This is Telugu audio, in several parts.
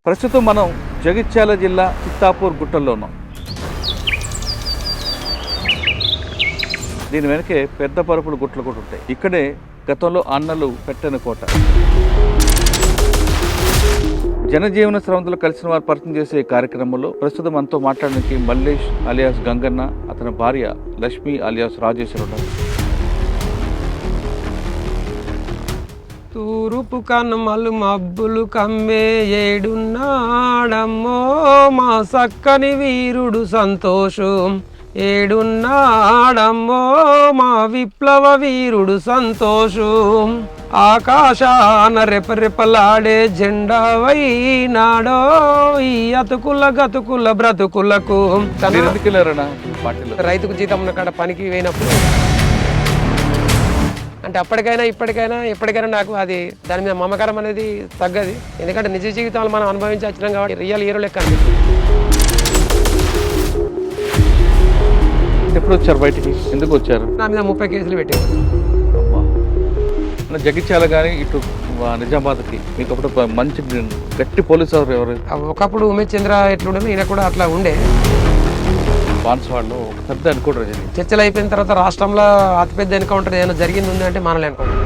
ప్రస్తుతం మనం జగిత్యాల జిల్లా చిత్తాపూర్ గుట్టల్లో ఉన్నాం. దీని వెనకే పెద్ద పరుపుల గుట్టలు కూడా ఉంటాయి. ఇక్కడే గతంలో అన్నలు పెట్టని కోట. జనజీవన స్రవంతులు కలిసిన వారు పరిచయం చేసే ఈ కార్యక్రమంలో ప్రస్తుతం మనతో మాట్లాడడానికి మల్లేష్ అలియాస్ గంగన్న, అతని భార్య లక్ష్మి అలియాస్ రాజేశ్వరి ఉన్నారు. తూరుపు కనుమలు మబ్బులు కమ్మే ఏడున్నాడమ్మో మా సక్కని వీరుడు సంతోషం, ఏడున్నాడమ్మో మా విప్లవ వీరుడు సంతోషం, ఆకాశాన రెపరెపలాడే జెండా వైనాడో ఈ అతుకుల గతుకుల బ్రతుకులకు. రైతుకు జీతం ఉన్న కాడ పనికి పోయినప్పుడు అంటే అప్పటికైనా ఇప్పటికైనా ఎప్పటికైనా నాకు అది దాని మీద మమకారం అనేది తగ్గది. ఎందుకంటే నిజ జీవితాలు మనం అనుభవించి వచ్చినాం కాబట్టి రియల్ హీరో లెక్క అనిపిస్తుంది. ఎప్పుడు వచ్చారు బయటికి? ఎందుకు వచ్చారు? నా మీద 30 కేసులు పెట్టారు. జగిత్యాల కానీ ఇటు నిజామాబాద్కి మీకు అప్పుడు మంచి గట్టి పోలీసు ఎవరు? ఒకప్పుడు ఉమేష్ చంద్ర ఎట్లుండే ఈయన కూడా అట్లా ఉండే. బాన్స్వాడలో ఒక పెద్ద ఎన్కౌంటర్ జరిగింది. చర్చలు అయిపోయిన తర్వాత రాష్ట్రంలో అతిపెద్ద ఎన్కౌంటర్ ఏదైనా జరిగింది ఉంది అంటే మనలే ఎన్కౌంటర్.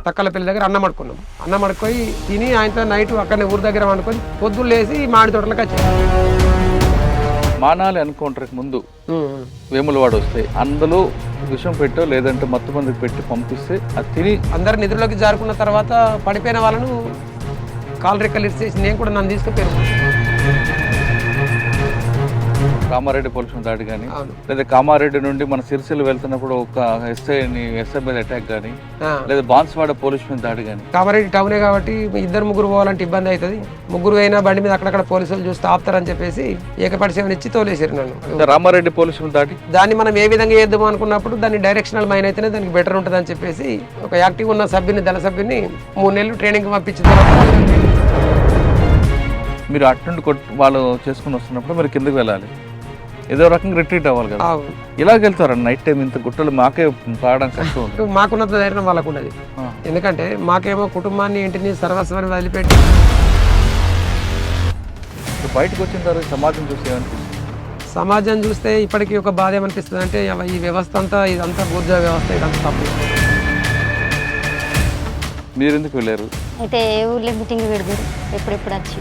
తక్కలపల్లి దగ్గర అన్నం అడుకున్నాం. అన్నం అడుకొని తిని ఆయనతో నైట్ అక్కడనే ఊరి దగ్గర అనుకొని పొద్దున్న లేసి మామిడి తోటలకు వచ్చాం. మానాలి ఎన్కౌంటర్కి ముందు వేములవాడ వస్తే అందులో విషం పెట్టో లేదంటే మత్తు మందికి పెట్టి పంపిస్తే అది తిని అందరు నిధుల్లోకి జారుకున్న తర్వాత పడిపోయిన వాళ్ళను కాలు రెక్కలు ఇచ్చేసి నేను కూడా నన్ను తీసుకుపోయాను. కామారెడ్డి పోలీసు దాడి కానీ లేదా కామారెడ్డి నుండి మన సిరిసిల్ల వెళ్తున్నప్పుడు ఒక ఎస్ఐ మీద అటాక్ కానీ లేదా బాన్స్వాడ పోలీసు మీద దాడి కానీ. కామారెడ్డి టౌనే కాబట్టి ఇద్దరు ముగ్గురు పోవాలంటే ఇబ్బంది అవుతుంది. ముగ్గురు అయినా బండి మీద అక్కడక్కడ పోలీసులు చూస్తే ఆపుతారని చెప్పేసి ఏకపరిచయం ఇచ్చి తోలేసారు నన్ను. రామారెడ్డి పోలీసు దాడి దాన్ని మనం ఏ విధంగా చేద్దాం అనుకున్నప్పుడు దాన్ని డైరెక్షనల్ మైన్ అయితేనే దానికి బెటర్ ఉంటుంది అని చెప్పేసి ఒక యాక్టివ్ ఉన్న సభ్యుని దళ సభ్యుని 3 నెలలు ట్రైనింగ్ పంపించిన తర్వాత మీరు అటు వాళ్ళు చేసుకుని వస్తున్నప్పుడు మీరు కిందకి వెళ్ళాలి, ఏదో రకంగా రిట్రీట్ అవ్వాలి కదా. ఇలాగ వెళ్తారు నైట్ టైం ఇంత గుట్టలు మాకే పాడడం కష్టం. మాకున్నంత ధైర్యం వాళ్ళకు ఉన్నది. ఎందుకంటే మాకేమో కుటుంబాన్ని ఇంటిని సర్వస్వాన్ని వదిలిపెట్టి బయటకు వచ్చిన తర్వాత సమాజం చూస్తే ఏమనిపిస్తుంది? సమాజం చూస్తే ఇప్పటికీ ఒక బాధ ఏమనిపిస్తుంది అంటే ఈ వ్యవస్థ అంతా ఇదంతా బూర్జా వ్యవస్థ, ఇదంతా తప్పు. మీరు ఎందుకు వెళ్ళారు? అయితే ఊర్లో మీటింగ్ పెడతారు ఎప్పుడెప్పుడు వచ్చి.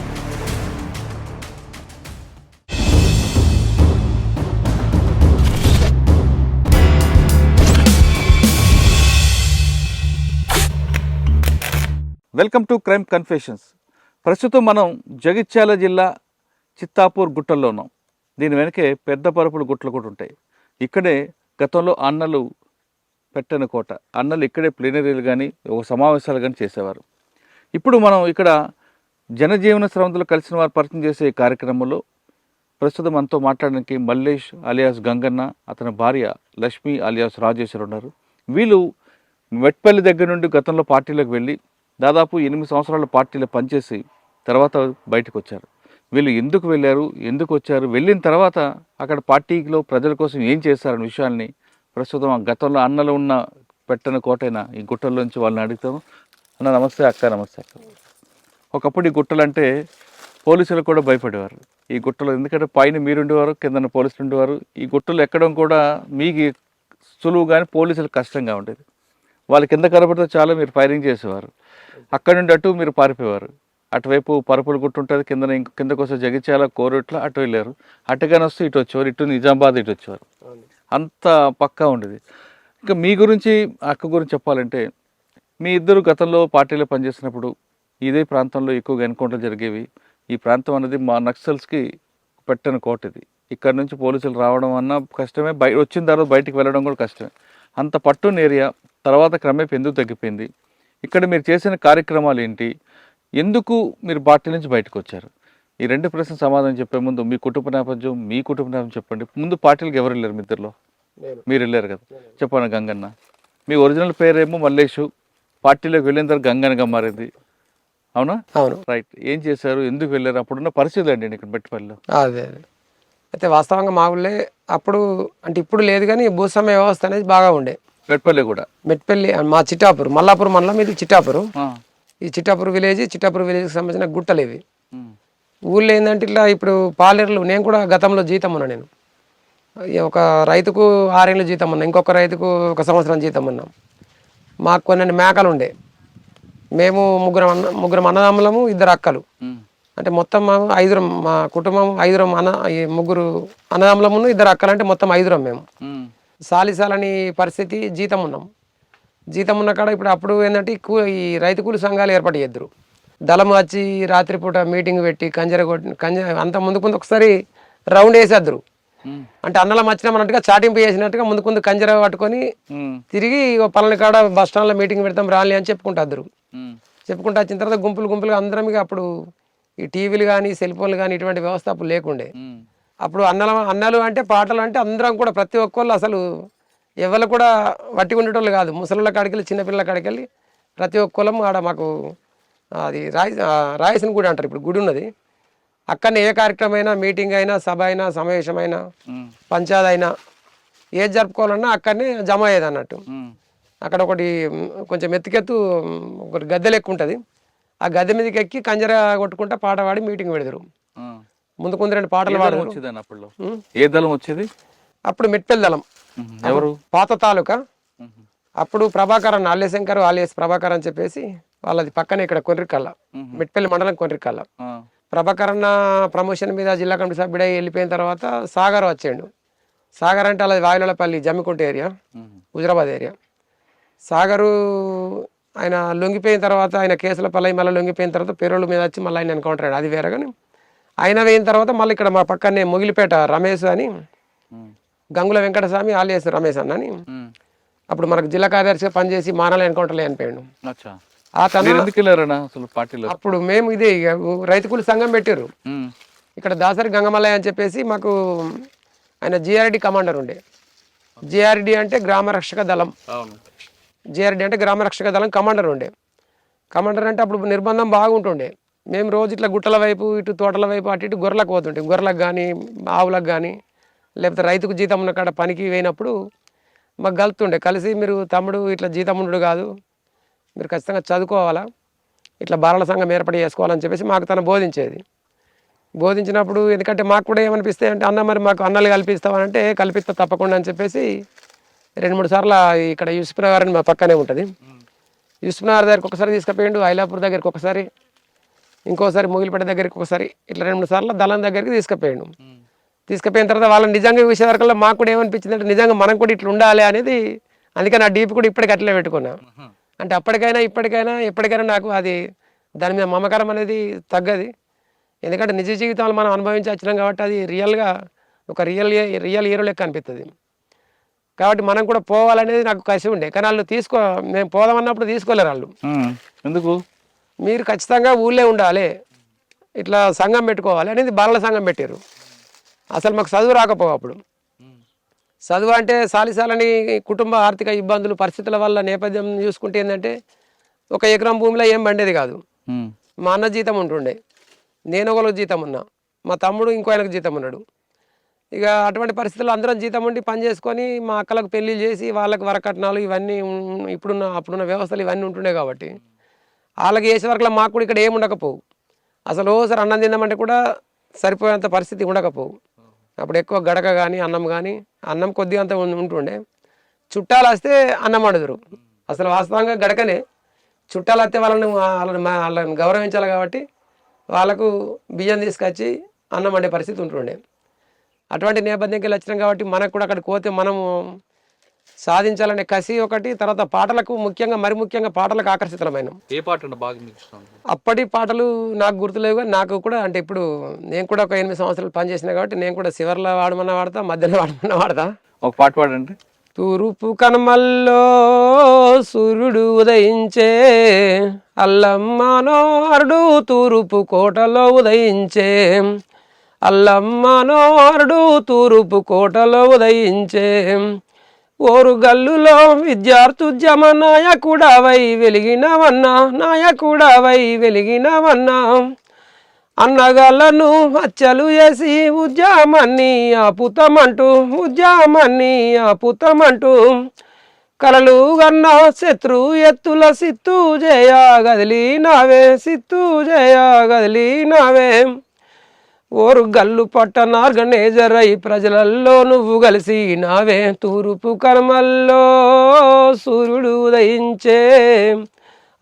Welcome to crime confessions. ప్రస్తుతం మనం జగిత్యాల జిల్లా చిత్తాపూర్ గుట్టల్లో ఉన్నాం. దీని వెనకే పెద్ద పరుపుల గుట్టలు కూడా ఉంటాయి. ఇక్కడే గతంలో అన్నలు పెట్టని కోట. అన్నలు ఇక్కడే ప్లీనరీలు కానీ ఒక సమావేశాలు కానీ చేసేవారు. ఇప్పుడు మనం ఇక్కడ జనజీవన స్రవంతులు కలిసిన వారు పరిచయం చేసే ఈ కార్యక్రమంలో ప్రస్తుతం మనతో మాట్లాడడానికి మల్లేష్ అలియాస్ గంగన్న, అతని భార్య లక్ష్మి అలియాస్ రాజేశ్వరి ఉన్నారు. వీళ్ళు మెట్పల్లి దగ్గర నుండి గతంలో పార్టీలోకి వెళ్ళి దాదాపు 8 సంవత్సరాల పార్టీలో పనిచేసి తర్వాత బయటకు వచ్చారు. వీళ్ళు ఎందుకు వెళ్ళారు, ఎందుకు వచ్చారు, వెళ్ళిన తర్వాత అక్కడ పార్టీలో ప్రజల కోసం ఏం చేశారనే విషయాల్ని ప్రస్తుతం గతంలో అన్నలు ఉన్న పెట్టని కోటైన ఈ గుట్టల్లోంచి వాళ్ళని అడుగుతాము. అన్న నమస్తే, అక్క నమస్తే. అక్క ఒకప్పుడు ఈ గుట్టలు అంటే పోలీసులు కూడా భయపడేవారు. ఈ గుట్టలు ఎందుకంటే పైన మీరుండేవారు, కింద పోలీసులు ఉండేవారు. ఈ గుట్టలు ఎక్కడం కూడా మీకు సులువు కానీ పోలీసులకు కష్టంగా ఉండేది. వాళ్ళ కింద కనబడితే చాలా మీరు ఫైరింగ్ చేసేవారు. అక్కడ నుండి అటు మీరు పారిపోయేవారు. అటువైపు పరుపులు గుట్టుంటుంది, కిందకు వస్తే జగిత్యాల కోరుట్ల అటు వెళ్ళారు. అటుగానే వస్తే ఇటు వచ్చేవారు, ఇటు నిజామాబాద్ ఇటు వచ్చేవారు. అంత పక్కా ఉండేది. ఇంకా మీ గురించి అక్క గురించి చెప్పాలంటే మీ ఇద్దరు గతంలో పార్టీలో పనిచేసినప్పుడు ఇదే ప్రాంతంలో ఎక్కువగా ఎన్కౌంటర్లు జరిగేవి. ఈ ప్రాంతం అనేది మా నక్సల్స్కి పెట్టని కోట. ఇది ఇక్కడ నుంచి పోలీసులు రావడం అన్న కష్టమే, వచ్చిన తర్వాత బయటికి వెళ్ళడం కూడా కష్టమే. అంత పట్టున్న ఏరియా. తర్వాత క్రమేపీ ఎందుకు తగ్గిపోయింది? ఇక్కడ మీరు చేసిన కార్యక్రమాలు ఏంటి? ఎందుకు మీరు పార్టీ నుంచి బయటకు వచ్చారు? ఈ 2 ప్రశ్నలు సమాధానం చెప్పే ముందు మీ కుటుంబ నేపథ్యం చెప్పండి. ముందు పార్టీలకు ఎవరు వెళ్ళారు? మీ ఇద్దరులో మీరు వెళ్ళారు కదా, చెప్పండి. గంగన్న, మీ ఒరిజినల్ పేరేమో మల్లేషు, పార్టీలోకి వెళ్ళిన తర్వాత గంగన్నగా మారింది, అవునా? అవును. రైట్. ఏం చేశారు, ఎందుకు వెళ్ళారు? అప్పుడున్న పరిస్థితులు అండి ఇక్కడ మెట్పల్లిలో. అదే అయితే వాస్తవంగా మా ఊళ్ళే అప్పుడు అంటే ఇప్పుడు లేదు కానీ భూస్వామ్య వ్యవస్థ అనేది బాగా ఉండే. మెట్పల్లి కూడా మెట్పల్లి మా చిట్టాపూర్, మల్లాపూర్ మండలం, ఇది చిట్టాపూర్. ఈ చిట్టాపూర్ విలేజ్కి సంబంధించిన గుట్టలు ఇవి. ఊళ్ళో ఏంటంటే ఇట్లా ఇప్పుడు పాలేరులు నేను కూడా గతంలో జీతం ఉన్నా నేను ఒక రైతుకు 6 ఏళ్ళు జీతం ఉన్నా, ఇంకొక రైతుకు 1 సంవత్సరం జీతం ఉన్నాం. మాకు కొన్ని మేకలు ఉండే, మేము ముగ్గురం అన్నదమ్ములము, 2 అక్కలు. అంటే మొత్తం మేము 5, మా కుటుంబం 5 ముగ్గురు అన్నదమ్ములము, 2 అక్కలు, అంటే మొత్తం 5 మేము. సాలిసాలని పరిస్థితి, జీతం ఉన్నాం. జీతం ఉన్న కాడ ఇప్పుడు అప్పుడు ఏంటంటే ఈ రైతు కూలి సంఘాలు ఏర్పాటు చేద్దరు. దళం వచ్చి రాత్రిపూట మీటింగ్ పెట్టి అంత ముందు ఒకసారి రౌండ్ వేసేద్దరు. అంటే అన్నలం వచ్చినామన్నట్టుగా చాటింపు చేసినట్టుగా ముందు కంజర పట్టుకొని తిరిగి పలానా కాడ బస్ స్టాండ్లో మీటింగ్ పెడతాం రాలి అని చెప్పుకుంటారు. చెప్పుకుంటూ వచ్చిన తర్వాత గుంపులుగా అందరం ఇక అప్పుడు ఈ టీవీలు కానీ సెల్ ఫోన్లు కానీ ఇటువంటి వ్యవస్థ అప్పుడు లేకుండే. అప్పుడు అన్నలు అంటే పాటలు అంటే అందరం కూడా ప్రతి ఒక్కళ్ళు అసలు ఎవరు కూడా వట్టి ఉండేటోళ్ళు కాదు. ముసలిళ్ళ కాడికెళ్ళి చిన్నపిల్లల కాడికెళ్ళి ప్రతి ఒక్కళ్ళం ఆడ మాకు అది రాయసిన గుడి అంటారు, ఇప్పుడు గుడి ఉన్నది. అక్కడనే ఏ కార్యక్రమం అయినా, మీటింగ్ అయినా, సభ అయినా, సమావేశమైనా, పంచాయతీ అయినా ఏది జరుపుకోవాలన్నా అక్కడనే జమ అయ్యేది అన్నట్టు. అక్కడ ఒకటి కొంచెం ఎత్తుకెత్తు ఒకటి గద్దె లెక్క ఉంటుంది. ఆ గద్దె మీదకి ఎక్కి కంజర కొట్టుకుంటా పాట పాడి మీటింగ్ పెడతారు. ముందు 2 పాటలు పాడదు. ఏ దళం వచ్చేది అప్పుడు మెట్పల్లి దళం, ఎవరు పాత తాలూకా. అప్పుడు ప్రభాకర్ అన్న, ఆల్యశంకర్ ఆలియస్ ప్రభాకర్ అని చెప్పేసి వాళ్ళది పక్కనే ఇక్కడ కొర్రికల్ల, మెట్పల్లి మండలం కొర్రికల్ల. ప్రభాకర్ అన్న ప్రమోషన్ మీద జిల్లా కమిటీ సభ్యుడై వెళ్ళిపోయిన తర్వాత సాగర్ వచ్చాడు. సాగర్ అంటే అలా వాయులపల్లి జమ్మికుంట ఏరియా, హుజరాబాద్ ఏరియా. సాగరు ఆయన లొంగిపోయిన తర్వాత, ఆయన కేసుల పల్లై మళ్ళీ లొంగిపోయిన తర్వాత పేరోళ్ళ మీద వచ్చి మళ్ళీ ఆయన ఎన్కౌంటర్ అయ్యాడు, అది వేరే. కానీ ఆయన పోయిన తర్వాత మళ్ళీ ఇక్కడ మా పక్కనే మొగిలిపేట రమేష్ అని, గంగుల వెంకటస్వామి ఆలియస్ రమేష్ అన్న అని, అప్పుడు మనకు జిల్లా కార్యదర్శిగా పనిచేసి మానాల ఎన్కౌంటర్లో చనిపోయాడు. ఆ అప్పుడు మేము ఇదే రైతు కూలి సంఘం పెట్టారు ఇక్కడ దాసరి గంగమల్లయ్య అని చెప్పేసి. మాకు ఆయన జిఆర్డి కమాండర్ ఉండే. జిఆర్డి అంటే గ్రామ రక్షక దళం, జిఆర్డి అంటే గ్రామ రక్షక దళం కమాండర్ ఉండే. కమాండర్ అంటే అప్పుడు నిర్బంధం బాగుంటుండే. మేము రోజు ఇట్లా గుట్టల వైపు, ఇటు తోటల వైపు, అటు ఇటు గొర్రెలకు పోతుంటే, గొర్రెలకు కానీ ఆవులకు కానీ, లేకపోతే రైతుకు జీతం ఉన్న కాడ పనికి పోయినప్పుడు మాకు కలుతుండే. కలిసి మీరు తమ్ముడు ఇట్లా జీతం ఉండడు కాదు, మీరు ఖచ్చితంగా చదువుకోవాలా, ఇట్లా బాలల సంఘం ఏర్పాటు చేసుకోవాలని చెప్పేసి మాకు తను బోధించేది. బోధించినప్పుడు ఎందుకంటే మాకు కూడా ఏమనిపిస్తే అంటే, అన్న మరి మాకు అన్నలు కల్పిస్తామనంటే కల్పిస్తా తప్పకుండా అని చెప్పేసి 2-3 సార్లు ఇక్కడ యూసుఫ్ నగర్ అని మా పక్కనే ఉంటుంది, యూసుఫ్ నగర్ దగ్గరికి ఒకసారి తీసుకుపోయిండు, ఐలాపూర్ దగ్గరికి ఒకసారి, ఇంకోసారి మొగిలిపేట దగ్గరికి ఒకసారి, ఇట్లా 2-3 సార్లు దళం దగ్గరికి తీసుకుపోయాడు. తీసుకుపోయిన తర్వాత వాళ్ళని నిజంగా చూసే వరకల్లా మాకు కూడా ఏమనిపించింది అంటే, నిజంగా మనం కూడా ఇట్లా ఉండాలి అనేది. అందుకే నా డీప్ కూడా ఇప్పటికి అట్లే పెట్టుకున్నా. అంటే అప్పటికైనా ఇప్పటికైనా ఎప్పటికైనా నాకు అది దాని మీద మమకారం అనేది తగ్గది. ఎందుకంటే నిజ జీవితాలు మనం అనుభవించి వచ్చినాం కాబట్టి అది రియల్గా ఒక రియల్ హీరో లెక్క అనిపిస్తుంది. కాబట్టి మనం కూడా పోవాలనేది నాకు కసి ఉండే. కానీ వాళ్ళు మేము పోదామన్నప్పుడు తీసుకోలేరు వాళ్ళు. ఎందుకు? మీరు ఖచ్చితంగా ఊళ్ళో ఉండాలి, ఇట్లా సంఘం పెట్టుకోవాలి అనేది బాలల సంఘం పెట్టారు. అసలు మాకు చదువు రాకపోవు అప్పుడు. చదువు అంటే సాలిసాలని కుటుంబ ఆర్థిక ఇబ్బందులు, పరిస్థితుల వల్ల నేపథ్యం చూసుకుంటే ఏంటంటే 1 ఎకరం భూమిలో ఏం పండేది కాదు. మా అన్న జీతం ఉంటుండే, నేను ఒకరికి జీతం ఉన్నా, మా తమ్ముడు ఇంకో ఆయనకు జీతం ఉన్నాడు. ఇక అటువంటి పరిస్థితుల్లో అందరం జీతం ఉండి పని చేసుకొని మా అక్కలకు పెళ్ళిళ్ళు చేసి వాళ్ళకి వరకట్నాలు ఇవన్నీ అప్పుడున్న వ్యవస్థలు ఇవన్నీ ఉంటుండే. కాబట్టి వాళ్ళకి చేసే వరకు మాకు కూడా ఇక్కడ ఏమి ఉండకపోవు. అసలు ఓసారి అన్నం తిందామంటే కూడా సరిపోయేంత పరిస్థితి ఉండకపోవు. అప్పుడు ఎక్కువ గడక కానీ అన్నం కొద్దిగా అంత ఉంటుండే. చుట్టాలు వస్తే అన్నం అడుగురు. అసలు వాస్తవంగా గడకనే. చుట్టాలు వస్తే వాళ్ళని గౌరవించాలి కాబట్టి వాళ్ళకు బియ్యం తీసుకొచ్చి అన్నం వండే పరిస్థితి ఉంటుండే. అటువంటి నేపథ్యంకి వెళ్ళి వచ్చినాం కాబట్టి మనకు కూడా అక్కడికి పోతే మనము సాధించాలనే కసి ఒకటి. తర్వాత పాటలకు మరి ముఖ్యంగా పాటలకు ఆకర్షితమైన. ఏ పాట బాగా? అప్పటి పాటలు నాకు గుర్తులేవు, కానీ నాకు కూడా అంటే ఇప్పుడు నేను కూడా ఒక 8 సంవత్సరాలు పనిచేసిన కాబట్టి నేను కూడా చివర్లో వాడమన్నా వాడతా, మధ్యలో వాడమన్నా వాడతా. ఒక పాట పాడండి. తూర్పు కనుమల్లో సూర్యుడు ఉదయించే, అల్లమ్మనోరుడు తూర్పు కోటలో ఉదయించే, అల్లమ్మనోరుడు తూర్పు కోటలో ఉదయించే, ఓరుగల్లులో విద్యార్థుద్యమ నాయకుడవై వెలిగినవన్నా, నాయకుడవై వెలిగినవన్నా, అన్నగాళ్ళను హత్యలు చేసి ఉద్యమాన్ని ఆపుతామంటూ కలలు గన్న శత్రు ఎత్తుల సిత్తు జయ గదిలినావే ఓరు గల్లు పట్టణ ఆర్గనైజరై ప్రజలల్లో నువ్వు కలిసి నావే తూర్పు కర్మల్లో సూర్యుడు ఉదయించే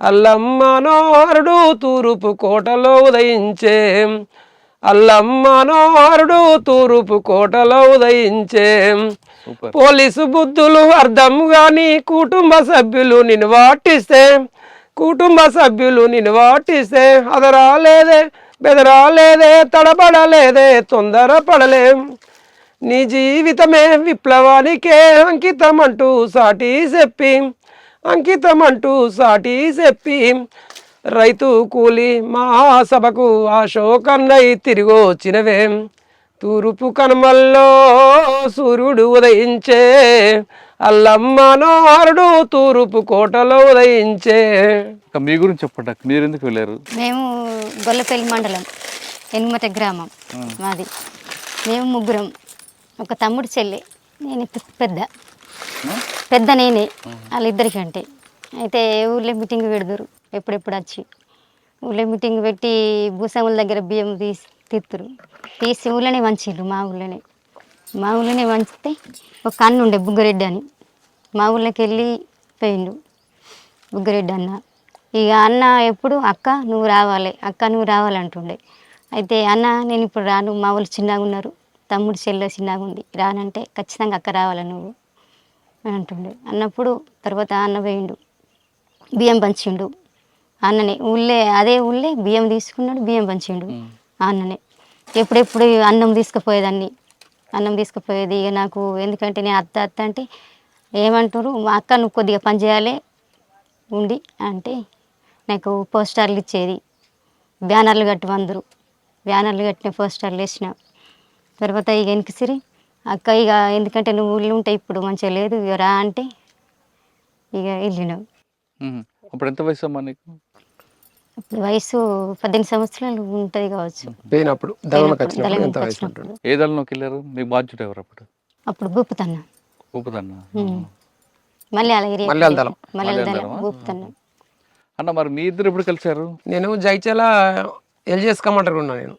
అల్లమ్మనోహరుడు తూర్పు కోటలో ఉదయించే అల్లమ్మనోహరుడు తూర్పు కోటలో ఉదయించే సూపర్. పోలీసు బుద్ధులు అర్థం గాని కుటుంబ సభ్యులు నిన్ను వాటిస్తే అదరాలేదే బెదరాలేదే తడబడలేదే తొందరపడలే నీ జీవితమే విప్లవానికే అంకితమంటూ సాటి చెప్పి రైతు కూలి మహాసభకు అశోకన్నై తిరిగి వచ్చినవే తూర్పు కనుమల్లో సూర్యుడు ఉదయించే అల్లమ్మనోహరుడు తూర్పు కోటలో ఉదయించే. ఇంకా మీ గురించి చెప్పండి, మీరు ఎందుకు వెళ్ళారు? మేము గొల్లపల్లి మండలం ఎన్మట గ్రామం మాది. మేము ముగ్గురం, ఒక తమ్ముడు చెల్లి, నేను పెద్ద నేనే వాళ్ళిద్దరికంటే. అయితే ఊళ్ళో మీటింగ్ పెడతారు ఎప్పుడెప్పుడు వచ్చి. ఊళ్ళో మీటింగ్ పెట్టి భూస్వాముల దగ్గర బియ్యం తీసి ఊళ్ళోనే వంచిర్రు. మా ఊళ్ళోనే వంచితే ఒక అన్న ఉండే బుగ్గరెడ్డి అని, మా ఊళ్ళోకి వెళ్ళి పోయిండు బుగ్గరెడ్డి అన్న. ఇక అన్న ఎప్పుడు అక్క నువ్వు రావాలంటుండే. అయితే అన్న నేను ఇప్పుడు రాను, మా వాళ్ళు చిన్నగా ఉన్నారు, తమ్ముడు చెల్లె చిన్నగా ఉంది, రానంటే ఖచ్చితంగా అక్క రావాలి నువ్వు అని అంటుండే. అన్నప్పుడు తర్వాత అన్న పోయిండు, బియ్యం పంచిండు అన్ననే. అదే ఊళ్ళే బియ్యం తీసుకున్నాడు, బియ్యం పంచిండు అన్ననే. ఎప్పుడెప్పుడు అన్నం తీసుకుపోయేది. ఇక నాకు ఎందుకంటే నేను అత్త అంటే ఏమంటారు, మా అక్క నువ్వు కొద్దిగా పని చేయాలి ఉండి అంటే నాకు పోస్టర్లు ఇచ్చేది. బ్యానర్లు కట్టిన పోస్టర్లు వేసిన తర్వాత ఇక వెనకసిరి అక్క ఇక ఎందుకంటే నువ్వు ఊళ్ళో ఉంటే ఇప్పుడు మంచిగా లేదు, ఇక రా అంటే ఇక వెళ్ళినావు. అప్పుడు ఎంత వయసు అమ్మా నీకు? అప్పుడు వయసు 18 సంవత్సరాలు ఉంటుంది కావచ్చు. పోయినప్పుడు ఏ దళంలోకి వెళ్ళారు? మీ బాధ్యత ఎవరు అప్పుడు? అప్పుడు భూపుతన్న మలయాళ భూపుతన్న. అన్న మరి మీ ఇద్దరు ఎప్పుడు కలిసారు? నేను జైచాల ఎల్జిఎస్ కమాండర్ ఉన్నా. నేను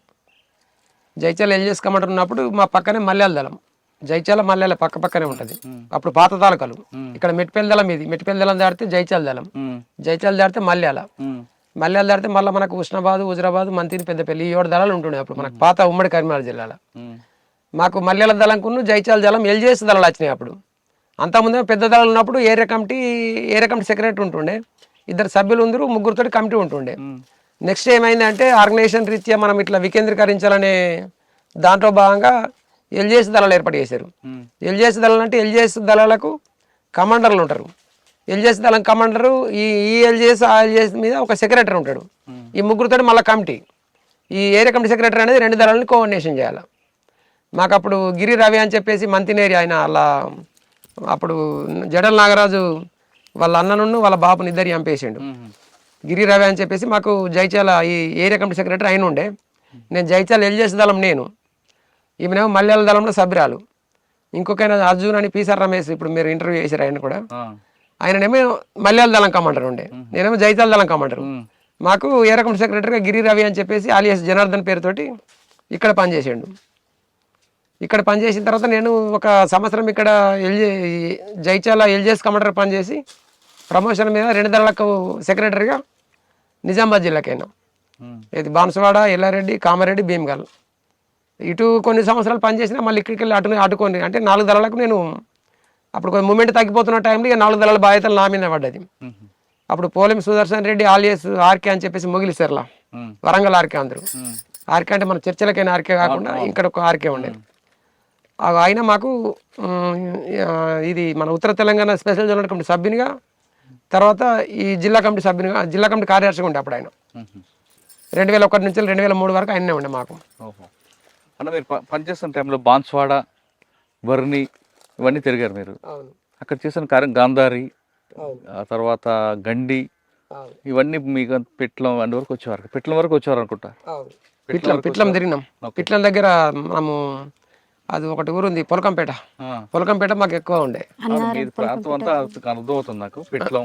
జైచాల ఎల్జిఎస్ కమాండర్ ఉన్నప్పుడు మా పక్కనే మలయాళ దళం, జైచాల మలయాళ పక్కనే ఉంటుంది. అప్పుడు పాత తాలూకాలు. ఇక్కడ మెట్టిపల్లి దళం, ఇది మెట్టిపల్లి దళం దాడితే జైచాల దళం, జైచాల దాడితే మలయాళ దాడితే మళ్ళీ మనకు ఉస్నాబాద్, హుజరాబాద్, మంతిని, పెద్దపల్లి, ఈ 7 దళాలు ఉంటుండే అప్పుడు మనకు పాత ఉమ్మడి కరీంనగర్ జిల్లాలో. మాకు మలయాళ దళంకును జైచాల దళం ఎల్జిఎస్ దళాలు వచ్చినాయి అప్పుడు. అంతకుముందే పెద్ద దళాలు ఉన్నప్పుడు ఏరియా కమిటీ సెక్రటరీ ఉంటుండే, 2 సభ్యులు ఉందరు, 3 కమిటీ ఉంటుండే. నెక్స్ట్ ఏమైందంటే ఆర్గనైజేషన్ రీత్యా మనం ఇట్లా వికేంద్రీకరించాలనే దాంట్లో భాగంగా ఎల్జిఎస్ దళాలు ఏర్పాటు చేశారు. ఎల్జిఎస్ దళాలు అంటే ఎల్జిఎస్ దళాలకు కమాండర్లు ఉంటారు. ఎల్జిఎస్ దళం కమాండరు ఈ ఎల్జిఎస్ ఆ ఎల్జిఎస్ మీద ఒక సెక్రటరీ ఉంటాడు. ఈ 3 మళ్ళీ కమిటీ, ఈ ఏరియా కమిటీ సెక్రటరీ అనేది 2 దళాలని కోఆర్డినేషన్ చేయాలి. మాకు అప్పుడు గిరి రవి అని చెప్పేసి మంతినేరి ఆయన అలా అప్పుడు జడల నాగరాజు వాళ్ళ అన్నను వాళ్ళ బాబుని ఇద్దరు చంపేసిండు. గిరి రవి అని చెప్పేసి మాకు జైచాల ఈ ఏరియా కమిటీ సెక్రటరీ ఆయన ఉండే. నేను జైచాల ఎల్జిఎస్ దళం, నేను ఈమెనేమో మలయాళ దళంలో సభ్యురాలు. ఇంకొక అర్జున్ అని పీసార్ రమేష్, ఇప్పుడు మీరు ఇంటర్వ్యూ చేశారు ఆయన కూడా, ఆయననేమో మలయాళ దళం కమాండర్ ఉండే, నేనేమో జైచాల దళం కమాండర్. మాకు ఏరియా కమిటీ సెక్రటరీగా గిరి రవి అని చెప్పేసి ఆలియాస్ జనార్దన్ పేరుతోటి ఇక్కడ పనిచేసాడు. ఇక్కడ పనిచేసిన తర్వాత నేను 1 సంవత్సరం ఇక్కడ జైచాల ఎల్జిఎస్ కమాండర్ పనిచేసి ప్రమోషన్ మీద 2 దళాలకు సెక్రటరీగా నిజామాబాద్ జిల్లాకైనా, ఇది బాన్సువాడ, ఎల్లారెడ్డి, కామారెడ్డి, భీమ్గల్ ఇటు కొన్ని సంవత్సరాలు పనిచేసినా మళ్ళీ ఇక్కడికి వెళ్ళి అటుకొని అంటే 4 దళాలకు నేను అప్పుడు కొంచెం మూమెంట్ తగ్గిపోతున్న టైంలో ఇక 4 దళాల బాధ్యతలు నా మీద పడ్డది. అప్పుడు పోలెం సుదర్శన్ రెడ్డి ఆలియస్ ఆర్కే అని చెప్పేసి మొగిలిసర్లా, వరంగల్ ఆర్కే అందరూ. ఆర్కే అంటే మన చర్చలకైనా ఆర్కే కాకుండా ఇక్కడ ఒక ఆర్కే ఉండేది. ఆయన మాకు ఇది మన ఉత్తర తెలంగాణ స్పెషల్ జోనల్ కమిటీ సభ్యునిగా, తర్వాత ఈ జిల్లా కమిటీ సభ్యునిగా, జిల్లా కమిటీ కార్యదర్శిగా ఉండే అప్పుడు ఆయన. 2001 నుంచి 2003 వరకు ఆయనే ఉండే మాకు. అన్న మీరు పనిచేస్తున్న టైంలో బాన్స్వాడ, వర్ని ఇవన్నీ తిరిగారు మీరు. అక్కడ చేసిన కార్యం గాంధారి, ఆ తర్వాత గండి, ఇవన్నీ మీకు పెట్లం అన్ని వరకు వచ్చేవారు. పెట్లం వరకు వచ్చేవారు అనుకుంటా. పిట్లం తిరిగినాం. పిట్లం దగ్గర మనము అది ఒకటి ఊరు ఉంది పొలకంపేట మాకు ఎక్కువ ఉండే. ప్రాంతం అంతా అర్థమవుతుంది నాకు. పెట్లం,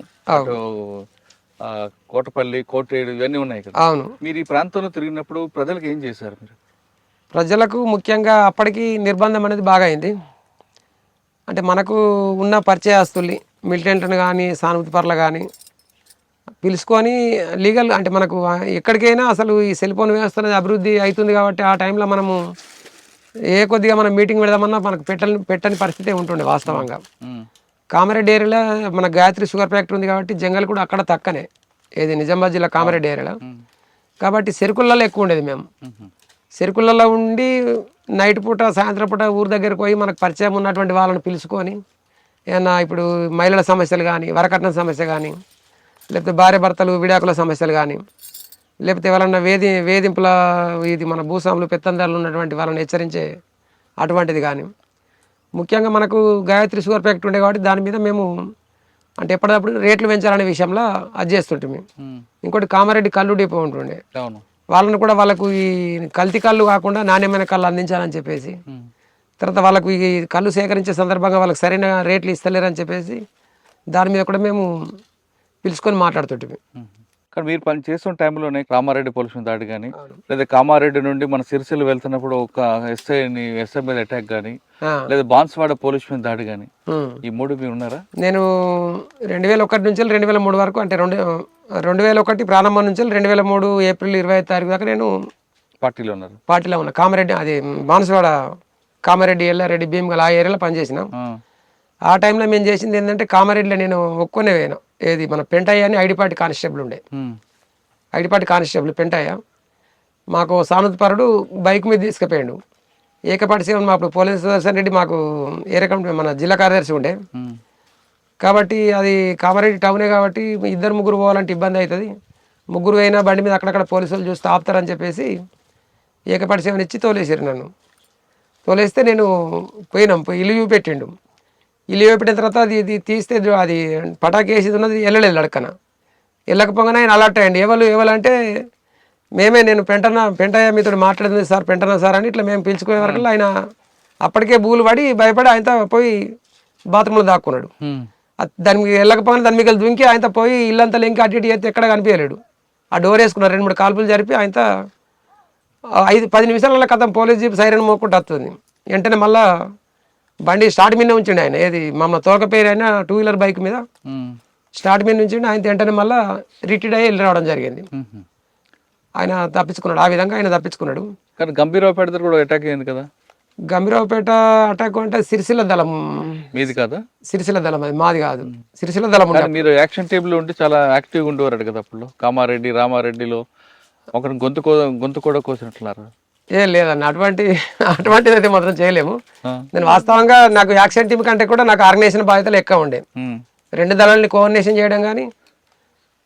కోటపల్లి, కోటేడు ఇవన్నీ ఉన్నాయి కదా. అవును. మీరు ఈ ప్రాంతంలో తిరిగినప్పుడు ప్రజలకు ఏం చేశారు మీరు? ప్రజలకు ముఖ్యంగా అప్పటికి నిర్బంధం అనేది బాగా అయింది. అంటే మనకు ఉన్న పరిచయస్తుల్ని మిలిటెంట్లను కానీ సానుభూతి పరులు కానీ పిలుచుకొని లీగల్ అంటే మనకు ఎక్కడికైనా అసలు ఈ సెల్ ఫోన్ వ్యవస్థ అనేది అభివృద్ధి అవుతుంది కాబట్టి ఆ టైంలో మనము ఏ కొద్దిగా మనం మీటింగ్ పెడదామన్నా మనకు పెట్టని పరిస్థితి ఉంటుండే వాస్తవంగా. కామారెడ్డి ఏరియాలో మన గాయత్రి షుగర్ ఫ్యాక్టరీ ఉంది కాబట్టి జంగల్ కూడా అక్కడ తక్కనే, ఏది నిజామాబాద్ జిల్లా కామారెడ్డి ఏరియాలో. కాబట్టి చెరుకులలో ఎక్కువ ఉండేది మేము. చెరుకులలో ఉండి నైట్ పూట సాయంత్రం పూట ఊరి దగ్గరకు పోయి మనకు పరిచయం ఉన్నటువంటి వాళ్ళని పిలుచుకొని ఏమన్నా ఇప్పుడు మహిళల సమస్యలు కానీ, వరకట్నం సమస్య కానీ, లేకపోతే భార్య భర్తలు విడాకుల సమస్యలు కానీ, లేకపోతే ఎవరన్నా వేధింపుల ఇది మన భూస్వాములు పెత్తందారులు ఉన్నటువంటి వాళ్ళని హెచ్చరించే అటువంటిది కానీ, ముఖ్యంగా మనకు గాయత్రి షుగర్ ఫ్యాక్టరీ ఉండే కాబట్టి దాని మీద మేము అంటే ఎప్పటికప్పుడు రేట్లు పెంచాలనే విషయంలో అది చేస్తుంటే. ఇంకోటి కామారెడ్డి కళ్ళు డిపో ఉంటుండే, వాళ్ళని కూడా వాళ్ళకు ఈ కల్తీ కళ్ళు కాకుండా నాణ్యమైన కళ్ళు అందించాలని చెప్పేసి, తర్వాత వాళ్ళకు ఈ కళ్ళు సేకరించే సందర్భంగా వాళ్ళకి సరైన రేట్లు ఇస్తలేరని చెప్పేసి దాని మీద కూడా మేము పిలుచుకొని మాట్లాడుతుంటే. కానీ మీరు పని చేస్తున్న టైంలోనే కామారెడ్డి పొల్యూషన్ దాడి కానీ, లేదా కామారెడ్డి నుండి మన సిరిసిల్ల వెళ్తున్నప్పుడు ఒక ఎస్ఐ మీద అటాక్ కానీ, లేదా బాన్స్వాడ పొల్యూషన్ దాడి కానీ, ఈ మూడు మీరు ఉన్నారా? నేను 2001 నుంచి 2003 వరకు, అంటే 2001 ప్రారంభం నుంచి 2003 ఏప్రిల్ 25 తారీఖు దాకా నేను పార్టీలో ఉన్నా. కామారెడ్డి అది బాన్స్వాడ కామారెడ్డి ఎల్లారెడ్డి భీమ్గల్ ఆ ఏరియాలో పనిచేసినాం. ఆ టైంలో మేము చేసింది ఏంటంటే కామారెడ్డిలో నేను ఒక్కొనే పోయినా, ఏది మన పెంటయ్య అని ఐడిపాటి కానిస్టేబుల్ ఉండే, ఐడిపాటి కానిస్టేబుల్ పెంటయ్య మాకు సానుభూతిపరుడు బైక్ మీద తీసుకుపోయాడు. ఏకపాటి సేవ మా అప్పుడు పోలీస్ సుదర్శన్ రెడ్డి మాకు ఏ రకం మన జిల్లా కార్యదర్శి ఉండే కాబట్టి అది కామారెడ్డి టౌనే కాబట్టి 2-3 పోవాలంటే ఇబ్బంది అవుతుంది, 3 అయినా బండి మీద అక్కడక్కడ పోలీసులు చూస్తే ఆపుతారని చెప్పేసి ఏకపాటి సేవని ఇచ్చి తోలేసారు నన్ను. తోలేస్తే నేను పోయి ఇల్లు చూపెట్టిండు. ఇల్లు చూపెట్టిన తర్వాత అది తీస్తే అది పటాకి వేసేది ఉన్నది వెళ్ళలేదు లడకన. వెళ్ళకపోగానే ఆయన అలర్ట్ అయ్యండి. ఎవరంటే మేమే, నేను పెంటయ్య మీతో మాట్లాడింది సార్, పెంటనా సార్ అని ఇట్లా మేము పిలుచుకునే వరకు ఆయన అప్పటికే బూలు పడి భయపడి ఆయనతో పోయి బాత్రూంలో దాక్కున్నాడు. దానికి వెళ్ళకపోగానే దాని మీకు దుంకి ఆయనతో పోయి ఇల్లంతా లింక్ అటు ఇటు చేస్తే ఎక్కడ కనిపించలేడు. ఆ డోర్ వేసుకున్నారు, 2-3 కాల్పులు జరిపి ఆయనతో 5-10 నిమిషాలలో కథం పోలీస్ జీప్ సైరన్ మోకుంటూ వస్తుంది. వెంటనే మళ్ళా బండి స్టార్ట్ మీద ఉంచిండు ఆయన, ఏది మమ్మల్ని తోక పేరు అయినా 2 వీలర్ బైక్ మీద స్టార్ట్ మీద నుంచి ఆయన వెంటనే మళ్ళీ రిటైర్డ్ అయ్యి వెళ్ళి రావడం జరిగింది. ఆయన తప్పించుకున్నాడు, ఆ విధంగా ఆయన తప్పించుకున్నాడు. కానీ గంభీరావుపేట కూడా అటాక్ అయింది కదా? గంభీరావుపేట అటాక్ అంటే సిరిసిల్ల దళం మీది కాదా? సిరిసిల్ల దళం, అది మాది కాదు, సిరిసిల్ల దళం. మీరు యాక్షన్ టేబుల్ ఉంటే చాలా యాక్టివ్గా ఉండేవారు కదా అప్పుడు. కామారెడ్డి రామారెడ్డిలో ఒకరిని గొంతు కూడా కోసినట్లున్నారు. ఏం లేదన్న, అటువంటిది అయితే మాత్రం చేయలేము. నేను వాస్తవంగా నాకు యాక్షన్ టీం కంటే కూడా నాకు ఆర్గనైజేషన్ బాధ్యతలు ఎక్కువ ఉండే. 2 దళాలని కోఆర్డినేషన్ చేయడం కానీ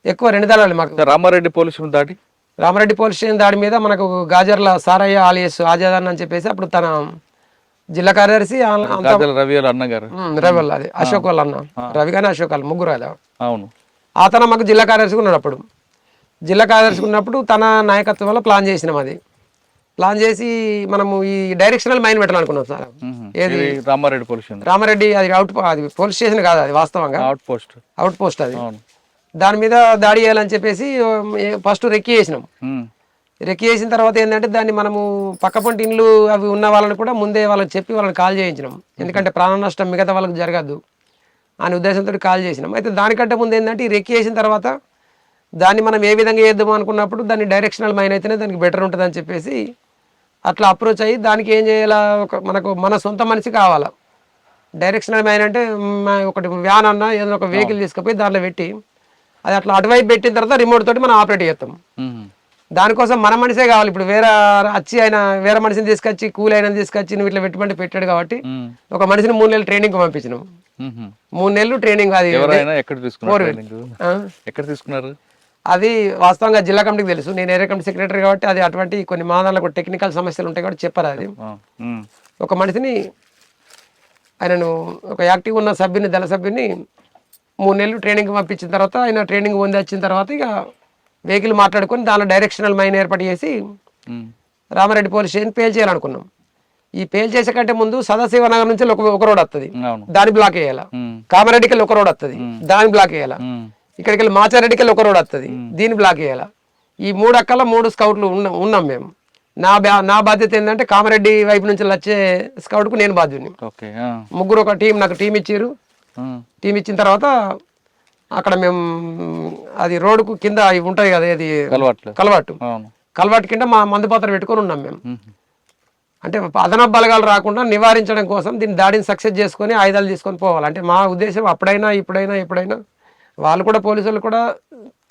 ఎక్కువ 2 దళాలు మాకు. రామారెడ్డి పోలీస్ స్టేషన్ దాడి మీద మనకు గాజర్ల సారయ్య ఆలియస్ ఆజాద్ అని చెప్పేసి అప్పుడు తన జిల్లా కార్యదర్శి రవి అన్నగారు, అది అశోక్ వాళ్ళ అన్న, రవి కానీ అశోక్ వాళ్ళు ముగ్గురు కదా. అవును. అతను మాకు జిల్లా కార్యదర్శి ఉన్నాడు. అప్పుడు జిల్లా కార్యదర్శి ఉన్నప్పుడు తన నాయకత్వంలో ప్లాన్ చేసినాం. అది ప్లాన్ చేసి మనము ఈ డైరెక్షనల్ మైన్ పెట్టాలనుకున్నాం సార్. ఏది రామారెడ్డి అది పోలీస్ స్టేషన్ కాదు, అది వాస్తవంగా అవుట్ పోస్ట్. అది దాని మీద దాడి చేయాలని చెప్పేసి ఫస్ట్ రెక్కి చేసినాం. రెక్కి చేసిన తర్వాత ఏంటంటే దాన్ని మనము పక్కపొంటి ఇండ్లు అవి ఉన్న వాళ్ళని కూడా ముందే వాళ్ళకి చెప్పి వాళ్ళని కాల్ చేయించినాం. ఎందుకంటే ప్రాణ నష్టం మిగతా వాళ్ళకి జరగద్దు అనే ఉద్దేశంతో కాల్ చేసినాం. అయితే దానికంటే ముందు ఏంటంటే ఈ రెక్కి చేసిన తర్వాత దాన్ని మనం ఏ విధంగా చేద్దాం అనుకున్నప్పుడు దాన్ని డైరెక్షనల్ మైన్ అయితేనే దానికి బెటర్ ఉంటుంది అని చెప్పేసి అట్లా అప్రోచ్ అయ్యి దానికి ఏం చేయాలా, మనకు మన సొంత మనిషి కావాలా. డైరెక్షనల్ మైన్ అంటే ఒకటి వ్యాన్ అన్న ఏదైనా ఒక వెహికల్ తీసుకుపోయి దాంట్లో పెట్టి అది అట్లా అటువైపు పెట్టిన తర్వాత రిమోట్ తోటి మనం ఆపరేట్ చేస్తాం. దానికోసం మన మనిషే కావాలి. ఇప్పుడు వేరే మనిషిని తీసుకొచ్చి కూలి అయినా తీసుకొచ్చి నువ్వు ఇట్లా పెట్టమంటే పెట్టాడు కాబట్టి ఒక మనిషిని 3 నెలలు ట్రైనింగ్ పంపించినాం. 3 నెలలు ట్రైనింగ్. అది ఎక్కడ తీసుకున్నారు? అది వాస్తవంగా జిల్లా కమిటీకి తెలుసు. నేను ఏరియా కమిటీ సెక్రటరీ కాబట్టి అది అటువంటి కొన్ని మాదాలకు టెక్నికల్ సమస్యలు ఉంటాయి కాబట్టి చెప్పారు. అది ఒక మనిషిని ఆయనను ఒక యాక్టివ్ ఉన్న సభ్యుని దళ సభ్యుని 3 నెలలు ట్రైనింగ్ పంపించిన తర్వాత ఆయన ట్రైనింగ్ పొంది వచ్చిన తర్వాత ఇక వెహికల్ మాట్లాడుకొని దానిలో డైరెక్షనల్ మైన్ ఏర్పాటు చేసి రామారెడ్డి పోలీస్ స్టేషన్ పేల్ చేయాలనుకున్నాం. ఈ పేల్ చేసే కంటే ముందు సదాశివనగర్ నుంచి ఒక రోడ్ వస్తుంది, దాన్ని బ్లాక్ చేయాలా. కామారెడ్డికి వెళ్ళి ఒక రోడ్ వస్తుంది, దాన్ని బ్లాక్ చేయాలా. ఇక్కడికి వెళ్ళి మాచారెడ్డికి వెళ్ళి ఒక రోడ్ వస్తుంది, దీన్ని బ్లాక్ చేయాలా. ఈ 3 అక్కల 3 స్కౌట్లు ఉన్నాం మేము. నా బాధ్యత ఏంటంటే కామారెడ్డి వైపు నుంచి వచ్చే స్కౌట్కు నేను బాధ్యుని. ఓకే. ముగ్గురు ఒక టీం, నాకు టీం ఇచ్చారు. టీం ఇచ్చిన తర్వాత అక్కడ మేము అది రోడ్డుకు కింద ఇవి ఉంటాయి కదా, అది కలవాటు కింద మా మందు పాత్ర పెట్టుకొని ఉన్నాం మేము. అంటే అదనపు బలగాలు రాకుండా నివారించడం కోసం దీన్ని దాడిని సక్సెస్ చేసుకొని ఆయుధాలు తీసుకొని పోవాలి. అంటే మా ఉద్దేశం అప్పుడైనా ఇప్పుడైనా వాళ్ళు కూడా పోలీసులు కూడా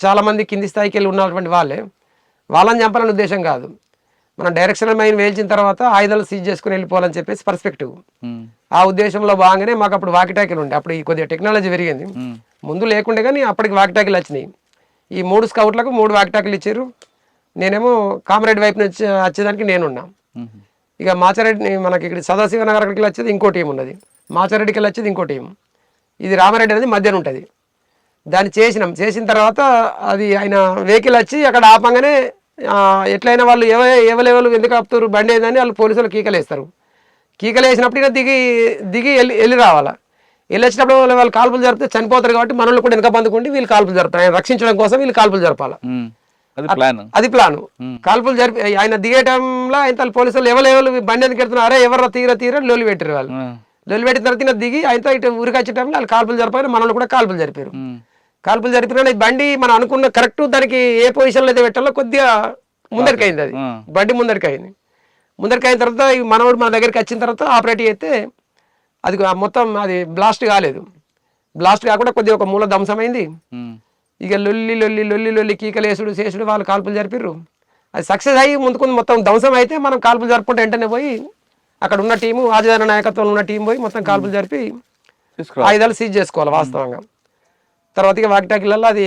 చాలామంది కింది స్థాయికి వెళ్ళి ఉన్నటువంటి వాళ్ళని చంపాలని ఉద్దేశం కాదు. మనం డైరెక్షనల్ మైన్ వేల్చిన తర్వాత ఆయుధాలు సీజ్ చేసుకుని వెళ్ళిపోవాలని చెప్పేసి పర్స్పెక్టివ్. ఆ ఉద్దేశంలో భాగంగానే మాకు అప్పుడు వాకిటాకీలు ఉండే. అప్పుడు ఈ కొద్దిగా టెక్నాలజీ పెరిగింది, ముందు లేకుండే కానీ అప్పటికి వాకిటాకీలు వచ్చినాయి. ఈ 3 స్కౌట్లకు 3 వాకిటాకీలు ఇచ్చారు. నేనేమో కామారెడ్డి వైపు నుంచి వచ్చేదానికి నేనున్నా. ఇక మాచారెడ్డి మనకి ఇక్కడ సదాశివనగర్ అక్కడికి వచ్చేది ఇంకో టీం ఉన్నది, మాచారెడ్డికి వెళ్ళి వచ్చేది ఇంకో టీం. ఇది రామారెడ్డి అనేది మధ్యన ఉంటుంది. దాన్ని చేసిన తర్వాత అది ఆయన వెహికల్ వచ్చి అక్కడ ఆపంగానే ఎట్లయినా వాళ్ళు ఎవరెవరు ఎందుకు ఆపుతారు బండి ఏదని వాళ్ళు పోలీసులు కీకలేస్తారు. కీకలేసినప్పుడు ఇక దిగి వెళ్ళి రావాలా. వెళ్ళి వచ్చినప్పుడు వాళ్ళు కాల్పులు జరిపితే చనిపోతారు కాబట్టి మనల్ని కూడా వెనక బందుకుండి వీళ్ళు కాల్పులు జరుపుతారు. ఆయన రక్షించడం కోసం వీళ్ళు కాల్పులు జరపాలి. అది ప్లాను. కాల్పులు జరిపి ఆయన దిగే టైంలో ఆయన పోలీసులు ఎవరు బండి ఎందుకు ఎడుతున్నారు, ఎవరు తీర లొల్లి పెట్టారు. వాళ్ళు లొల్లి పెట్టిన తర్వాత దిగి ఆయనతో ఇటు ఊరికి వచ్చే టైంలో వాళ్ళు కాల్పులు జరిపారు. మనల్ని కూడా కాల్పులు జరిపారు. కాల్పులు జరిపిన బండి మనం అనుకున్న కరెక్ట్ దానికి ఏ పొజిషన్లో అయితే పెట్టాలో కొద్దిగా ముందరికి అయింది. అది బండి ముందరికి అయింది. ముందరికి అయిన తర్వాత మనోడు మన దగ్గరికి వచ్చిన తర్వాత ఆపరేట్ చేస్తే అది మొత్తం అది బ్లాస్ట్ కాలేదు. బ్లాస్ట్ కాకుండా కొద్దిగా ఒక మూల ధ్వంసమైంది. ఇక లొల్లి కీకలేసుడు చేసుడు వాళ్ళు కాల్పులు జరిపిర్రు. అది సక్సెస్ అయ్యి ముందుకు మొత్తం ధ్వంసం అయితే మనం కాల్పులు జరుపుకుంటే వెంటనే పోయి అక్కడ ఉన్న టీము ఆజాదన నాయకత్వంలో ఉన్న టీం పోయి మొత్తం కాల్పులు జరిపి ఆయుధాలు సీజ్ చేసుకోవాలి వాస్తవంగా. తర్వాత ఇక వాకిటాకిలలో అది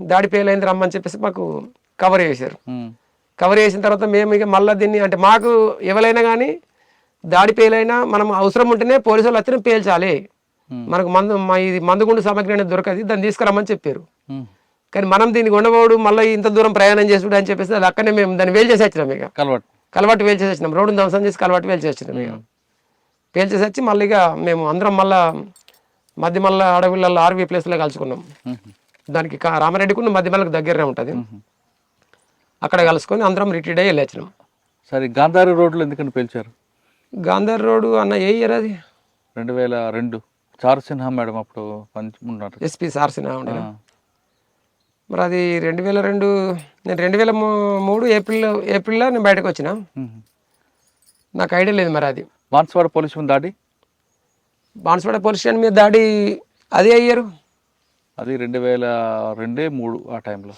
దాడి పేలైంది రమ్మని చెప్పేసి మాకు కవర్ చేశారు. కవర్ చేసిన తర్వాత మేము ఇక మళ్ళీ దీన్ని అంటే మాకు ఎవరైనా కానీ దాడి పేలైనా మనం అవసరం ఉంటేనే పోలీసులు వచ్చిన పేల్చాలి, మనకు ఇది మందుగుండు సామాగ్రి అనేది దొరకదు, దాన్ని తీసుకురమ్మని చెప్పారు. కానీ మనం దీన్ని ఉండబోడు మళ్ళీ ఇంత దూరం ప్రయాణం చేసుడు అని చెప్పేసి అది అక్కడనే మేము దాన్ని వేలు చేసి వచ్చినాం. ఇక కలవాటు వేలు చేసి వచ్చినాం, రోడ్డుని ధ్వంసం చేసి కలవాటు వేలు చేసి వచ్చినాం. ఇక వేలు చేసి వచ్చి మళ్ళీ ఇక మేము అందరం మధ్య అడవులలో ఆర్వీ ప్లేస్లో కలుసుకున్నాం. దానికి రామారెడ్డికి మధ్యమల్లకు దగ్గరనే ఉంటుంది. అక్కడ కలుసుకొని అందరం రిట్రీట్ అయ్యి వెళ్ళొచ్చినాం. సరే, గాంధారి రోడ్లో ఎందుకని పేల్చారు? గాంధారి రోడ్డు అన్న ఏ ఇయర్ అది? 2002. చారు సిన్హా మేడం అప్పుడు ఎస్పీ చారు సిన్హా ఉండే. మరి అది 2002. నేను 2003 ఏప్రిల్లో నేను బయటకు వచ్చిన. నాకు ఐడియా లేదు మరి అది. బాన్స్వాడ పోలీస్ మీద దాడి, బాన్స్వాడ పోలీస్ స్టేషన్ మీద దాడి అదే అయ్యారు. అది 2002-3 ఆ టైంలో.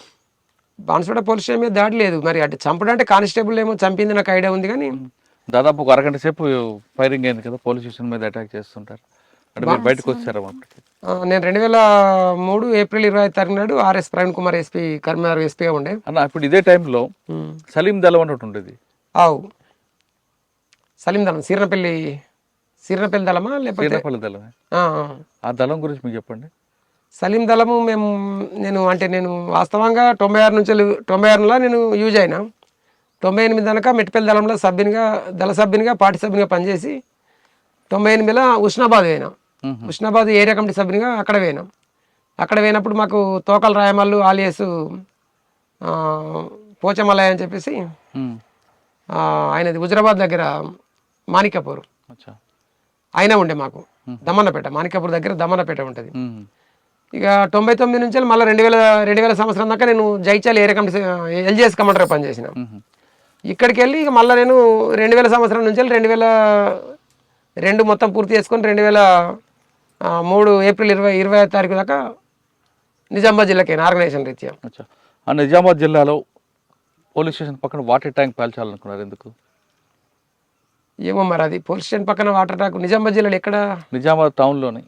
బాన్స్వాడ పోలీస్ స్టేషన్ మీద దాడి లేదు. మరి అంటే చంపడం అంటే కానిస్టేబుల్ ఏమో చంపింది నాకు ఐడియా ఉంది. కానీ దాదాపు ఒక అరగంట సేపు ఫైరింగ్ అయింది కదా, పోలీస్ స్టేషన్ మీద అటాక్ చేస్తుంటారు. అంటే మీరు బయటకు వచ్చారు? నేను 2003 ఏప్రిల్ 20 నాడు ఆర్ఎస్ ప్రవీణ్ కుమార్ ఎస్పీ కరీంనగర్ ఎస్పీగా ఉండే అన్న. ఇప్పుడు ఇదే టైంలో సలీం దళం అని ఉండేది. సలీం దళం సీర్నపల్లి దళమా లేకపోతే దళమే? ఆ దళం గురించి మీకు చెప్పండి. సలీం దళము నేను వాస్తవంగా 96లో నేను యూజ్ అయినా. 98 దాకా మెట్టిపల్లి దళంలో దళ సభ్యునిగా పార్టీ సభ్యునిగా పనిచేసి 98లో ఉస్నాబాద్ పోయినా. ఉస్నాబాద్ ఏరియా కమిటీ సభ్యునిగా అక్కడ పోయినాం. అక్కడ పోయినప్పుడు మాకు తోకల రాయమల్లు ఆలియస్ పోచమలయ్య అని చెప్పేసి ఆయనది హుజరాబాద్ దగ్గర మాణిక్యపూర్ ఆయన ఉండే. మాకు దమన్నపేట, మాణిక్యపూర్ దగ్గర దమన్నపేట ఉంటుంది. ఇక 99 నుంచి మళ్ళీ 2000 సంవత్సరం దాకా నేను జైచాల్ ఏరియా కమిటీ ఎల్జిఎస్ కమాండర్గా పనిచేసిన. ఇక్కడికి వెళ్ళి ఇక మళ్ళీ నేను 2000 సంవత్సరం నుంచి 2002 మొత్తం పూర్తి చేసుకొని 2003 ఏప్రిల్ 25 దాకా నిజామాబాద్ జిల్లాకి ఆర్గనైజేషన్ రీత్యా. ఆ నిజామాబాద్ జిల్లాలో పోలీస్ స్టేషన్ పక్కన వాటర్ ట్యాంక్ పేల్చాలనుకున్నారు, ఎందుకు? ఏమో మరి అది పోలీస్ స్టేషన్ పక్కన వాటర్ ట్యాంక్ నిజామాబాద్ జిల్లాలో ఎక్కడ? నిజామాబాద్ టౌన్లోనా?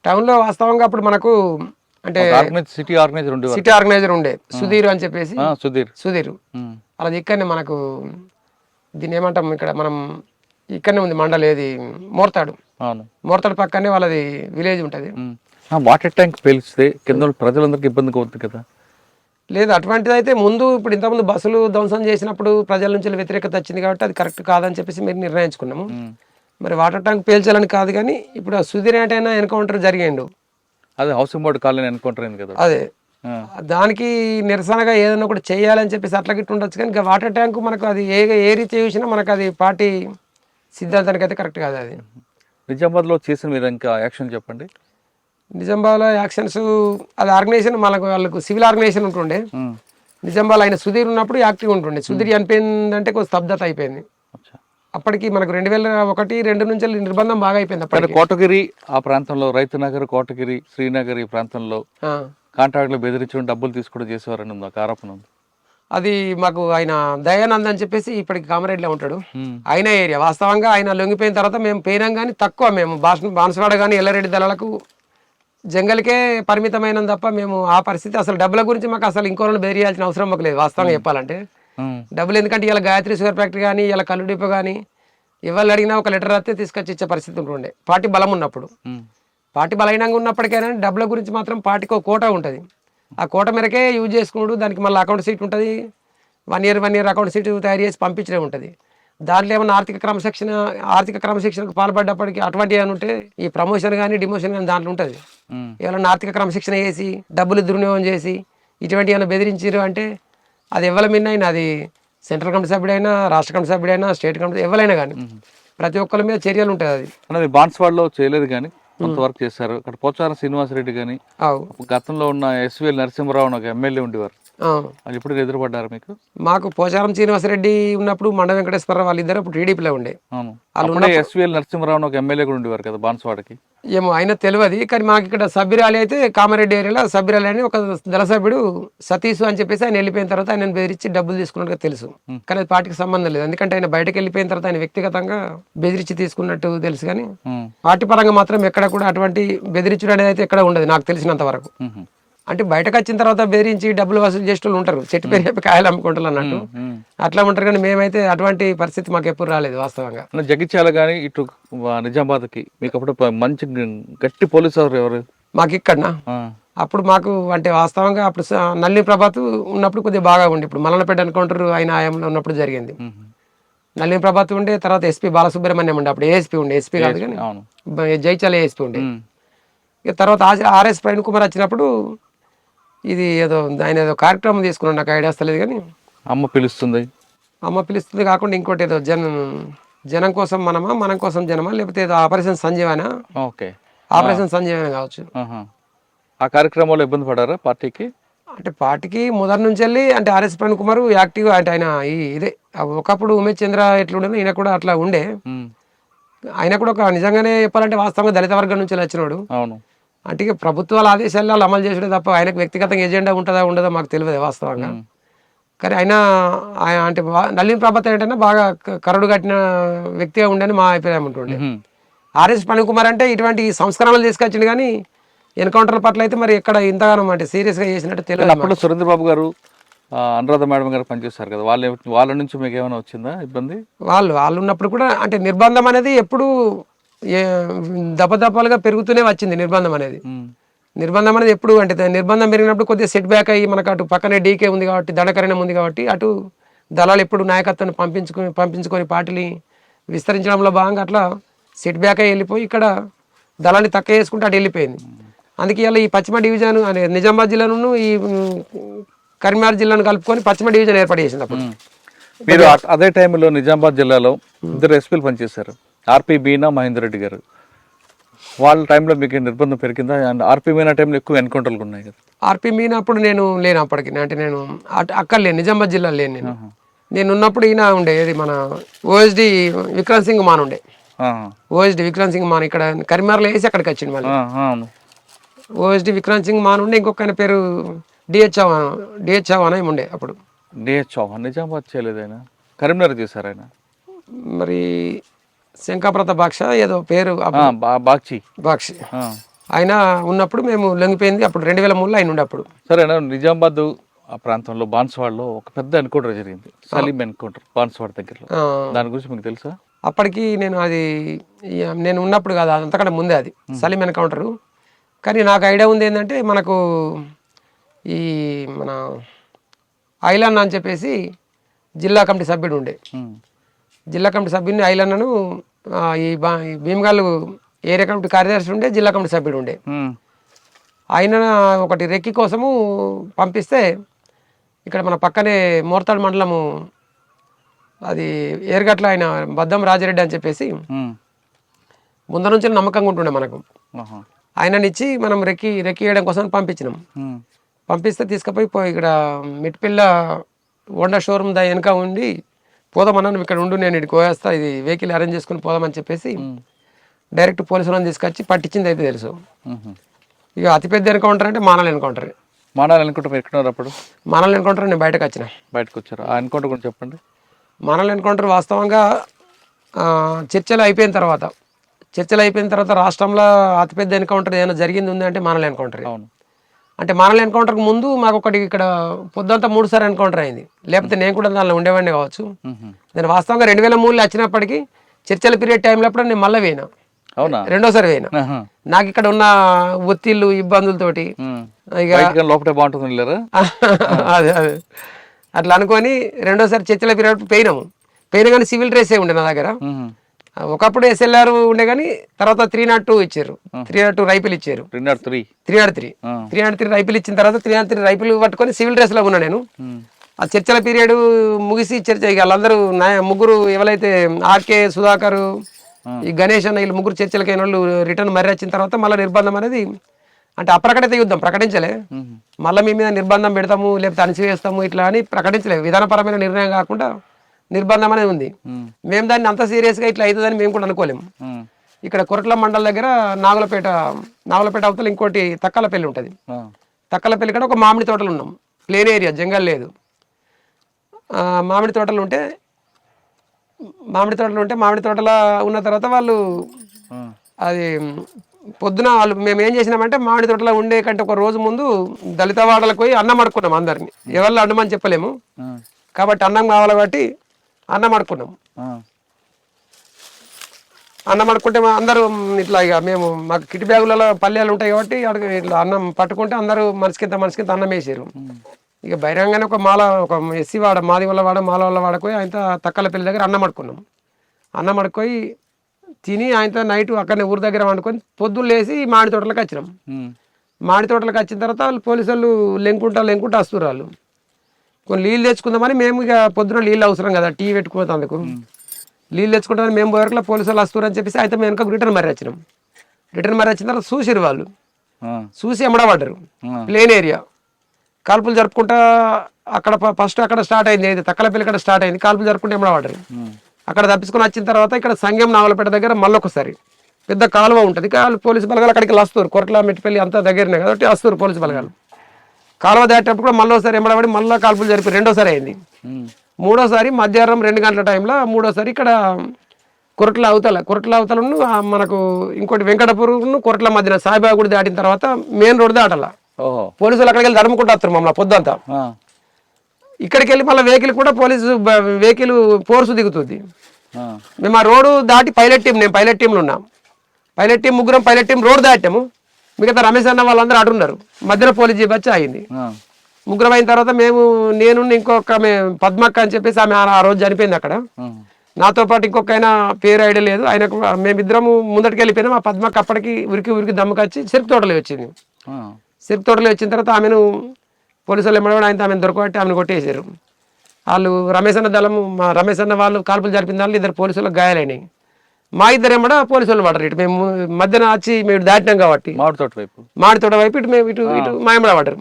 టౌన్లో వాస్తవంగా అప్పుడు మనకు అంటే సిటీ ఆర్గనైజర్ ఉండే సుధీర్ అని చెప్పేసి. సుధీర్ అలా ఇక్కడనే మనకు దీన్ని ఏమంటాం, ఇక్కడ మనం ఇక్కడనే ఉంది మండలి, ఏది మోర్తాడు పక్కనే వాళ్ళది విలేజ్ ఉంటుంది. వాటర్ ట్యాంక్ పేల్చితే కింద ప్రజలందరికీ ఇబ్బందిగా అవుతుంది కదా? లేదు, అటువంటిది అయితే ముందు ఇప్పుడు ఇంతకుముందు బస్సులు ధ్వంసం చేసినప్పుడు ప్రజల నుంచి వ్యతిరేకత వచ్చింది కాబట్టి అది కరెక్ట్ కాదని చెప్పేసి మీరు నిర్ణయించుకున్నాము. మరి వాటర్ ట్యాంక్ పేల్చాలని కాదు, కానీ ఇప్పుడు సుధీర్ ఏంటైనా ఎన్కౌంటర్ జరిగిండు. అదే హౌసింగ్ బోర్డు కాలనీ ఎన్కౌంటర్ అయింది కదా. అదే దానికి నిరసనగా ఏదైనా ఒకటి చేయాలని చెప్పేసి అట్లా గిట్ల ఉండొచ్చు, కానీ ఇంకా వాటర్ ట్యాంకు మనకు అది ఏ రీతి చూసినా మనకు అది పార్టీ సిద్ధాంతానికి అయితే కరెక్ట్ కాదు అది. నిజామాబాద్లో చేసిన మీరు ఇంకా యాక్షన్ చెప్పండి. నిజామాబాద్లో యాక్షన్స్ అది ఆర్గనైజేషన్ వాళ్ళకు సివిల్ ఆర్గనైజేషన్ ఉంటుండే. నిజామాబాద్ ఆయన సుధీర్ ఉన్నప్పుడు యాక్టివ్ ఉంటుండే. సుధీర్ చనిపోయిందంటే కొంచెం స్తబ్దత అయిపోయింది. అప్పటికి మనకు 2001-2 నుంచి నిర్బంధం బాగా అయిపోయింది. అప్పటికి కోటగిరి ఆ ప్రాంతంలో రైతునగర్, కోటగిరి, శ్రీనగర్ ఈ ప్రాంతంలో కాంట్రాక్టులు బెదిరించడం, డబ్బులు తీసుకోవడం చేసేవారని ఉంది, ఒక ఆరోపణ ఉంది. అది మాకు ఆయన దయానంద్ అని చెప్పేసి ఇప్పటికి కామారెడ్డిలో ఉంటాడు. ఆయన ఏరియా వాస్తవంగా ఆయన లొంగిపోయిన తర్వాత మేము పోయినాం, కానీ తక్కువ. మేము బాన్సువాడ కానీ ఎల్లారెడ్డి దళాలకు జంగల్కే పరిమితమైన తప్ప మేము ఆ పరిస్థితి అసలు డబ్బుల గురించి మాకు అసలు ఇంకోళ్ళని బెదిరియాల్సిన అవసరం మాకు లేదు వాస్తవంగా చెప్పాలంటే. డబ్బులు ఎందుకంటే ఇలా గాయత్రి షుగర్ ఫ్యాక్టరీ కానీ ఇలా కళ్ళు డిపో కానీ ఎవరు అడిగినా ఒక లెటర్ రాస్తే తీసుకొచ్చి ఇచ్చే పరిస్థితి ఉంటుండే పార్టీ బలం ఉన్నప్పుడు. పార్టీ బలహీనంగా ఉన్నప్పటికైనా డబ్బుల గురించి మాత్రం పార్టీకి ఒక కోట ఉంటుంది. ఆ కోట మేరకే యూజ్ చేసుకున్నాడు. దానికి మళ్ళీ అకౌంట్ సీట్ ఉంటుంది. 1 year అకౌంట్ సీట్ తయారు చేసి పంపించడం ఉంటుంది. దాంట్లో ఏమైనా ఆర్థిక క్రమశిక్షణకు పాల్పడ్డప్పటికీ అటువంటి ఏమైనా ఉంటే ఈ ప్రమోషన్ కానీ డిమోషన్ కానీ దాంట్లో ఉంటుంది. ఏమైనా ఆర్థిక క్రమశిక్షణ చేసి డబ్బులు దుర్వినియోగం చేసి ఇటువంటి ఏమైనా బెదిరించారు అంటే అది ఎవరి మీద అది సెంట్రల్ కమిటీ సభ్యుడైనా, రాష్ట్ర కమిటీ సభ్యుడైనా, స్టేట్ కమిటీ ఎవరైనా కానీ ప్రతి ఒక్కరి మీద చర్యలు ఉంటుంది. అది అన్నది బాన్స్వాడలో చేయలేదు, కానీ కొంతవరకు చేశారు. అక్కడ పోచారం శ్రీనివాసరెడ్డి కానీ గతంలో ఉన్న ఎస్వీఎల్ నరసింహరావు ఒక ఎమ్మెల్యే ఉండేవారు, వాళ్ళు ఇప్పుడు ఎదురుపడ్డారు మీకు? మాకు పోచారం శ్రీనివాసరెడ్డి ఉన్నప్పుడు మండ వెంకటేశ్వరరావు వాళ్ళిద్దరు అప్పుడు టీడీపీలో ఉండే. వాళ్ళు ఎస్వీఎల్ నరసింహరావు ఒక ఎమ్మెల్యే కూడా ఉండేవారు కదా బాన్స్వాడకి. ఏమో అయినా తెలియదు, కానీ మాకు ఇక్కడ సభ్యురాలి అయితే కామారెడ్డి ఏరియాలో సభ్యురాలి అని ఒక దళ సభ్యుడు సతీష్ అని చెప్పేసి ఆయన వెళ్ళిపోయిన తర్వాత ఆయన బెదిరించి డబ్బులు తీసుకున్నట్టుగా తెలుసు, కానీ అది పార్టీకి సంబంధం లేదు. ఎందుకంటే ఆయన బయటకు వెళ్ళిపోయిన తర్వాత ఆయన వ్యక్తిగతంగా బెదిరించి తీసుకున్నట్టు తెలుసు, కానీ పార్టీ పరంగా మాత్రం ఎక్కడ కూడా అటువంటి బెదిరించడం అనేది అయితే ఎక్కడ ఉండదు నాకు తెలిసినంత వరకు. అంటే బయటకు వచ్చిన తర్వాత బెదిరించి డబ్బులు వసూలు చేసే వాళ్ళు ఉంటారు, చెట్టు పేరు చెప్పి కాయలు అమ్ముకుంటారు అన్నట్టు అట్లా ఉంటారు, కానీ మేమైతే అటువంటి పరిస్థితి మాకు ఎప్పుడు రాలేదు వాస్తవంగా. జగిత్యాల కానీ ఇటు నిజామాబాద్కి మీకు అప్పుడు మంచి గట్టి పోలీసు ఎవరు మాకు ఇక్కడ అప్పుడు మాకు అంటే వాస్తవంగా అప్పుడు నల్లి ప్రభాత్ ఉన్నప్పుడు కొద్దిగా బాగా ఉండి, ఇప్పుడు మల్లనపేట ఎన్కౌంటర్ ఆయన ఆయంలో ఉన్నప్పుడు జరిగింది. నల్లి ప్రభాత్ ఉండే, తర్వాత ఎస్పీ బాలసుబ్రహ్మణ్యం ఉండే, అప్పుడు ఏఎస్పీ ఉండే, ఎస్పీ కాదు కానీ జైచాల ఏఎస్పీ ఉండే. ఇక తర్వాత ఆర్ఎస్ ప్రవీణ్ కుమార్ వచ్చినప్పుడు ఇది ఆయన ఏదో కార్యక్రమం తీసుకున్నాడు, నాకు ఐడియా వస్తలేదు, కానీ అమ్మ పిలుస్తుంది కాకుండా ఇంకోటి ఏదో జనం కోసం మనమా, మనం కోసం జనమా, లేకపోతే ఏదో ఆపరేషన్ సంజీవనా, ఆపరేషన్ సంజీవన కావచ్చు. ఆ కార్యక్రమంలో ఇబ్బంది పడారా పార్టీకి? అంటే పార్టీకి మొదటి నుంచి వెళ్ళి అంటే ఆర్ఎస్ ప్రవీణ్ కుమార్ యాక్టివ్, అంటే ఆయన ఇదే ఒకప్పుడు ఉమేష్ చంద్ర ఎట్లుండే ఈయన కూడా అట్లా ఉండే. ఆయన కూడా ఒక నిజంగానే చెప్పాలంటే వాస్తవంగా దళిత వర్గం నుంచి వచ్చినాడు. అంటే ప్రభుత్వాల ఆదేశాలు అమలు చేసడే తప్ప ఆయనకు వ్యక్తిగతంగా ఎజెండా ఉంటుందా ఉండదో మాకు తెలియదు వాస్తవంగా. కానీ ఆయన అంటే నల్లిని ప్రభాత్ ఏంటంటే బాగా కరడు కట్టిన వ్యక్తిగా ఉండని మా అభిప్రాయం ఉంటుండే. ఆర్ఎస్ ప్రవీణ్ కుమార్ అంటే ఇటువంటి సంస్కరణలు తీసుకొచ్చింది, కానీ ఎన్కౌంటర్ల పట్ల అయితే మరి ఎక్కడ ఇంతగానో అంటే సీరియస్గా చేసినట్టు తెలియదు. అప్పుడు సురేంద్ర బాబు గారు, అనురాధ మేడం గారు పనిచేస్తారు కదా, వాళ్ళ నుంచి మీకు ఏమైనా వచ్చిందా ఇబ్బంది? వాళ్ళు ఉన్నప్పుడు కూడా అంటే నిర్బంధం అనేది ఎప్పుడు దపదపాలుగా పెరుగుతూనే వచ్చింది. నిర్బంధం అనేది ఎప్పుడు అంటే నిర్బంధం పెరిగినప్పుడు కొద్దిగా సెట్ బ్యాక్ అయ్యి మనకు అటు పక్కనే డీకే ఉంది కాబట్టి, దండకరణం ఉంది కాబట్టి అటు దళాలు ఎప్పుడు నాయకత్వాన్ని పంపించుకొని పార్టీని విస్తరించడంలో భాగంగా అట్లా సెట్ బ్యాక్ అయ్యి వెళ్ళిపోయి ఇక్కడ దళాన్ని తక్కువ చేసుకుంటే అటు వెళ్ళిపోయింది. అందుకే ఇలా ఈ పశ్చిమ డివిజన్ అనే నిజామాబాద్ జిల్లాను ఈ కరీంనగర్ జిల్లాను కలుపుకొని పశ్చిమ డివిజన్ ఏర్పాటు చేసింది. అప్పుడు మీరు అదే టైంలో నిజామాబాద్ జిల్లాలో 2 ఎస్పీలు పనిచేశారు, ఆర్పి మీనా, మహేందర్ రెడ్డి గారు. వాళ్ళ టైంలో మీకు నిర్బంధం పెరిగిందా? అండ్ ఆర్పి మీనా టైంలో ఎక్కువ ఎన్కౌంటర్లు ఉన్నాయి కదా. ఆర్పి మీనా అప్పుడు నేను లేను, అప్పటికి అంటే నేను అక్కడ లేను, నిజామాబాద్ జిల్లాలో లేను. నేను ఉన్నప్పుడు ఈయన ఉండే, ఏది మన ఓఎస్డి విక్రమ్ సింగ్ మాన్ ఉండే. ఓఎస్డి విక్రమ్ సింగ్ మాన్ ఇక్కడ కరీంనగర్లో వేసి అక్కడికి వచ్చింది మళ్ళీ. ఓఎస్డి విక్రమ్ సింగ్ మాన్ ఉండే, ఇంకొక ఆయన పేరు డిహెచ్ చౌహాన్ అని ఉండే. అప్పుడు డిహెచ్ చౌహాన్ నిజామాబాద్ చేయలేదు, ఆయన కరీంనగర్ చేశారు. ఆయన మరి శంకాప్రత బాక్ష ఏదో పేరు బాక్షి ఆయన ఉన్నప్పుడు మేము లొంగిపోయింది. అప్పుడు 2003లో ఆయన ఉండే. అప్పుడు సరేనా, నిజామాబాద్ ఆ ప్రాంతంలో బాన్స్వాడలో ఒక పెద్ద ఎన్కౌంటర్ జరిగింది, సలీం ఎన్కౌంటర్ బాన్స్వాడ దగ్గరలో. దాని గురించి మీకు తెలుసా? అప్పటికి నేను ఉన్నప్పుడు కాదు, అంతకంటే ముందే అది సలీం ఎన్కౌంటరు. కానీ నాకు ఐడియా ఉంది ఏంటంటే మనకు ఈ మన ఐలన్న అని చెప్పేసి జిల్లా కమిటీ సభ్యుడు ఉండే. జిల్లా కమిటీ సభ్యుడిని ఐలన్నను ఈ భీమగాళ్ళు ఏరియా కమిటీ కార్యదర్శి ఉండే, జిల్లా కమిటీ సభ్యుడు ఉండే. ఆయన ఒకటి రెక్కి కోసము పంపిస్తే ఇక్కడ మన పక్కనే మోర్తాడు మండలము అది ఏరుగట్ల ఆయన బద్దం రాజిరెడ్డి అని చెప్పేసి ముందు నుంచి నమ్మకంగా ఉంటుండే మనకు. ఆయననిచ్చి మనం రెక్కి వేయడం కోసం పంపించినాం. పంపిస్తే తీసుకుపోయి ఇక్కడ మిట్పిల్ల హోండా షోరూమ్ దా వెనక ఉండి పోదామన్నా, నువ్వు ఇక్కడ ఉండు, నేను ఇటు కోయేస్తా, ఇది వెహికల్ అరేంజ్ చేసుకుని పోదామని చెప్పేసి డైరెక్ట్ పోలీసులను తీసుకొచ్చి పట్టించింది అయితే తెలుసు. ఇక అతిపెద్ద ఎన్కౌంటర్ అంటే మానల్ ఎన్కౌంటర్. మానాలి ఎన్కౌంటర్ ఎక్కడ అప్పుడు? మానల్ ఎన్కౌంటర్ నేను బయటకు వచ్చిన. బయటకు వచ్చారు. ఆ ఎన్కౌంటర్ గురించి చెప్పండి. మానల్ ఎన్కౌంటర్ వాస్తవంగా చర్చలు అయిపోయిన తర్వాత రాష్ట్రంలో అతిపెద్ద ఎన్కౌంటర్ ఏదైనా జరిగింది ఉంది అంటే మానల్ ఎన్కౌంటర్. అవును. అంటే మానల్ ఎన్కౌంటర్కి ముందు మాకు ఒకటి ఇక్కడ పొద్దుంతా 3 సార్లు ఎన్కౌంటర్ అయింది. లేకపోతే నేను కూడా దానిలో ఉండేవాడిని కావచ్చు. నేను వాస్తవంగా 2003లో వచ్చినప్పటికీ చర్చల పీరియడ్ టైంలో అప్పుడు నేను మళ్ళీ పోయినా. అవునా? రెండోసారి పోయినా. నాకు ఇక్కడ ఉన్న ఒత్తిళ్ళు ఇబ్బందులతోటి ఇక లోపల బాగుంటుంది లేరా అదే అట్లా అనుకొని రెండోసారి చర్చల పీరియడ్ పోయినా కానీ సివిల్ డ్రెస్సే ఉండే నా దగ్గర. ఒకప్పుడు SLR ఉండే కానీ తర్వాత 302 ఇచ్చారు. 302 రైఫిల్ ఇచ్చారు. 303 రైఫిల్ ఇచ్చిన తర్వాత 303 రైఫిల్ పట్టుకొని సివిల్ డ్రెస్ లో ఉన్నా నేను. ఆ చర్చల పీరియడ్ ముగిసి చర్చ ఇక వాళ్ళందరూ ముగ్గురు ఎవరైతే ఆర్కే, సుధాకర్, ఈ గణేష్ అన్న వీళ్ళు ముగ్గురు చర్చలకైన వాళ్ళు రిటర్న్ మర్రి వచ్చిన తర్వాత మళ్ళీ నిర్బంధం అనేది అంటే అప్రకటిత యుద్ధం ప్రకటించలే. మళ్ళీ మీ మీద నిర్బంధం పెడతాము లేకపోతే అణిచివేస్తాము ఇట్లా అని ప్రకటించలేదు. విధానపరమైన నిర్ణయం కాకుండా నిర్బంధం అనేది ఉంది. మేము దాన్ని అంత సీరియస్గా ఇట్లా అవుతుందని మేము కూడా అనుకోలేము. ఇక్కడ కొరట్ల మండల దగ్గర నాగులపేట అవతల ఇంకోటి తక్కలపల్లి ఉంటుంది. తక్కలపల్లి కూడా ఒక మామిడి తోటలు ఉన్నాం. ప్లేన్ ఏరియా, జంగల్ లేదు. మామిడి తోటలు ఉంటే మామిడి తోటలో ఉన్న తర్వాత వాళ్ళు అది పొద్దున మేము ఏం చేసినామంటే మామిడి తోటలో ఉండే కంటే ఒక రోజు ముందు దళిత వాడలకు పోయి అన్నం అడుక్కున్నాం. అందరినీ ఎవరు అన్నమని చెప్పలేము కాబట్టి అన్నం కావాలి కాబట్టి అన్నం అడుక్కున్నాం. అన్నం అడుక్కుంటే అందరూ ఇట్లా ఇక మేము మాకు కిటి బ్యాగులలో పల్లెలు ఉంటాయి కాబట్టి ఇట్లా అన్నం పట్టుకుంటే అందరూ మనిషికింత అన్నం వేసారు. ఇక బహిరంగానే ఒక ఎస్సీ వాడ మాది వల్ల మాల వల్ల వాడకపోయి ఆయన తక్కలపల్లి దగ్గర అన్నం అడుక్కున్నాం. అన్నం అడుక్కొని తిని ఆయనతో నైట్ అక్కడనే ఊరి దగ్గర వండుకొని పొద్దున్న లేచి మామిడి తోటలకు వచ్చినాం. మామిడి తోటలకు వచ్చిన తర్వాత వాళ్ళు పోలీసు వాళ్ళు లెంకుంటా వస్తున్నారు. వాళ్ళు కొన్ని నీళ్ళు తెచ్చుకుందామని మేము ఇక పొద్దున నీళ్ళు అవసరం కదా టీ పెట్టుకునేందుకు నీళ్ళు తెచ్చుకుంటామని మేము పోయర్లో పోలీసు వాళ్ళు వస్తున్నారు అని చెప్పేసి అయితే మేము వెనక రిటర్న్ మర్రి వచ్చినాం. రిటర్న్ మర్రి వచ్చిన తర్వాత చూసిరు వాళ్ళు. చూసి ఎమ్మడబడ్డారు. ప్లేన్ ఏరియా కాల్పులు జరుపుకుంటా అక్కడ ఫస్ట్ అక్కడ స్టార్ట్ అయింది. అయితే తక్కలపల్లి ఇక్కడ స్టార్ట్ అయింది. కాల్పులు జరుపుకుంటే ఎమ్మడబడ్డారు. అక్కడ తప్పించుకొని వచ్చిన తర్వాత ఇక్కడ సంగం నావలపేట దగ్గర మళ్ళొకసారి పెద్ద కాలువ ఉంటుంది. పోలీసు బలగాలు అక్కడికి వస్తారు. కొరట్ల మెట్టిపల్లి అంతా దగ్గరనే కాబట్టి వస్తారు పోలీసు బలగాలు. కాలువ దాటేటప్పుడు కూడా మళ్ళీసారి ఎమ్మడబడి మళ్ళీ కాల్పులు జరిపి రెండోసారి అయింది. మూడోసారి మధ్యాహ్నం 2 గంటల టైంలో మూడోసారి ఇక్కడ కొరట్ల అవతల మనకు ఇంకోటి వెంకటపూర్ను కొరట్ల మధ్యన సాయిబాబా గుడి దాటిన తర్వాత మెయిన్ రోడ్ దాటాల. పోలీసులు అక్కడికి వెళ్ళి ధర్మకుంటూ వస్తారు మమ్మల్ని పొద్దంతా. ఇక్కడికి వెళ్ళి మళ్ళీ వెహికల్ ఫోర్స్ దిగుతుంది. మేము ఆ రోడ్డు దాటి నేను పైలట్ టీంలో ఉన్నాం. పైలట్ టీం ముగ్గురం పైలట్ టీం రోడ్ దాటాము. మిగతా రమేష్ అన్న వాళ్ళందరూ అడున్నారు. మధ్యలో పోలీస్ జీప్ వచ్చి ఆగింది. ముగ్గురం అయిన తర్వాత నేను ఇంకొక పద్మక్క అని చెప్పేసి ఆమె ఆ రోజు చనిపోయింది అక్కడ. నాతో పాటు ఇంకొక ఆయన పేరు ఐడియా లేదు. ఆయనకు మేమిద్దరము ముందటికి వెళ్ళిపోయినాం. ఆ పద్మక్క అప్పటికి ఉరికి దమ్ముకొచ్చి చెరుకు తోటలో వచ్చింది. చెరుకు తోటలో వచ్చిన తర్వాత ఆమెను పోలీసు వాళ్ళు ఎమ్మడబడి ఆయన ఆమెను దొరకబట్టి ఆమెను కొట్టేసారు. వాళ్ళు రమేష్ అన్న వాళ్ళు కాల్పులు జరిపిన వాళ్ళు 2 పోలీసులకు గాయాలైనాయి. మా ఇద్దరు ఎమ్మడ పోలీసు వాళ్ళు పడరు. ఇటు మేము మధ్యన వచ్చి మేము దాటినాం కాబట్టి మామిడి తోట వైపు ఇటు మా ఎమ్మడబడ్డారు.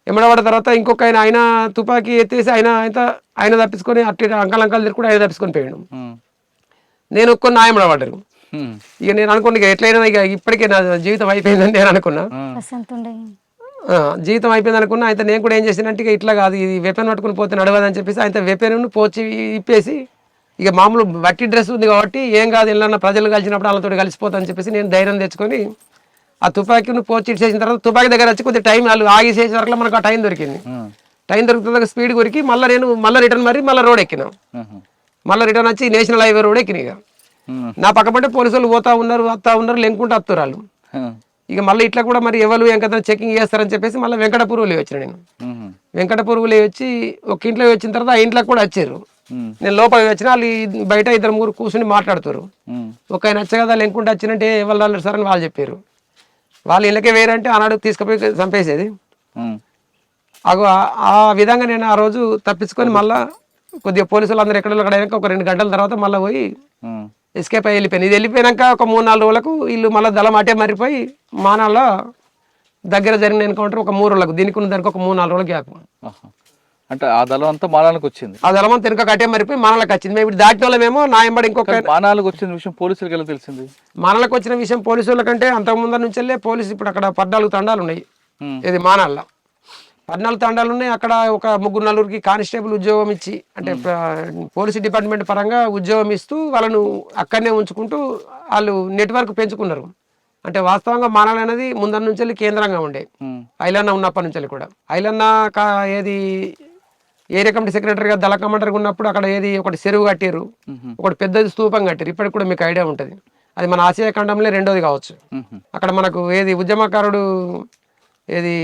ఎమ్మడబడ్డ తర్వాత ఇంకొక ఆయన తుపాకీ ఎత్తేసి ఆయన తప్పించుకొని అట్టి అంకలు తిరుగుకుంటే ఆయన తప్పించుకొని పోయాడు. నేను ఒక్కొని ఎమ్మడబడ్డారు. ఇక నేను అనుకున్నా ఇక ఎట్లయినా ఇక ఇప్పటికే నా జీవితం అయిపోయిందని నేను అనుకున్నా. జీవితం అయిపోయింది అనుకున్నా. అయితే నేను కూడా ఏం చేసినంటే ఇక ఇట్లా కాదు, ఇది వెపెన్ పట్టుకుని పోతే నడవదని చెప్పేసి ఆయన వెపెన్ పోచి ఇప్పేసి ఇక మామూలు బట్టి డ్రెస్ ఉంది కాబట్టి ఏం కాదు ఇలా ప్రజలు కలిసినప్పుడు వాళ్ళతో కలిసిపోతాని చెప్పేసి నేను ధైర్యం తెచ్చుకొని ఆ తుపాకీని పోచి ఇచ్చేసిన తర్వాత తుపాకీ దగ్గర వచ్చి కొద్దిగా టైం వాళ్ళు ఆగిసేసే వరకు మనకు ఆ టైం దొరికింది. టైం దొరుకుతుంది స్పీడ్ కొరికి మళ్ళీ రిటర్న్ మళ్ళీ రోడ్ ఎక్కినాం. మళ్ళీ రిటర్న్ వచ్చి నేషనల్ హైవే రోడ్ ఎక్కినాయి. ఇక నా పక్కపంటే పోలీసులు వస్తా ఉన్నారు లెంకుంటూ వస్తారు వాళ్ళు. ఇక మళ్ళీ ఇట్లా కూడా మరి ఎవరు ఎంత చెకింగ్ చేస్తారని చెప్పేసి మళ్ళీ వెంకటపూర్వులే వచ్చిన నేను. వెంకటపూర్వులే వచ్చి ఒక ఇంట్లో వచ్చిన తర్వాత ఆ ఇంట్లోకి కూడా వచ్చారు. నేను లోపలికి వచ్చిన వాళ్ళు బయట 2-3 కూర్చుని మాట్లాడుతారు. ఒక ఆయన వచ్చే కదా లెంకుంటూ వచ్చినట్టే ఎవరు రాలేదు సార్ అని వాళ్ళు చెప్పారు. వాళ్ళు ఇళ్ళకే వేరంటే ఆనాడు తీసుకుపోయి చంపేసేది. ఉమ్. అగో ఆ విధంగా నేను ఆ రోజు తప్పించుకొని మళ్ళా కొద్దిగా పోలీసులు అందరూ ఎక్కడ అయినాక ఒక 2 గంటల తర్వాత మళ్ళీ పోయి ఉమ్. ఎస్కేప్ అయ్యి వెళ్ళిపోయాను. ఇది వెళ్ళిపోయాక ఒక 3-4 రోజులకు వీళ్ళు మళ్ళీ దళం అటే మరిపోయి మానాల దగ్గర జరిగిన ఎన్కౌంటర్ ఒక 3 రోజులకు, దీనికి ఉన్న దానికి ఒక 3-4 రోజుల గ్యాప్. ఆహా. అంటే ఆ దళం అంతా మానాలకు వచ్చింది. ఆ దళం అంతా వెనుక అటే మరిపోయి మానాలకు వచ్చింది. మేము ఇప్పుడు దాటిన వాళ్ళమేమో నా ఎంబడి ఇంకొక మానాలకు వచ్చిన విషయం పోలీసులకు ఎలా తెలిసింది? మానాలకు వచ్చిన విషయం పోలీసు వాళ్ళకంటే అంతకుముందర నుంచి వెళ్ళే పోలీసు ఇప్పుడు అక్కడ 14 తండాలు ఉన్నాయి. ఉమ్. ఇది మానాల్లో 14 తండాలు ఉన్నాయి. అక్కడ ఒక 3-4కి కానిస్టేబుల్ ఉద్యోగం ఇచ్చి అంటే పోలీసు డిపార్ట్మెంట్ పరంగా ఉద్యోగం ఇస్తూ వాళ్ళను అక్కడనే ఉంచుకుంటూ వాళ్ళు నెట్వర్క్ పెంచుకున్నారు. అంటే వాస్తవంగా మానాలు అనేది ముందర నుంచి వెళ్ళి కేంద్రంగా ఉండే ఉమ్. ఐలన్న ఉన్నప్పటి నుంచి వెళ్ళి కూడా ఐలన్న ఏది ఏరియా కమిటీ సెక్రటరీగా దళ కమాండర్గా ఉన్నప్పుడు అక్కడ ఏది ఒకటి చెరువు కట్టారు, ఉమ్. ఒకటి పెద్దది స్తూపం కట్టారు. ఇప్పటికి కూడా మీకు ఐడియా ఉంటుంది. అది మన ఆసియా ఖండంలో 2వది కావచ్చు. ఉమ్. అక్కడ మనకు ఏది ఉద్యమకారుడు ఏది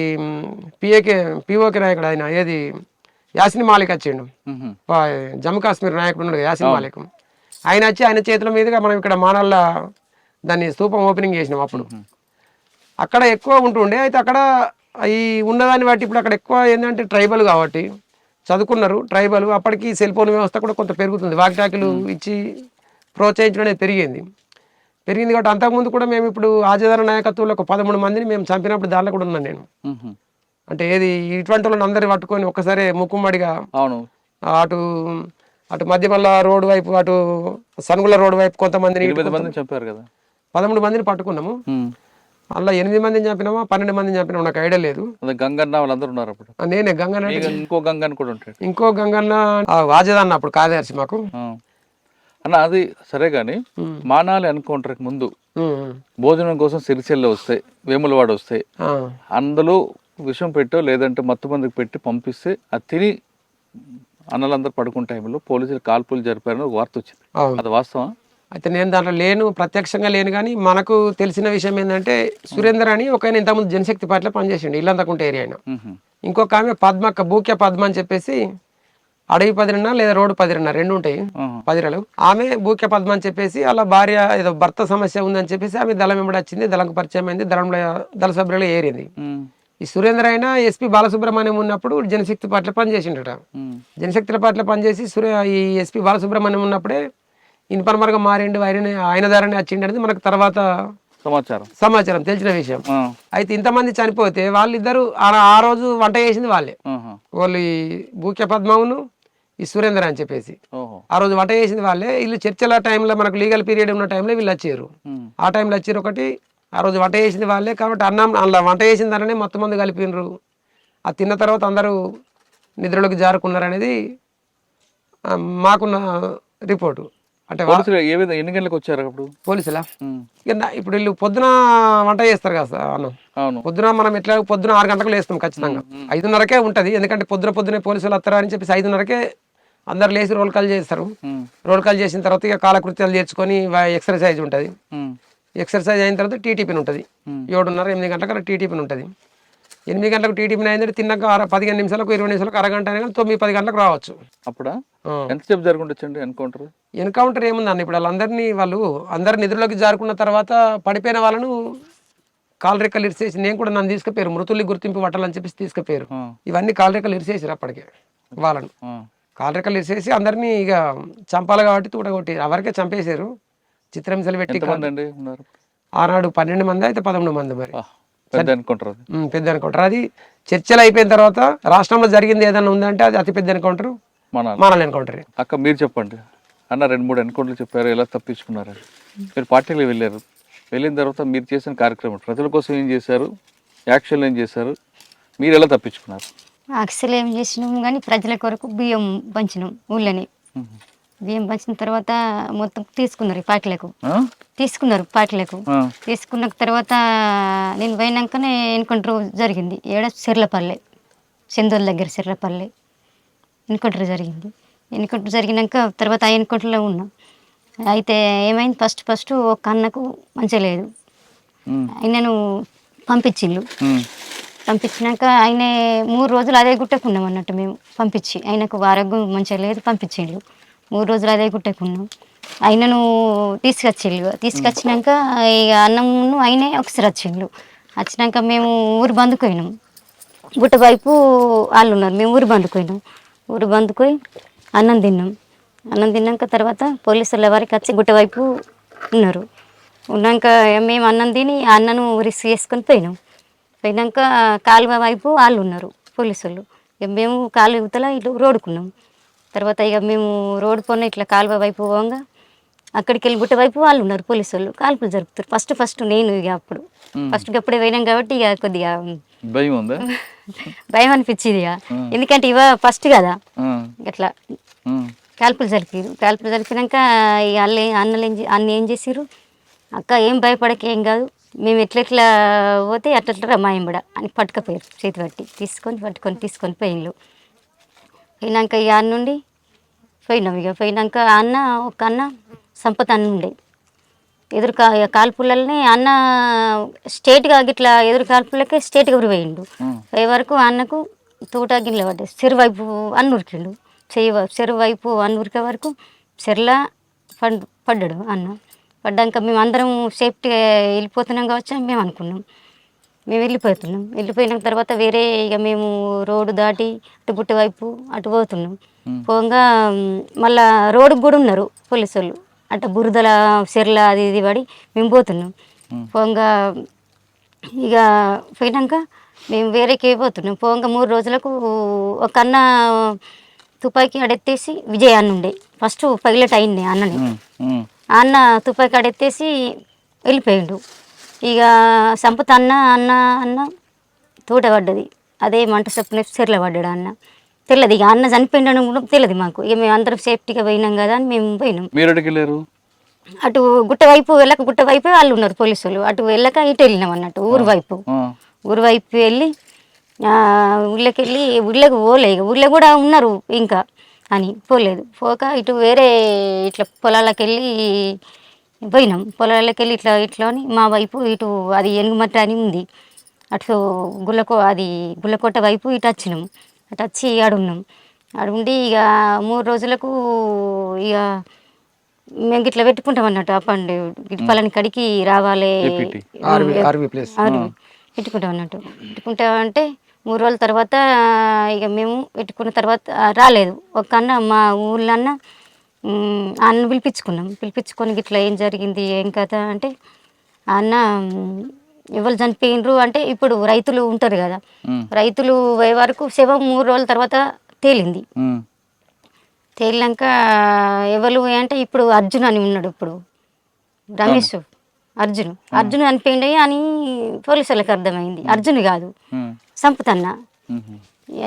పిఓకే నాయకుడు ఆయన ఏది యాసిన్ మాలిక్ వచ్చిండు, ఉమ్. జమ్మూ కాశ్మీర్ నాయకుడు ఉన్నాడు యాసిన్ మాలిక్. ఆయన వచ్చి ఆయన చేతుల మీదుగా మనం ఇక్కడ మానల్ల దాన్ని స్తూపం ఓపెనింగ్ చేసినాం. అప్పుడు అక్కడ ఎక్కువ ఉంటుండే. అయితే అక్కడ ఈ ఉన్నదాన్ని బట్టి ఇప్పుడు అక్కడ ఎక్కువ ఏంటంటే ట్రైబల్ కాబట్టి చదువుకున్నారు ట్రైబల్. అప్పటికి సెల్ ఫోన్ వ్యవస్థ కూడా కొంత పెరుగుతుంది, వాకిటాకులు ఇచ్చి ప్రోత్సహించడం అనేది పెరిగింది కాబట్టి అంతకుముందు కూడా మేము ఇప్పుడు ఆజాదార నాయకత్వంలో ఒక 13 మందిని మేము చంపినప్పుడు దాంట్లో కూడా ఉన్నాను నేను. ఉమ్. అంటే ఏది ఇటువంటి వాళ్ళని అందరినీ పట్టుకొని ఒక్కసారి ముక్కుమ్మడిగా అవును. అటు అటు మధ్యమల్ల రోడ్డు వైపు, అటు సనుగుల రోడ్డు వైపు కొంతమందిని 20 మందిని చెప్పారు కదా. 13 మందిని పట్టుకున్నాము. ఉమ్. అందులో 8 మందిని చంపినామా 12 మందిని చంపినామా నాకు ఐడియా లేదు. అదే గంగన్న వాళ్ళందరూ ఉన్నారు అప్పుడు. నేనే గంగన్న, మీకు ఇంకో గంగన్న కూడా ఉంటాడు. ఇంకో గంగన్న వాజదన్న అప్పుడు కార్యదర్శి మాకు. ఆ. అన్న అది సరే కానీ మానాలి ఎన్కౌంటర్కి ముందు భోజనం కోసం సిరిసిల్ల వస్తాయి, వేములవాడ వస్తాయి, అందులో విషం పెట్టో లేదంటే మత్తు మందికి పెట్టి పంపిస్తే అది తిని అన్నలందరూ పడుకున్న టైంలో పోలీసులు కాల్పులు జరిపారని ఒక వార్త వచ్చింది. అది వాస్తవం? అయితే నేను దాంట్లో లేను, ప్రత్యక్షంగా లేను. కానీ మనకు తెలిసిన విషయం ఏంటంటే సురేందర్ అని ఒక ఆయన ఇంతకుముందు జనశక్తి పార్టీలో పనిచేసిండు, ఇల్లంతకుంట ఏరియా ఆయన. ఇంకొక ఆమె పద్మక్క, బూక్య పద్మ అని చెప్పేసి అడవి 10 లేదా రోడ్డు 10 2 ఉంటాయి 10 ఆమె బూక్య పద్మ అని చెప్పేసి అలా భార్య ఏదో భర్త సమస్య ఉందని చెప్పేసి ఆమె దళం వెంబడి వచ్చింది, దళంకు పరిచయం అయింది, దళ సభ్యులు ఏరింది. ఈ సురేందర్ అయినా ఎస్పీ బాలసుబ్రహ్మణ్యం ఉన్నప్పుడు జనశక్తి పార్టీలో పనిచేసిండట. జనశక్తి పార్టీలో పనిచేసి ఈ ఎస్పీ బాలసుబ్రహ్మణ్యం ఉన్నప్పుడే ఇన్ఫార్మర్గా మారిండు, ఆయన ద్వారానే వచ్చిండు అనేది మనకు తర్వాత సమాచారం తెలిసిన విషయం. అయితే ఇంతమంది చనిపోతే వాళ్ళిద్దరు ఆ రోజు వంట చేసింది వాళ్ళే, వాళ్ళు ఈ బూక్య పద్మవును ఈ సురేందర్ అని చెప్పేసి ఆ రోజు వంట చేసింది వాళ్ళే. వీళ్ళు చర్చల టైంలో మనకు లీగల్ పీరియడ్ ఉన్న టైంలో వీళ్ళు వచ్చారు. ఆ టైంలో వచ్చారు ఒకటి, ఆ రోజు వంట చేసింది వాళ్ళే. కాబట్టి అన్నం అలా వంట చేసిన దానినే మొత్తం మంది కలిపినరు. అది తిన్న తర్వాత అందరూ నిద్రలోకి జారుకున్నారు అనేది మాకున్న రిపోర్టు. అంటే ఎన్ని గంటలకు వచ్చారు అప్పుడు పోలీసులా? ఇప్పుడు వీళ్ళు పొద్దున వంట చేస్తారు కదా సార్ అన్నం. పొద్దున మనం ఎట్లా పొద్దున 6 గంటలకు లేస్తాం ఖచ్చితంగా, 5:30కే ఉంటుంది. ఎందుకంటే పొద్దునే పోలీసులు వస్తారా అని చెప్పేసి 5:30కే అందరు లేచి రోల్ కాల్ చేస్తారు. రోల్ కాల్ చేసిన తర్వాత ఇక కాలకృత్యాలు చేర్చుకొని ఎక్సర్సైజ్ ఉంటుంది. ఎక్సర్సైజ్ అయిన తర్వాత టీటీపీని ఉంటుంది. 7:30-8 గంటలకు టీటీపీని ఉంటుంది. 8 గంటలకు టీటీపీ అయిందంటే తిన్నాక 15 నిమిషాలకు 20 నిమిషాలకు అరగంట అయినా 9-10 గంటలకు రావచ్చు. అప్పుడా ఎంతసేపు జరుగుండొచ్చండి ఎన్కౌంటర్? ఎన్కౌంటర్ ఏముందండి, ఇప్పుడు వాళ్ళు అందరు నిధుల్లోకి జారుకున్న తర్వాత పడిపోయిన వాళ్ళను కాలు రెక్కలు ఇరిసేసి, నేను కూడా నన్ను తీసుకుపోయారు, మృతుల్ని గుర్తింపు పట్టాలని చెప్పేసి తీసుకుపోయారు. ఇవన్నీ కాలు రెక్కలు ఇరిసేసారు అప్పటికే వాళ్ళను. కాలు రెక్కలు ఇరిసేసి అందరినీ ఇక చంపాలి కాబట్టి తూడగొట్టి ఎవరికే చంపేశారు. చిత్రహింసలు పెట్టి ఆనాడు 12 మంది అయితే 11 మంది మరి పెద్ద ఎన్కౌంటర్. అది చర్చలు అయిపోయిన తర్వాత రాష్ట్రంలో జరిగింది ఏదైనా ఉందంటే అది అతి పెద్ద ఎన్కౌంటర్ మానాలి ఎన్కౌంటర్. అక్క మీరు చెప్పండి అన్న, 2-3 ఎన్కౌంటర్లు చెప్పారు, ఎలా తప్పించుకున్నారు? మీరు పార్టీలో వెళ్ళారు, వెళ్ళిన తర్వాత మీరు చేసిన కార్యక్రమం ప్రజల కోసం ఏం చేశారు, యాక్షన్లు ఏం చేశారు, మీరు ఎలా తప్పించుకున్నారు? యాక్చువల్ ఏం చేసినాం కానీ ప్రజల కొరకు బియ్యం పంచినాం ఊళ్ళని. బియ్యం పంచిన తర్వాత మొత్తం తీసుకున్నారు పార్టీలకు, తీసుకున్న తర్వాత నేను పోయినాకనే ఎన్కౌంటర్ జరిగింది. చెర్లపల్లి, చందోల్ దగ్గర చెర్లపల్లి ఎన్కౌంటర్ జరిగింది. ఎన్కౌంటర్ జరిగినాక తర్వాత ఆ ఎన్కౌంటర్లో ఉన్నాం. అయితే ఏమైంది, ఫస్ట్ ఒక అన్నకు మంచిగా లేదు, ఆయనను పంపించినాక ఆయన 3 రోజులు అదే గుట్టకున్నాం అన్నట్టు. మేము పంపించి ఆయనకు ఆరోగ్యం మంచిగా లేదు, పంపించిండు. 3 రోజులు అదే గుట్టకున్నాం. ఆయనను తీసుకొచ్చినాక ఇక అన్నమును ఆయనే ఒకసారి వచ్చిండు. వచ్చినాక మేము ఊరు బందుకుపోయినాం. గుట్ట వైపు వాళ్ళు ఉన్నారు, మేము ఊరు బందుకుపోయినాం. ఊరు బందుకొని అన్నం తిన్నాం. అన్నం తిన్నాక తర్వాత పోలీసుల వారికి వచ్చి గుట్ట వైపు ఉన్నారు. ఉన్నాక మేము అన్నం తిని ఆ అన్నను రిసీవ్ చేసుకొని పోయినాం. పోయినాక కాలువ వైపు వాళ్ళు ఉన్నారు పోలీసులు. ఇక మేము కాలువ యువతల ఇట్లా రోడ్డుకున్నాం. తర్వాత ఇక మేము రోడ్డు పోయిన ఇట్లా కాలువ వైపు పోగా అక్కడికి వెళ్ళి గుట్ట వైపు వాళ్ళు ఉన్నారు పోలీసులు, కాల్పులు జరుపుతారు. ఫస్ట్ నేను ఇక అప్పుడు అప్పుడే పోయినాం కాబట్టి ఇక కొద్దిగా భయం ఉందా? భయం అనిపించింది ఇక, ఎందుకంటే ఫస్ట్ కదా అట్లా కాల్పులు జరిపినాక ఇక అన్న ఏం చేసిర్రు, అక్క ఏం భయపడక ఏం కాదు, మేము ఎట్లెట్లా పోతే అట్లా రమాయంబడ అని పట్టుకపోయారు, చేతి పట్టి తీసుకొని పోయిండ్రు. పోయినాక ఇక అన్న నుండి పోయినాం. ఇక పోయినాక అన్న ఒక అన్న సంపత అన్న ఉండే ఎదురు కాల్పులనే అన్న స్టేట్గా గిట్లా ఎదురు కాల్పులకే స్టేట్గా పోయిండు. పోయే వరకు అన్నకు తూట గిన్నెల పడ్డాయి. చెరువు వైపు అన్న ఉరికిండు. చెరువు వైపు అన్న ఉరికే వరకు చెర్లా పడ్డాడు అన్న. పడ్డాక మేము అందరం సేఫ్టీగా వెళ్ళిపోతున్నాం కావచ్చు మేము అనుకున్నాం. మేము వెళ్ళిపోయిన తర్వాత వేరే ఇక మేము రోడ్డు దాటి అటు గుట్ట వైపు అటు పోతున్నాం. పోగా మళ్ళా రోడ్డుకు కూడా ఉన్నారు పోలీసు వాళ్ళు. అట్లా బురదల చెర్ల అది ఇది పడి మేము పోతున్నాం. పోగా ఇక పోయినాక మేము వేరేకి పోతున్నాం. పోగా 3 రోజులకు ఒక అన్న తుపాకీ అడెత్తేసి విజయ్ అన్న ఉండే, ఫస్ట్ పైలట్ అయింది అన్నని. అన్న తుపాకీ అడెత్తేసి వెళ్ళిపోయిండు. ఇక సంపత అన్న తోట పడ్డది, అదే మంట చెప్పిన చెర్ల పడ్డాడు అన్న. తెలియదు ఇక అన్న చనిపోయిండని కూడా తెలియదు మాకు. ఇక మేము అందరం సేఫ్టీగా పోయినాం కదా అని మేము పోయినాం. మీరు ఎక్కడికి వెళ్ళారు? అటు గుట్ట వైపు వాళ్ళు ఉన్నారు పోలీసులు. అటు వెళ్ళక ఇటు వెళ్ళినాం అన్నట్టు ఊరు వైపు వెళ్ళి ఊళ్ళోకి వెళ్ళి ఊళ్ళోకి పోలే. ఇక ఊళ్ళో కూడా ఉన్నారు ఇంకా అని పోలేదు. పోక ఇటు వేరే ఇట్లా పొలాలకు వెళ్ళి పోయినాం. పొలాలకు వెళ్ళి ఇట్లా అని మా వైపు ఇటు అది ఎనుగుమట్ట అని ఉంది, అటు గుల్లకోట వైపు ఇటు వచ్చినాం. అటు వచ్చి ఆడున్నాం. ఆడుండి ఇక 3 రోజులకు ఇక మేము ఇట్లా పెట్టుకుంటాం అన్నట్టు అప్పండి పలాని కడికి రావాలి పెట్టుకుంటాం అన్నట్టు. పెట్టుకుంటామంటే 3 రోజుల తర్వాత ఇక మేము పెట్టుకున్న తర్వాత రాలేదు. ఒక అన్న మా ఊళ్ళో అన్న పిలిపించుకొని ఇట్లా ఏం జరిగింది ఏం కథ అంటే, అన్న ఎవరు చనిపోయినరు అంటే ఇప్పుడు రైతులు ఉంటారు కదా, రైతులు పోయే వరకు శవం 3 రోజుల తర్వాత తేలింది. తేలినాక ఎవరు అంటే ఇప్పుడు అర్జున్ అని ఉన్నాడు, ఇప్పుడు రమేష్ అర్జున్ చనిపోయింది అని పోలీసు వాళ్ళకి అర్థమైంది. అర్జున్ కాదు సంపతన్న.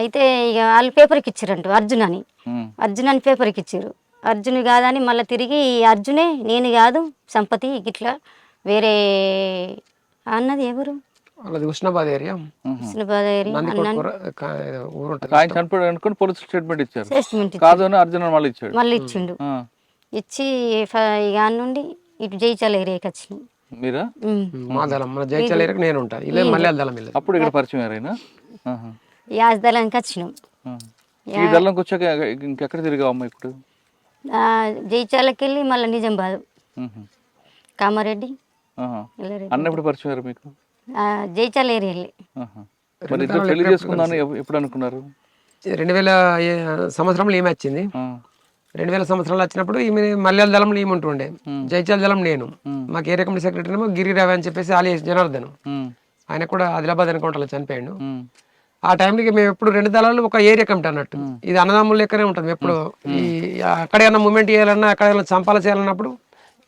అయితే ఇక వాళ్ళు పేపర్కి ఇచ్చారంట అర్జున్ అని పేపర్కి ఇచ్చారు. అర్జున్ కాదని మళ్ళీ తిరిగి అర్జునే నేను కాదు సంపతి ఇట్లా వేరే అన్నది ఎవరు హుస్నాబాద్ ఏరియా మళ్ళీ ఇచ్చిండు. ఇచ్చి ఇక నుండి ఇటు జైచాల ఏరియాకి వచ్చినాం. మీరా? జైచాల ఏరియాకి నేను ఉంటాను. అప్పుడు ఇక్కడ పరిచయం యాజ్దలానికి వచ్చినాం. ఈ దళంకి వచ్చాక ఇంకెక్కడ తిరిగావు అమ్మ? ఇప్పుడు జైచాలకి వెళ్ళి మళ్ళీ నిజామాబాద్ కామారెడ్డి అన్న ఎప్పుడు పరిచయం మీకు? జైచాల ఏరియా. పెళ్లి చేసుకుందాం ఎప్పుడు అనుకున్నారు? 2000 సంవత్సరంలో ఏమి వచ్చింది. 2000 సంవత్సరాలు వచ్చినప్పుడు ఈమె మల్యాల దళంలో ఈమె ఉంటుండే, జైచాల దళం నేను. మాకు ఏరియా కమిటీ సెక్రటరీ ఏమో గిరిరావు అని చెప్పేసి ఆలియస్ జనార్దన్, ఆయన కూడా ఆదిలాబాద్ అనుకుంటా చనిపోయాడు. ఆ టైంకి మేము ఎప్పుడు 2 దళాలు ఒక ఏరియా కమిటీ అన్నట్టు. ఇది అన్నదమ్ముల లెక్కనే ఉంటుంది. ఎప్పుడు ఈ అక్కడైనా మూమెంట్ చేయాలన్నా ఎక్కడైనా చంపాల చేయాలన్నప్పుడు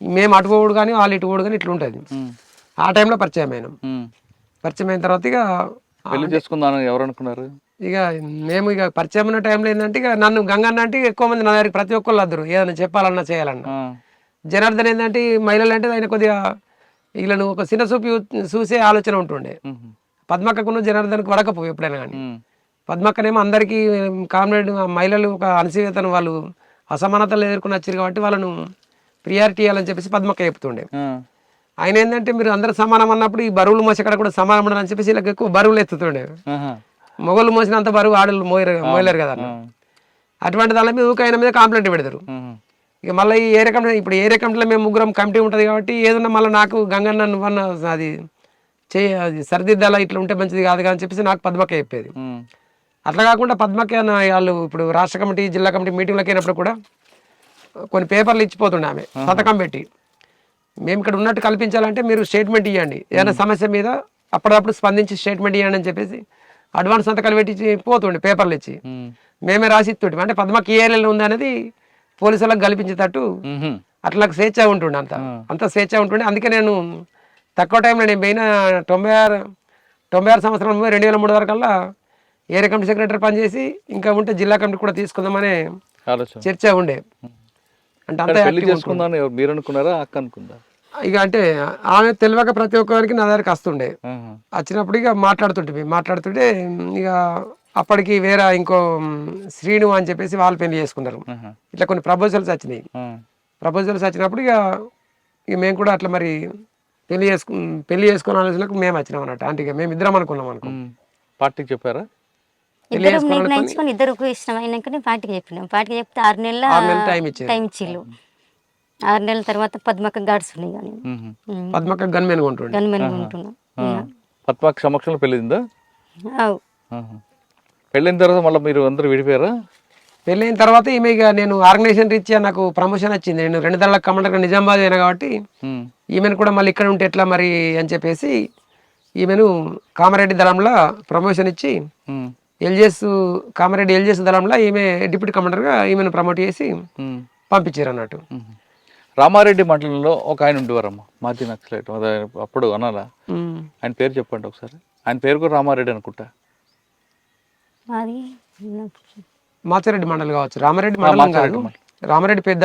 మేము అటు పోడు కానీ వాళ్ళు ఇటు పోడు కానీ ఇట్లా ఉంటుంది. ఆ టైంలో పరిచయం అయిన తర్వాత ఇక పెళ్లి చేసుకుందాం ఎవరు అనుకున్నారు? ఇక మేము ఇక పరిచయం ఉన్న టైంలో ఏంటంటే ఇక నన్ను గంగన్న అంటే ఎక్కువ మంది నా దగ్గరికి ప్రతి ఒక్కళ్ళు అద్దరు ఏదైనా చెప్పాలన్నా చేయాలన్నా. జనార్దన్ ఏంటంటే మహిళలు అంటే ఆయన కొద్దిగా వీళ్ళను ఒక చిన్న చూసే ఆలోచన ఉంటుండే. పద్మక్కకును జనార్దన్కి వడకపోవు ఎప్పుడైనా కానీ. పద్మక్కనేమో అందరికీ కామ్రేడ్ మహిళలు ఒక అణచివేతను వాళ్ళు అసమానతలు ఎదుర్కొని వచ్చారు కాబట్టి వాళ్ళను ప్రియారిటీ ఇవ్వాలని చెప్పేసి పద్మక్క చెప్తుండే. ఆయన ఏంటంటే మీరు అందరూ సమానం అన్నప్పుడు ఈ బరువులు మోసక్కడ కూడా సమానం ఉండని చెప్పేసి వీళ్ళకి ఎక్కువ బరువులు ఎత్తుతుండే. మొగలు మోసినంత బరువు ఆడలు మోయలేరు కదా అన్న. అటువంటి దాని మీద ఆయన మీద కంప్లైంట్ పెడతారు. ఇక మళ్ళీ ఈ ఏరియా కమిటీ, ఇప్పుడు ఏరియా కమిటీలో మేము 3 కమిటీ ఉంటుంది కాబట్టి ఏదన్నా మళ్ళీ నాకు గంగన్న నువ్వన్న అది అది సరిదిద్దాలా ఇట్లా ఉంటే మంచిది కాదు అని చెప్పేసి నాకు పద్మక్క చెప్పేది. ఉమ్. అట్లా కాకుండా పద్మక్క వాళ్ళు ఇప్పుడు రాష్ట్ర కమిటీ జిల్లా కమిటీ మీటింగ్లకు అయినప్పుడు కూడా కొన్ని పేపర్లు ఇచ్చిపోతుండే ఆమె సంతకం పెట్టి, మేము ఇక్కడ ఉన్నట్టు కల్పించాలంటే మీరు స్టేట్మెంట్ ఇవ్వండి, ఏదైనా సమస్య మీద అప్పుడప్పుడు స్పందించి స్టేట్మెంట్ ఇవ్వండి అని చెప్పేసి అడ్వాన్స్ సంతకాలు పెట్టి పోతుండే పేపర్లు ఇచ్చి మేమే రాసి ఇస్తుంటే. అంటే పద్మక్క ఏ ఏరియాలో ఉంది అనేది పోలీసులకు కల్పించేటట్టు ఉహుం. అట్లా స్వేచ్ఛ ఉంటుండే, అంత స్వేచ్ఛ ఉంటుండే. అందుకే నేను తక్కువ టైంలో నేను పోయిన 96 సంవత్సరం 2003 వరకల్లా ఏరియా కమిటీ సెక్రటరీ పనిచేసి ఇంకా ఉంటే జిల్లా కమిటీ కూడా తీసుకుందామనే ఆలోచన. చర్చ ఉండే. అంటే అంత పెళ్లి యాక్టివ్ ఉంటుండే. చేసుకుందామని ఎవరు మీరు అనుకున్నారా, అక్క అనుకుందా? ఇక అంటే ఆమె తెలియక ప్రతి ఒక్కరికి నా దగ్గరికి వస్తుండే. ఆహా. వచ్చినప్పుడు ఇక మాట్లాడుతుంటే ఇక అప్పటికి వేరే ఇంకో శ్రీను అని చెప్పేసి వాళ్ళు పెళ్లి చేసుకున్నారు. ఆహా. ఇట్లా కొన్ని ప్రపోజల్స్ వచ్చినాయి. ఆ. ప్రపోజల్స్ వచ్చినప్పుడు ఇక మేము కూడా అట్లా మరి పెళ్లి చేసుకున్న ఆలోచనకు మేము వచ్చినాం అన్నట్టు. అంటే ఇక మేము ఇద్దరం అనుకున్నాం ఉమ్. పార్టీకి చెప్పారా? ఇద్దరు నిర్ణయించుకొని ఇద్దరికి ఇష్టం అయినాకనే పార్టీకి చెప్పినాం. పార్టీకి చెప్తే 6 నెలల 6 నెలలు టైం ఇచ్చారు. టైం ఇచ్చిళ్ళు. 6 నెలల తర్వాత పద్మక్క గాడ్స్ ఉన్నాయి కానీ ఉహుం. పద్మక్క గన్మెన్ ఉంటుండే. గన్మెన్ ఉంటున్నాం. పద్మాక్ సమక్షంలో పెళ్ళిందా? అవు. ఆహా. పెళ్ళైన తర్వాత మళ్ళీ మీరు అందరూ విడిపోయారా? పెళ్ళైన తర్వాత ఈమె ఇక నేను ఆర్గనైజేషన్ రీత్యా నాకు ప్రమోషన్ వచ్చింది. నేను 2 దళాల కమాండర్గా నిజామాబాద్ అయినా కాబట్టి ఉమ్. ఈమెను కూడా మళ్ళీ ఇక్కడ ఉంటే ఎట్లా మరి అని చెప్పేసి ఈమెను కామారెడ్డి దళంలో ప్రమోషన్ ఇచ్చి ఉమ్. కామారెడ్డి ఎల్జేఎస్ దళంలో ఈమె డిప్యూటీ కమాండర్గా ఈమెను ప్రమోట్ చేసి ఉమ్. పంపించారు అన్నట్టు. ఉమ్. రామారెడ్డి మండలంలో ఒక ఆయన ఉండేవారమ్మా, మాజీ నక్సలైట్. అప్పుడు అనాలా? ఆయన పేరు చెప్పండి ఒకసారి. ఆయన పేరు కూడా రామారెడ్డి అనుకుంటా. అది మాచారెడ్డి మండలం కావచ్చు, రామారెడ్డి మండలం కాదు. రామారెడ్డి పెద్ద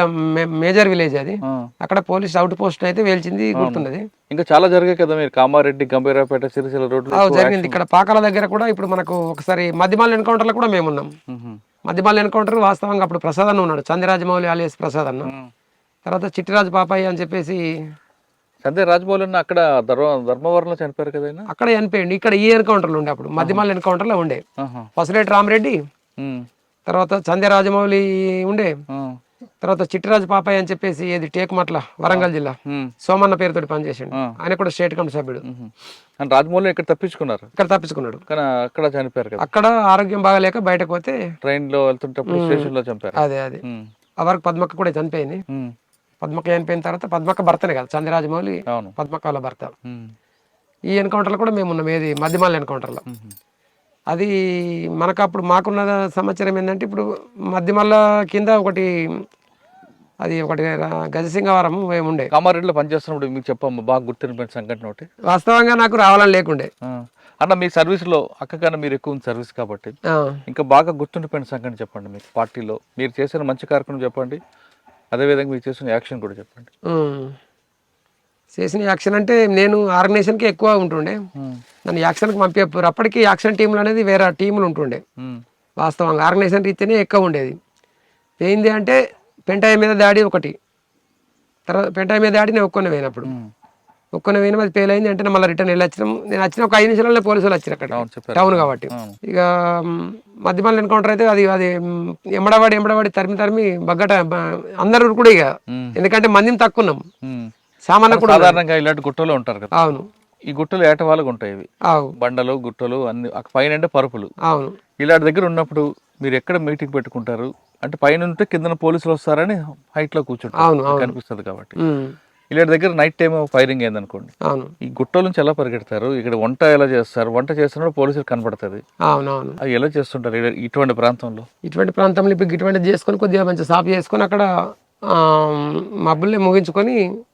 మేజర్ విలేజ్ అది. ఆ. అక్కడ పోలీస్ అవుట్ పోస్ట్ అయితే వేల్చింది గుర్తున్నది. ఇంకా చాలా జరిగాయి కదా మీరు, కామారెడ్డి, గంభీరాపేట, సిరిసిల్ల రోడ్లు. జరిగింది. ఇక్కడ పాకాల దగ్గర కూడా ఇప్పుడు మనకు ఒకసారి మధ్యమాల ఎన్కౌంటర్లో కూడా మేము ఉన్నాం. మధ్యమాల ఎన్కౌంటర్ వాస్తవంగా అప్పుడు ప్రసాద్ అన్న ఉన్నాడు, చంద్రరాజమౌళి alias ప్రసాద్ అన్న. తర్వాత చిట్టిరాజు పాపయ్య అని చెప్పేసి సందే రాజమౌళి అక్కడ ధర్మవరంలో చనిపోయారు కదా ఆయన? అక్కడ చనిపోయింది. ఇక్కడ ఈ ఎన్కౌంటర్లు ఉండే, అప్పుడు మధ్యమాల ఎన్కౌంటర్లో ఉండే. ఆహా. పసులేటి రామరెడ్డి, ఉమ్. తర్వాత చంద్రరాజమౌళి ఉండే, ఆ. తర్వాత చిట్టిరాజు పాపయ్య అని చెప్పేసి ఏది టేకుమట్ల వరంగల్ జిల్లా ఉమ్. సోమన్న పేరుతో పనిచేసాడు. ఆయన కూడా స్టేట్ కమిటీ సభ్యుడు. ఉహుం. అని రాజమౌళి ఇక్కడ తప్పించుకున్నారు, ఇక్కడ తప్పించుకున్నాడు. కానీ అక్కడ చనిపోయారు కదా. అక్కడ ఆరోగ్యం బాగాలేక బయటకు పోతే ట్రైన్ లో వెళ్తుంటప్పుడు స్టేషన్ లో చంపారు. అదే ఆ వరకు పద్మక్క కూడా చనిపోయింది. పద్మక్క చనిపోయిన తర్వాత పద్మక్క భర్తనే కదా చంద్రరాజమౌళి, అవును. పద్మక్క వాళ్ళ భర్త. ఉమ్. ఈ ఎన్కౌంటర్లో కూడా మేము ఉన్నాం, ఏది మధ్యమాల ఎన్కౌంటర్లో. అది మనకు అప్పుడు మాకున్న సమాచారం ఏంటంటే, ఇప్పుడు మధ్యమల్ల కింద ఒకటి గజసింగవరం మేము ఉండే. కామారెడ్డిలో పనిచేస్తున్నప్పుడు మీకు చెప్పమ్మా బాగా గుర్తింపు సంఘటన ఒకటి. వాస్తవంగా నాకు రావాలని లేకుండే. అన్న మీ సర్వీస్ లో అక్క కన్నా మీరు ఎక్కువ సర్వీస్ కాబట్టి ఇంకా బాగా గుర్తుండిపోయిన సంఘటన చెప్పండి. మీకు పార్టీలో మీరు చేసిన మంచి కార్యక్రమం చెప్పండి, అదేవిధంగా మీరు చేసిన యాక్షన్ కూడా చెప్పండి. చేసిన యాక్షన్ అంటే నేను ఆర్గనైజేషన్కి ఎక్కువ ఉంటుండే, నన్ను యాక్షన్కి పంపించారు. అప్పటికి యాక్షన్ టీంలు అనేది వేరే టీములు ఉంటుండే. వాస్తవంగా ఆర్గనైజేషన్ రీతినే ఎక్కువ ఉండేది. ఏంది అంటే పెంటాయి మీద దాడి ఒకటి, తర్వాత పెంటాయి మీద దాడి నేను ఒక్కొని పోయినప్పుడు పోయినా అది ఫెయిల్ అయింది అంటే మళ్ళీ రిటర్న్ వెళ్ళి వచ్చినాం. నేను వచ్చిన ఒక 5 నిమిషాలలో పోలీసులు వచ్చారు అక్కడ, టౌన్ కాబట్టి. ఇక మధ్యమాల ఎన్కౌంటర్ అయితే అది ఎంబడవాడి తరిమి బగ్గట అందరూ కూడా ఇక, ఎందుకంటే మందిని తక్కువ ఉన్నాం, సామాన్య కూడా సాధారణంగా ఇలాంటి గుట్టలు ఉంటారు కదా. అవును, ఈ గుట్టలు ఏటవాళ్ళగా ఉంటాయి, ఇవి బండలు గుట్టలు అన్ని, పైన అంటే పరుపులు. అవును, ఇలాంటి దగ్గర ఉన్నప్పుడు మీరు ఎక్కడ మీటింగ్ పెట్టుకుంటారు అంటే పైన ఉంటే కింద పోలీసులు వస్తారని హైట్ లో కూర్చుంటారు కనిపిస్తుంది కాబట్టి. ఇలాంటి దగ్గర నైట్ టైం ఫైరింగ్ అయిందనుకోండి, ఈ గుట్టల నుంచి ఎలా పరిగెడతారు? ఇక్కడ వంట ఎలా చేస్తారు? వంట చేస్తున్నప్పుడు పోలీసులు కనపడుతుంది, అది ఎలా చేస్తుంటారు ఇటువంటి ప్రాంతంలో? ఇటువంటి ప్రాంతంలో ఇప్పుడు ఇటువంటి చేసుకొని కొద్దిగా మంచి సాఫ్ చేసుకొని అక్కడ మబ్బుల్ని ముగించుకొని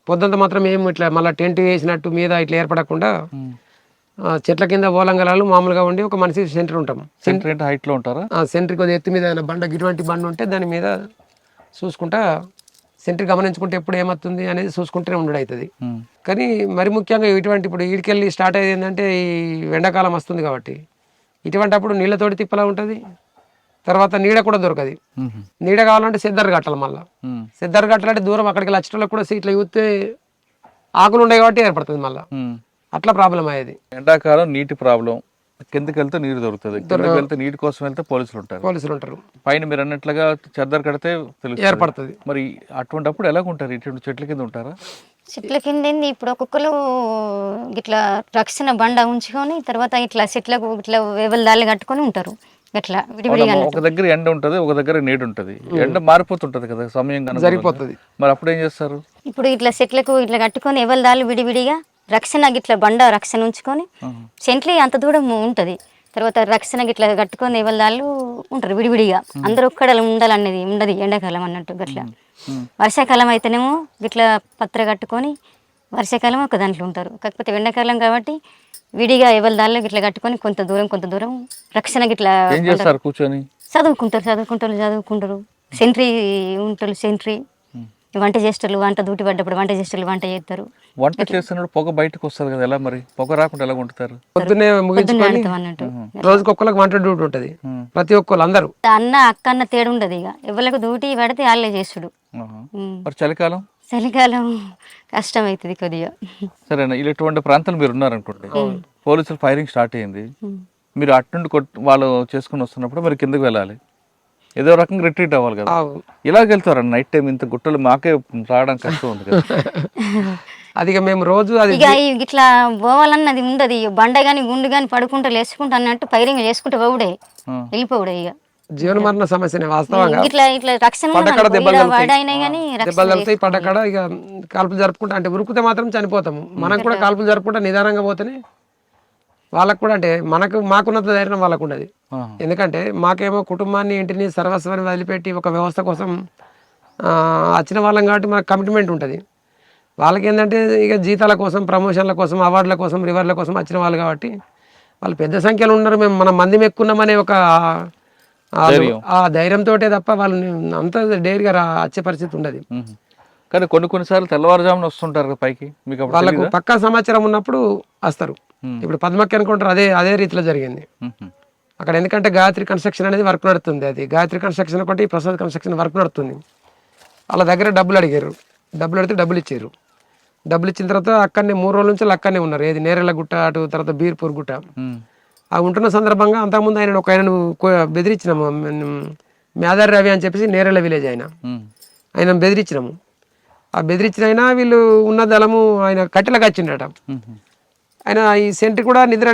పొద్దుంత మాత్రం ఏం ఇట్లా మళ్ళీ టెంట్ వేసినట్టు మీద ఇట్లా ఏర్పడకుండా చెట్ల కింద ఓలంగలాలు మామూలుగా ఉండి ఒక మనిషి సెంటర్ ఉంటాం. సెంటర్ హైట్ లో ఉంటారా? సెంటర్ కొద్దిగా ఎత్తు మీద బండ ఇటువంటి బండ ఉంటే దాని మీద చూసుకుంటా సెంటర్ గమనించుకుంటే ఎప్పుడు ఏమవుతుంది అనేది చూసుకుంటూనే ఉండడం అవుతుంది. కానీ మరి ముఖ్యంగా ఇటువంటి ఇప్పుడు ఈడికెళ్ళి స్టార్ట్ అయ్యేది ఏంటంటే ఈ ఎండాకాలం వస్తుంది కాబట్టి ఇటువంటి అప్పుడు నీళ్ళతోటి తిప్పలా ఉంటుంది, తర్వాత నీడ కూడా దొరకదు. నీడ కావాలంటే సెద్దరు కట్టాలి. మళ్ళీ సెద్దరు కట్టాలంటే దూరం అక్కడికి వచ్చేటోళ్ళకి కూడా సీట్లు చూస్తే ఆకులు ఉన్నాయి కాబట్టి ఏర్పడుతుంది మళ్ళీ, అట్లా ప్రాబ్లం అయ్యేది. ఎండాకాలం నీటి ప్రాబ్లం, కిందకి వెళ్తే నీరు దొరుకుతుంది, కిందకి వెళ్తే నీటి కోసం వెళ్తే పోలీసులు ఉంటారు. పోలీసులు ఉంటారు, పైన మీరు అన్నట్లుగా చెద్దరు కడితే తెలుస్తుంది. ఏర్పడుతుంది. మరి అటువంటిప్పుడు ఎలా ఉంటారు? ఇటువంటి చెట్ల కింద ఉంటారా? చెట్ల కింద ఏంది ఇప్పుడు ఒక్కొక్కరు ఇట్లా రక్షణ బండ ఉంచుకొని తర్వాత ఇట్లా చెట్లకు ఇట్లా వేవలదాళ్ళు కట్టుకొని ఉంటారు. ఇట్లా విడివిడిగా ఒక దగ్గర ఎండ ఉంటది, ఒక దగ్గర నీడు ఉంటది. ఎండ మారిపోతుంటది కదా సమయం కనుక సరిపోతుంది. మరి అప్పుడు ఏం చేస్తారు? ఇప్పుడు ఇట్లా చెట్లకు ఇట్లా కట్టుకొని ఎవలదాళ్ళు విడివిడిగా రక్షణ గిట్ల బండ రక్షణ ఉంచుకొని సెంట్లీ అంత దూరం ఉంటుంది. తర్వాత రక్షణ గిట్ల కట్టుకొని ఎవలదాళ్ళు ఉంటారు విడివిడిగా. అందరూ ఒక్కడ ఉండాలనేది ఉండదు ఎండాకాలం అన్నట్టు గట్లా. వర్షాకాలం అయితేనేమో గిట్ల పత్ర కట్టుకొని వర్షాకాలం ఒక దాంట్లో ఉంటారు. కాకపోతే ఎండాకాలం కాబట్టి విడిగా ఎవలదాళ్ళు గిట్ల కట్టుకొని కొంత దూరం రక్షణ గిట్లా ఏం చేస్తారు? కూర్చొని చదువుకుంటారు. సెంట్రీ ఉంటారు, సెంట్రీ వంట చేస్తారు, వంట డ్యూటీ పడ్డప్పుడు వంట చేస్తారు, వంట చేస్తారు. వంట చేస్తున్నప్పుడు పొగ బయటకు వస్తుంది కదా, ఎలా మరి పొగ రాకుండా ఎలా వండుతారు? పొద్దున్నే ముగించుకొని అన్నట్టు రోజుకి ఒక్కరికి వంట డ్యూటీ ఉంటుంది. ప్రతి ఒక్కరు అందరూ అన్న అక్క అన్న తేడు ఉండదు. ఇక ఎవరికి డ్యూటీ పడితే వాళ్ళే చేసుడు. మరి చలికాలం కష్టం అవుతుంది కొద్దిగా. సరేనా, ఇటువంటి ప్రాంతాలు మీరు ఉన్నారనుకోండి, పోలీసులు ఫైరింగ్ స్టార్ట్ అయింది, మీరు అటు నుండి వాళ్ళు చేసుకుని వస్తున్నప్పుడు మరి కిందకి వెళ్ళాలి, ఏదో రకంగా రిట్రీట్ అవ్వాలి కదా. ఇలాగ వెళ్తారు నైట్ టైం ఇంత గుట్టలు, మాకే రావడం కష్టం ఉంది కదా. అది మేము రోజు అది ఇక ఇట్లా పోవాలన్నది ఉండదు. బండ గాని గుండు గాని పడుకుంటా లేచుకుంటా అన్నట్టు ఫైరింగ్ చేసుకుంటూ పోవుడే, వెళ్ళిపోవుడే. ఇక జీవన మరణ సమస్యనే వాస్తవంగా. ఇట్లా రక్షణ దెబ్బలు తగులుతాయి, పడ్డకాడ ఇక కాల్పులు జరుపుకుంటా అంటే ఉరుకుతే మాత్రం చనిపోతాము. మనం కూడా కాల్పులు జరుపుకుంటా నిదానంగా పోతేనే వాళ్ళకు కూడా అంటే మాకున్నంత ధైర్యం వాళ్ళకు ఉండదు. ఎందుకంటే మాకేమో కుటుంబాన్ని ఇంటిని సర్వస్వాన్ని వదిలిపెట్టి ఒక వ్యవస్థ కోసం వచ్చిన వాళ్ళం కాబట్టి మనకు కమిట్మెంట్ ఉంటుంది. వాళ్ళకి ఏంటంటే ఇక జీతాల కోసం, ప్రమోషన్ల కోసం, అవార్డుల కోసం, రివార్డుల కోసం వచ్చిన వాళ్ళు కాబట్టి వాళ్ళు పెద్ద సంఖ్యలో ఉన్నారు, మేము మనం మంది ఎక్కున్నామనే ఒక ఆ ధైర్యంతో తప్ప వాళ్ళు అంత డేర్గా వచ్చే పరిస్థితి ఉండదు. కానీ కొన్నిసార్లు తెల్లవారుజామున వస్తుంటారు పైకి, మీకు వాళ్ళకు పక్కా సమాచారం ఉన్నప్పుడు వస్తారు. ఇప్పుడు పద్మక్క అనుకుంటారు, అదే రీతిలో జరిగింది అక్కడ. ఎందుకంటే గాయత్రి కన్స్ట్రక్షన్ అనేది వర్క్ నడుతుంది. అది గాయత్రి కన్స్ట్రక్షన్ ఒకటి ప్రసాద్ కన్స్ట్రక్షన్ వర్క్ నడుతుంది. వాళ్ళ దగ్గర డబ్బులు అడిగారు, డబ్బులు అడిగితే డబ్బులు ఇచ్చారు. డబ్బులు ఇచ్చిన తర్వాత అక్కడనే 3 రోజుల నుంచి అక్కడనే ఉన్నారు. ఏది నేరెళ్ళ గుట్ట అటు తర్వాత బీర్పూర్ గుట్ట. ఆ ఉంటున్న సందర్భంగా అంతకుముందు ఆయనను బెదిరించినాము. మేదారి రవి అని చెప్పేసి నేరెళ్ళ విలేజ్ ఆయన బెదిరించినాము. ఆ బెదిరించిన అయినా వీళ్ళు ఉన్న దళము ఆయన కట్టెలకు వచ్చిండట. ఆయన ఈ సెంట్రీ కూడా నిద్ర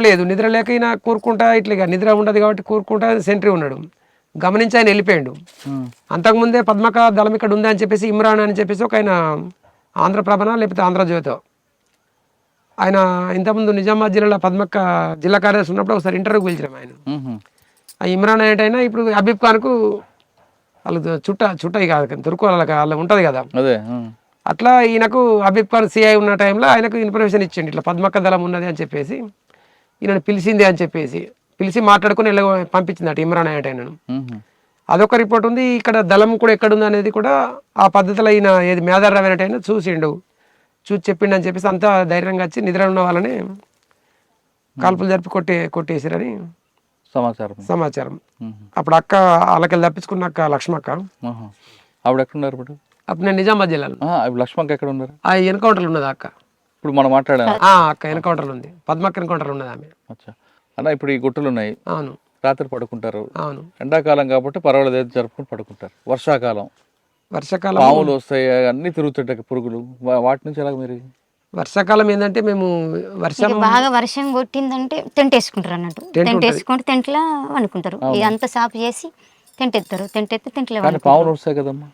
లేక ఈయన కూరుకుంటా ఇట్లా నిద్ర ఉండదు కాబట్టి కూరుకుంటా సెంట్రీ ఉన్నాడు. గమనించి ఆయన వెళ్ళిపోయాడు. అంతకుముందే పద్మక దళం ఇక్కడ ఉంది అని చెప్పేసి ఇమ్రాన్ అని చెప్పేసి ఒక ఆయన ఆంధ్రప్రభన లేకపోతే ఆంధ్రజ్యోతో ఆయన ఇంతకుముందు నిజామాబాద్ జిల్లాలో పద్మక్క జిల్లా కార్యదర్శి ఉన్నప్పుడు ఒకసారి ఇంటర్వ్యూకి పిలిచినాం ఆయన. ఆ ఇమ్రాన్ అనేటైనా ఇప్పుడు హబీబ్ ఖాన్కు వాళ్ళు చుట్టాయి కాదు, తుర్కు వాళ్ళ ఉంటుంది కదా. అట్లా ఈయనకు హబీబ్ ఖాన్ సిఐ ఉన్న టైంలో ఆయనకు ఇన్ఫర్మేషన్ ఇచ్చిండు, ఇట్లా పద్మక్క దళం ఉన్నది అని చెప్పేసి ఈయనను పిలిచింది అని చెప్పేసి పిలిచి మాట్లాడుకుని పంపించింది అటు ఇమ్రాన్ అనేటైనను. అదొక రిపోర్ట్ ఉంది. ఇక్కడ దళం కూడా ఎక్కడుంది అనేది కూడా ఆ పద్ధతిలో ఈయన ఏది మేదారి రవి అనేటైనా చూసి చెప్పిండు అని చెప్పేసి అంతా ధైర్యంగా వచ్చి నిద్ర ఉన్న వాళ్ళని కాల్పులు జరిపి కొట్టేసిరని సమాచారం. అప్పుడు అక్క వాళ్ళకెళ్ళి తప్పించుకున్న అక్క లక్ష్మక్క, ఆవిడ ఎక్కడున్నారు ఇప్పుడు? అప్పుడు నేను నిజామాబాద్ జిల్లాలో. లక్ష్మక్క ఎక్కడ ఉన్నారు? ఆ ఎన్కౌంటర్లు ఉన్నది అక్క. ఇప్పుడు మనం మాట్లాడా అక్క ఎన్కౌంటర్లు ఉంది, పద్మక్క ఎన్కౌంటర్ ఉన్నది ఆమె. అన్న ఇప్పుడు ఈ గుట్టలు ఉన్నాయి, అవును, రాత్రి పడుకుంటారు. అవును, ఎండాకాలం కాబట్టి పర్వాలేదు జరుపుకుని పడుకుంటారు. వర్షాకాలం పాములు వస్తాయి, అన్ని తిరుగుతుంటాయి పురుగులు, వాటి నుంచి ఎలాగ మీరు? వర్షాకాలం ఏంటంటే మేము బాగా వర్షం కొట్టిందంటే టెంట్ వేసుకుంటారు అన్నట్టు. టెంట్ వేసుకుంటే టెంట్లో వండుకుంటారు. ఇదంతా సాఫ్ చేసి టెంట్ ఎత్తారు. టెంట్ ఎత్తి టెంట్లో పాములు వస్తాయి కదమ్మా.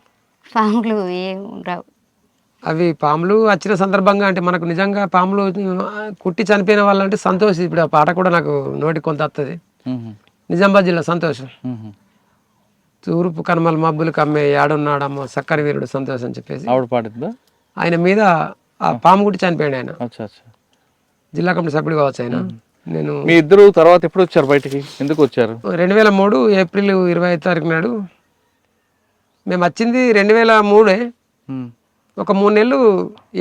పాములు ఏం రావు. అవి పాములు వచ్చిన సందర్భంగా అంటే మనకు నిజంగా పాములు కుట్టి చనిపోయిన వాళ్ళంటే సంతోష్. ఇప్పుడు ఆ పాట కూడా నాకు నోటికి కొంత వస్తుంది. నిజామాబాద్ జిల్లా సంతోషం. తూర్పు కనుమల మబ్బులు కమ్మే యాడున్నాడమ్మ సక్కని వీరుడు సంతోషం అని చెప్పేసి ఆవిడ పాడుతుందా. ఆయన మీద ఆ పాము కుట్టి చనిపోయాడు ఆయన. జిల్లా కమిటీ సభ్యుడు కావచ్చు ఆయన. నేను మీ ఇద్దరు తర్వాత ఎప్పుడు వచ్చారు బయటికి, ఎందుకు వచ్చారు? 2003 ఏప్రిల్ 25 తారీఖు నాడు మేము వచ్చింది. 2003 ఒక 3 నెలలు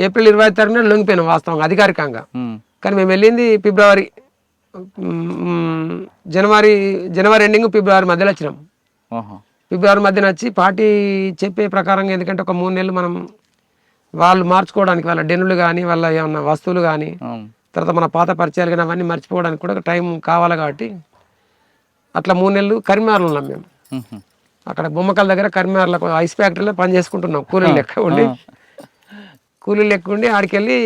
ఏప్రిల్ 25 తారీఖు నాడు లొంగిపోయినాం వాస్తవంగా అధికారికంగా. కానీ మేము వెళ్ళింది జనవరి ఎండింగ్ ఫిబ్రవరి మధ్యలో వచ్చినాం. ఫిబ్రవరి మధ్యన వచ్చి పార్టీ చెప్పే ప్రకారంగా, ఎందుకంటే ఒక 3 నెలలు మనం వాళ్ళు మార్చుకోవడానికి వాళ్ళ డెన్నులు కానీ వాళ్ళ ఏమన్నా వస్తువులు కానీ తర్వాత మన పాత పరిచయాలు కానీ అవన్నీ మర్చిపోవడానికి కూడా టైం కావాలి కాబట్టి అట్లా 3 నెలలు కరీంనగర్లో ఉన్నాం మేము. అక్కడ బొమ్మకల్ దగ్గర కరీంనగర్లో ఐస్ ఫ్యాక్టరీలో పని చేసుకుంటున్నాం కూలీలు లెక్క ఉండి ఆడికి వెళ్ళి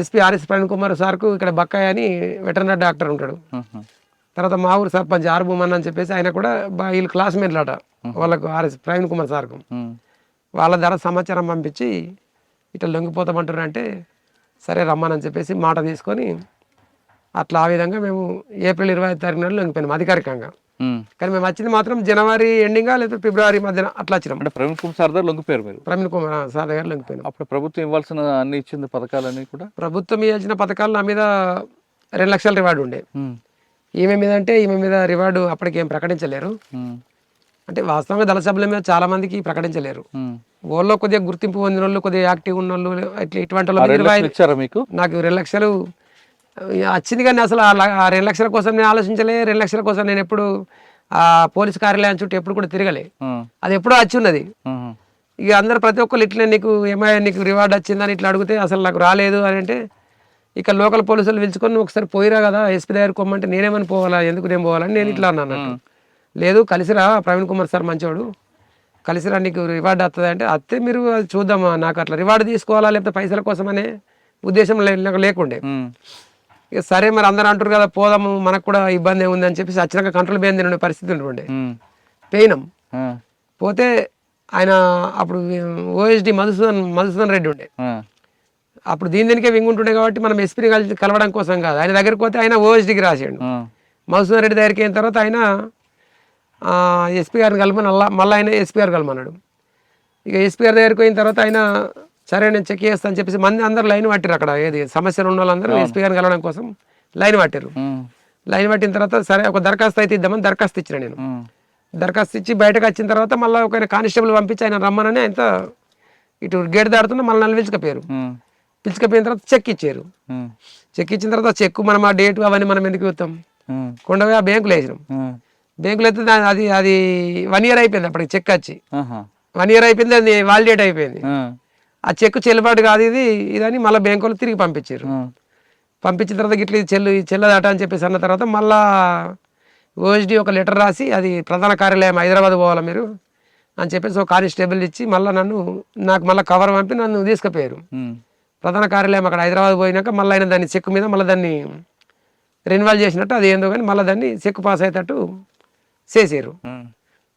ఎస్పీ ఆర్ఎస్ ప్రవీణ్ కుమార్ సార్కు ఇక్కడ బక్కాయి అని వెటర్నరీ డాక్టర్ ఉంటాడు. తర్వాత మా ఊరు సర్పంచ్ ఆర్ భూమన్ అని చెప్పేసి ఆయన కూడా వీళ్ళు క్లాస్మేట్లు అట వాళ్ళకు ఆర్ఎస్ ప్రవీణ్ కుమార్ సార్కు. వాళ్ళ ద్వారా సమాచారం పంపించి ఇట్లా లొంగిపోతామంటారు అంటే సరే రమ్మని చెప్పేసి మాట తీసుకొని అట్లా ఆ విధంగా మేము ఏప్రిల్ 25 తారీఖు నాడు లొంగిపోయినాం అధికారికంగా. కానీ మేము వచ్చింది మాత్రం జనవరి ఎండింగా లేదా ఫిబ్రవరి మధ్యన అట్లా వచ్చినాం. అంటే ప్రవీణ్ కుమార్ సార్ దగ్గర లొంగిపోయారు మీరు? ప్రవీణ్ కుమార్ సార్ దగ్గర లొంగిపోయినాం. అప్పుడు ప్రభుత్వం ఇవ్వాల్సిన అన్ని ఇచ్చింది పథకాలన్నీ కూడా? ప్రభుత్వం ఇచ్చిన పథకాలు నా మీద 2 లక్షల రివార్డు ఉండే. ఈమె మీద రివార్డు అప్పటికి ఏం ప్రకటించలేరు. అంటే వాస్తవంగా దళ సభ్యుల మీద చాలా మందికి ప్రకటించలేరు. వాళ్ళలో కొద్దిగా గుర్తింపు పొందిన వాళ్ళు, కొద్దిగా యాక్టివ్ ఉన్న వాళ్ళు, ఇటువంటి వాళ్ళు ఇచ్చారా మీకు? నాకు 2 లక్షలు వచ్చింది. కానీ అసలు ఆ 2 లక్షల కోసం నేను ఆలోచించలే. 2 లక్షల కోసం నేను ఎప్పుడు ఆ పోలీస్ కార్యాలయం చుట్టూ ఎప్పుడు కూడా తిరగలే. అది ఎప్పుడో వచ్చి ఉన్నది. ఇక అందరు ప్రతి ఒక్కరు ఇట్లా నీకు రివార్డు వచ్చిందని ఇట్లా అడిగితే అసలు నాకు రాలేదు అని అంటే ఇక లోకల్ పోలీసులు పిలుచుకొని ఒకసారి పోయిరా కదా ఎస్పీ దగ్గర కొమ్మంటే నేనేమని పోవాలా, ఎందుకు నేను పోవాలని నేను ఇట్లా అన్నాను. లేదు కలిసిరా ప్రవీణ్ కుమార్ సార్ మంచోడు, కలిసిరా నీకు రివార్డు వస్తుంది అంటే అత్తే మీరు అది చూద్దామా, నాకు అట్లా రివార్డు తీసుకోవాలా లేకపోతే పైసల కోసమనే ఉద్దేశం లేకుండే. ఇక సరే మరి అందరూ అంటారు కదా పోదాము, మనకు కూడా ఇబ్బంది ఏముంది అని చెప్పేసి వచ్చినాక కంట్రోల్ పోయింది ఉండే పరిస్థితి ఉంటుండే. పోయినాం. పోతే ఆయన అప్పుడు ఓఎస్డి మధుసూదన్ రెడ్డి ఉండే. అప్పుడు దీనికే వింగుంటుండే కాబట్టి మనం ఎస్పీని కలవడం కోసం కాదు, ఆయన దగ్గరికి పోతే ఆయన ఓఎస్డికి రాసాడు. మధుసూదన్ రెడ్డి దగ్గరికి అయిన తర్వాత ఆయన ఎస్పీ గారిని కలమని మళ్ళీ ఆయన ఎస్పీ గారు కలమన్నాడు. ఇక ఎస్పీ గారి దగ్గరికి పోయిన తర్వాత ఆయన సరే నేను చెక్ చేస్తాను అని చెప్పేసి అందరు లైన్ పట్టారు. అక్కడ ఏది సమస్యలు ఉన్న వాళ్ళందరూ ఎస్పీ గారిని కలవడం కోసం లైన్ పట్టారు. లైన్ పట్టిన తర్వాత సరే ఒక దరఖాస్తు అయితే ఇద్దామని దరఖాస్తు ఇచ్చిన నేను. దరఖాస్తు ఇచ్చి బయటకు వచ్చిన తర్వాత మళ్ళీ ఒక కానిస్టేబుల్ పంపించి ఆయన రమ్మనని ఆయన ఇటు గేట్ దాడుతున్నా మళ్ళీ నన్ను పిలుచుకపోయిన తర్వాత చెక్ ఇచ్చారు. చెక్ ఇచ్చిన తర్వాత చెక్ మనం ఆ డేట్ అవన్నీ మనం ఎందుకు ఇస్తాం, కొండపోయి ఆ బ్యాంకులో వేసినాం. బ్యాంకులో అయితే అది 1 year అయిపోయింది. అప్పటికి చెక్ వచ్చి 1 year అయిపోయింది, అది వాలిడేట్ అయిపోయింది. ఆ చెక్ చెల్లుబాటు కాదు ఇదని మళ్ళీ బ్యాంకు వాళ్ళు తిరిగి పంపించారు. పంపించిన తర్వాత ఇట్లా చెల్లదట అని చెప్పేసి అన్న తర్వాత మళ్ళా ఓఎస్డి ఒక లెటర్ రాసి అది ప్రధాన కార్యాలయం హైదరాబాద్ పోవాలా మీరు అని చెప్పేసి ఒక కానిస్టేబుల్ ఇచ్చి మళ్ళీ నాకు మళ్ళీ కవర్ పంపి నన్ను తీసుకుపోయారు. ప్రధాన కార్యాలయం అక్కడ హైదరాబాద్ పోయినాక మళ్ళీ ఆయన దాన్ని చెక్ మీద మళ్ళీ దాన్ని రెన్యువల్ చేసినట్టు అది ఏందో కానీ మళ్ళీ దాన్ని చెక్ పాస్ అయ్యేటట్టు చేసారు.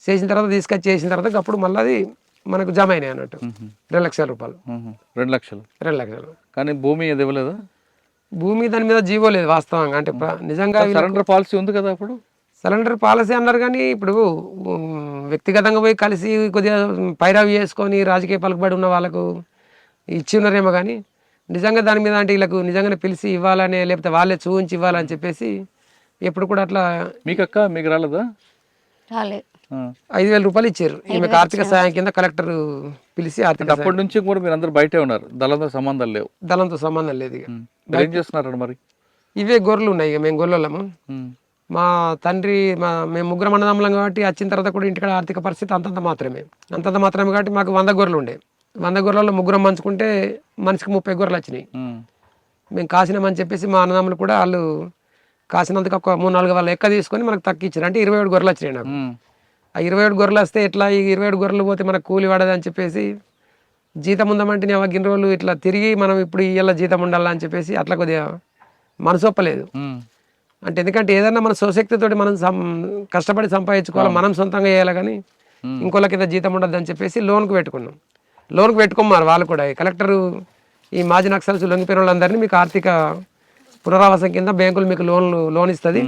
చేసిన తర్వాత తీసుకొచ్చి చేసిన తర్వాత అప్పుడు మళ్ళీ అది మనకు జమ అయినాయి అన్నట్టు 2 లక్షల రూపాయలు. 2 లక్షలు 2 లక్షలు. కానీ భూమి అది ఇవ్వలేదా? భూమి దాని మీద జీవో లేదు వాస్తవంగా. అంటే నిజంగా సరెండర్ పాలసీ ఉంది కదా అప్పుడు? సరెండర్ పాలసీ అన్నారు కానీ ఇప్పుడు వ్యక్తిగతంగా పోయి కలిసి కొద్దిగా పైరవి చేసుకొని రాజకీయ పలుకుబడి ఉన్న వాళ్ళకు ఇచ్చి ఉన్నారేమో కానీ నిజంగా దాని మీద అంటే వీళ్ళకు నిజంగానే పిలిచి ఇవ్వాలని లేకపోతే వాళ్ళే చూపించి ఇవ్వాలని చెప్పేసి ఎప్పుడు కూడా అట్లా. మీకు రాలేదా? రాలేదు. 5,000 రూపాయలు ఇచ్చారు ఈమెకు ఆర్థిక సహాయం కింద కలెక్టర్ పిలిచి. అప్పటి నుంచి కూడా మీరు అందరు బయటే ఉన్నారు, దళంతో సంబంధం లేవు? దళంతో సంబంధం లేదు. ఇక ఏం చేస్తున్నారు మరి? ఇవే గొర్రెలు ఉన్నాయి. ఇక మేము గొర్రెలము. మా తండ్రి మేము 3 అన్నదమ్ములం కాబట్టి వచ్చిన తర్వాత కూడా ఇంటికాడ ఆర్థిక పరిస్థితి అంతంత మాత్రమే కాబట్టి మాకు 100 గొర్రెలు ఉండే. 100 గొర్రెలలో 3 పంచుకుంటే మనిషికి 30 గొర్రెలు వచ్చినాయి. మేము కాసినామని చెప్పేసి మా అన్నదమ్ములు కూడా వాళ్ళు కాసినందుకు ఒక 3-4 వాళ్ళ లెక్క తీసుకొని మనకు తక్కువ ఇచ్చారు. అంటే 27 గొర్రెలు వచ్చినాయి నాకు. ఆ 27 గొర్రెలు వస్తే ఎట్లా ఈ 27 గొర్రెలు పోతే మనకు కూలి పడదని చెప్పేసి జీతం ఉందామంటే నేను గిన్ని రోజులు ఇట్లా తిరిగి మనం ఇప్పుడు ఇయ్యాల జీతం ఉండాలా అని చెప్పేసి అట్లా కొద్దిగా మనసు ఒప్పలేదు. అంటే ఎందుకంటే ఏదన్నా మన స్వశక్తితోటి మనం కష్టపడి సంపాదించుకోవాలి, మనం సొంతంగా చేయాలి కానీ ఇంకోళ్ళ కింద జీతం ఉండదు అని చెప్పేసి లోన్కి పెట్టుకున్నారు వాళ్ళు కూడా. కలెక్టరు ఈ మాజీ నక్సల్స్ లొంగిపోయిన వాళ్ళందరినీ మీకు ఆర్థిక పునరావాసం కింద బ్యాంకులు మీకు లోన్ ఇస్తుంది,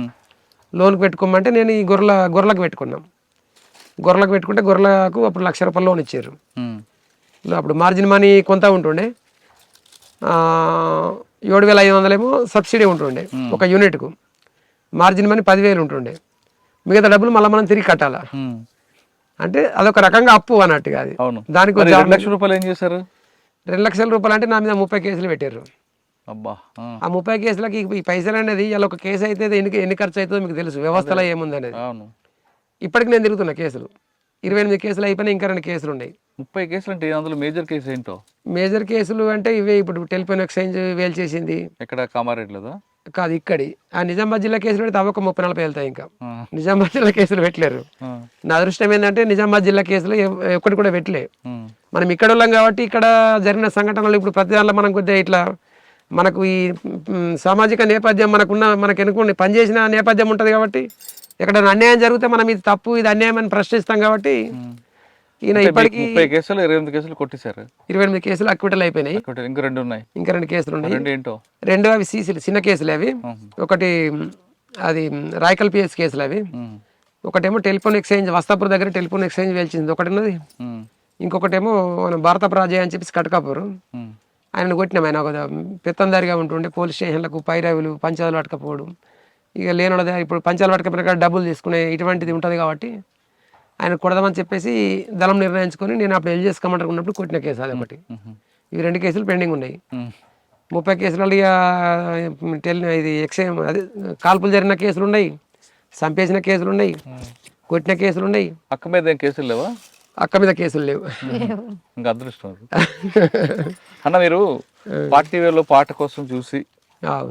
లోన్కి పెట్టుకోమంటే నేను ఈ గొర్రెలకు పెట్టుకుంటే గొర్రెలకు అప్పుడు 1,00,000 రూపాయలు లోన్ ఇచ్చారు. అప్పుడు మార్జిన్ మనీ కొంత ఉంటుండే, 7,500 ఏమో సబ్సిడీ ఉంటుండే ఒక యూనిట్కు. మార్జిన్ మనీ 10,000 ఉంటుండే. మిగతా డబ్బులు మళ్ళీ మనం తిరిగి కట్టాలా. అంటే అదొక రకంగా అప్పు అన్నట్టుగా. అది దానికి 2 లక్షల రూపాయలు ఏం చేశారు? 2 లక్షల రూపాయలు అంటే నా మీద 30 కేసులు పెట్టారు. ఆ 30 కేసులకి ఈ పైసలు అనేది ఇలా ఒక కేసు అయితే ఎన్ని ఖర్చు అవుతుందో మీకు తెలుసు, వ్యవస్థలో ఏముంది అనేది. ఇప్పటికి నేను తిరుగుతున్నా కేసులు. 28 కేసులు అయిపోయినాయి, ఇంకా 2 కేసులు ఉన్నాయి. 30 కేసులు అంటే అందులో మేజర్ కేసు ఏంటో? మేజర్ కేసులు అంటే ఇవే, ఇప్పుడు టెలిఫోన్ ఎక్స్చేంజ్ వేలు చేసింది. ఎక్కడ కామారెడ్డిలోదా? కాదు, ఇక్కడి ఆ నిజామాబాద్ జిల్లా కేసులు పెడితే అవి ఒక 30-40 వెళ్తాయి. ఇంకా నిజామాబాద్ జిల్లా కేసులు పెట్టలేరు. నా అదృష్టం ఏంటంటే నిజామాబాద్ జిల్లా కేసులు ఒక్కటి కూడా పెట్టలే. మనం ఇక్కడ వాళ్ళం కాబట్టి ఇక్కడ జరిగిన సంఘటనలు ఇప్పుడు ప్రతి దాంట్లో మనం కొద్దిగా ఇట్లా మనకు ఈ సామాజిక నేపథ్యం మనకు ఎన్నుకుని పనిచేసిన నేపథ్యం ఉంటుంది కాబట్టి ఎక్కడ అన్యాయం జరిగితే మనం ఇది తప్పు, ఇది అన్యాయం అని ప్రశ్నిస్తాం కాబట్టి ఈయన ఇప్పటికీ 30 కేసులు 28 కేసులు కొట్టేశారు. 28 కేసులు అక్విటల్ అయిపోయినాయి. ఇంకా 2 ఉన్నాయి. ఇంకా 2 కేసులు ఉన్నాయి. ఏంటో? 2 అవి సీసీలు చిన్న కేసులు అవి. ఒకటి అది రాయకల్ పిఎస్ కేసులు అవి. ఒకటేమో టెలిఫోన్ ఎక్స్చేంజ్ వస్తాపూర్ దగ్గర టెలిఫోన్ ఎక్స్చేంజ్ వేల్చింది ఒకటి ఉన్నది. ఇంకొకటేమో మన భారతపు రాజయ్య అని చెప్పేసి కటకాపూర్, ఆయన కొట్టినాం. ఆయన ఒక పెత్తందారిగా ఉంటుండే పోలీస్ స్టేషన్లకు పైరవులు పంచాలు పట్టుకపోవడం, ఇక లేనోళ్ళ ఇప్పుడు పంచాలు పట్టుకపోయిన డబ్బులు తీసుకునే ఇటువంటిది ఉంటుంది కాబట్టి ఆయన కొడదామని చెప్పేసి దళం నిర్ణయించుకొని నేను అప్పుడు ఎల్ చేసుకోమంటారు ఉన్నప్పుడు కొట్టిన కేసు అది ఒకటి. ఇవి 2 కేసులు పెండింగ్ ఉన్నాయి. 30 కేసులలో ఇక ఇది ఎక్స్చేంజ్ అదే కాల్పులు జరిగిన కేసులు ఉన్నాయి, చంపేసిన కేసులు ఉన్నాయి, కొట్టిన కేసులు ఉన్నాయి. అక్క మీద ఏం కేసులు లేవా? అక్క మీద కేసులు లేవు. ఇంకా అదృష్టం. అన్న మీరు పార్టీ వేలో పాట కోసం చూసి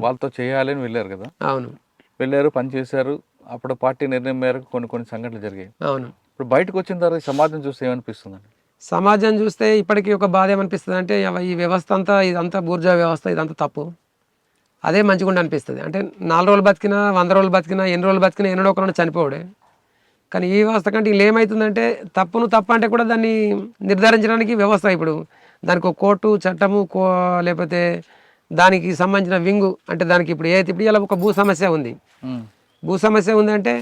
వాళ్ళతో చేయాలని వెళ్ళారు కదా? అవును, వెళ్ళారు, పని చేశారు. అప్పుడు పార్టీ నిర్ణయం మేరకు కొన్ని సంఘటనలు జరిగాయి. అవును. ఇప్పుడు బయటకు వచ్చిన తర్వాత సమాజం చూస్తే ఏమనిపిస్తుందండి? సమాజం చూస్తే ఇప్పటికీ ఒక బాధ ఏమనిపిస్తుంది అంటే ఈ వ్యవస్థ అంతా ఇదంతా బూర్జా వ్యవస్థ, ఇదంతా తప్పు, అదే మంచిగా అనిపిస్తుంది. అంటే 4 రోజులు బతికినా 100 రోజులు బతికినా ఎన్ని రోజులు బతికినా ఎన్నడో ఒకరు చనిపోవడే. కానీ ఈ వ్యవస్థ కంటే వీళ్ళు ఏమవుతుందంటే తప్పు అంటే కూడా దాన్ని నిర్ధారించడానికి వ్యవస్థ ఇప్పుడు దానికి ఒక కోర్టు చట్టము లేకపోతే దానికి సంబంధించిన వింగు, అంటే దానికి ఇప్పుడు ఇప్పుడు ఇలా ఒక భూ సమస్య ఉంది. భూ సమస్య ఉందంటే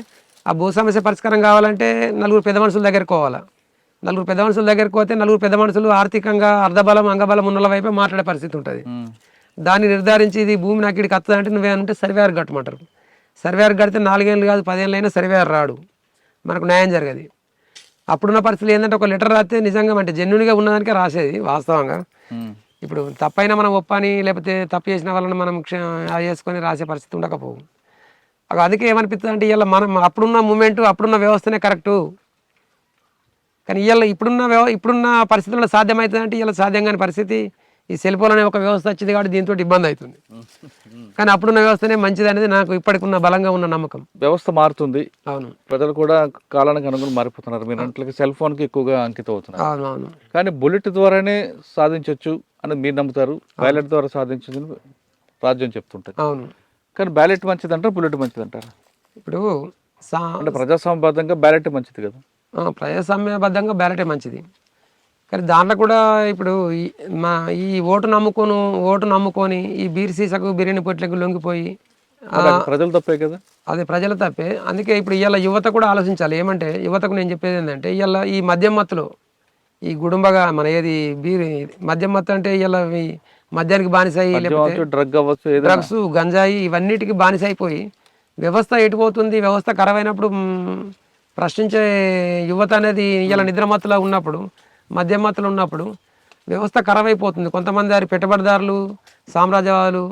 ఆ భూ సమస్య పరిష్కారం కావాలంటే 4 పెద్ద మనుషుల దగ్గరికి పోవాలి. 4 పెద్ద మనుషుల దగ్గరికి పోతే 4 పెద్ద మనుషులు ఆర్థికంగా అర్ధబలం అంగబలం ఉన్న వైపే మాట్లాడే పరిస్థితి ఉంటుంది. దాన్ని నిర్ధారించి ఇది భూమి నాకు ఇక్కడికి వస్తుంది అంటే నువ్వేమంటే సర్వేయర్ కట్టమంటారు. సర్వేయర్ కడితే 4 ఏళ్ళు కాదు 10 ఏళ్ళు అయినా సర్వేయర్ రాడు, మనకు న్యాయం జరగదు. అప్పుడున్న పరిస్థితులు ఏంటంటే ఒక లెటర్ రాస్తే నిజంగా అంటే జెన్యున్గా ఉన్నదానికే రాసేది వాస్తవంగా. ఇప్పుడు తప్పైనా మనం ఒప్పని లేకపోతే తప్పు చేసిన వాళ్ళని మనం చేసుకొని రాసే పరిస్థితి ఉండకపోవు. అందుకే ఏమనిపిస్తుంది అంటే ఇవాళ మనం అప్పుడున్న మూమెంట్ అప్పుడున్న వ్యవస్థనే కరెక్టు, కానీ ఇవాళ ఇప్పుడున్న పరిస్థితుల్లో సాధ్యమవుతుంది అంటే ఇలా సాధ్యం కాని పరిస్థితి. ఈ సెల్ ఫోన్ అనే ఒక వ్యవస్థ వచ్చింది కాబట్టి దీంతో ఇబ్బంది అవుతుంది. కానీ అప్పుడున్న వ్యవస్థనే మంచిది అనేది నాకు ఇప్పటికున్న బలంగా ఉన్న నమ్మకం. వ్యవస్థ మారుతుంది. అవును, ప్రజలు కూడా కాలానికి అనుగుణంగా మారిపోతున్నారు. మీరు అంటే సెల్ ఫోన్కి ఎక్కువగా అంకితం అవుతున్నారు. అవునవును. కానీ బుల్లెట్ ద్వారానే సాధించవచ్చు అని మీరు నమ్ముతారు, బ్యాలెట్ ద్వారా సాధించచ్చు రాజ్యం చెప్తుంటారు. అవును, కానీ బ్యాలెట్ మంచిది అంటారు, బుల్లెట్ మంచిది అంటారు. ఇప్పుడు అంటే ప్రజాస్వామ్యబద్ధంగా బ్యాలెట్ మంచిది కదా? ప్రజాస్వామ్యబద్ధంగా బ్యాలెటే మంచిది. కానీ దాంట్లో కూడా ఇప్పుడు ఈ ఓటు నమ్ముకొని ఈ బీర్ సీసకు బిర్యానీ పొట్లకు లొంగిపోయి ప్రజలు తప్పే కదా? అదే ప్రజల తప్పే. అందుకే ఇప్పుడు ఇవాళ యువత కూడా ఆలోచించాలి. ఏమంటే యువతకు నేను చెప్పేది ఏంటంటే ఇవాళ ఈ మద్యం మత్తులో ఈ గుడుంబగా మన ఏది మద్యం మత్తు అంటే ఇవాళ మద్యానికి బానిసాయి, లేకపోతే డ్రగ్స్ గంజాయి ఇవన్నిటికీ బానిసైపోయి వ్యవస్థ ఎటుపోతుంది, వ్యవస్థ ఖరాబైనప్పుడు ప్రశ్నించే యువత అనేది ఇవాళ నిద్రమత్తులో ఉన్నప్పుడు మద్యం మత్తులో ఉన్నప్పుడు వ్యవస్థ ఖరాబ్ అయిపోతుంది. కొంతమంది పెట్టుబడిదారులు, సామ్రాజ్యవాదులు,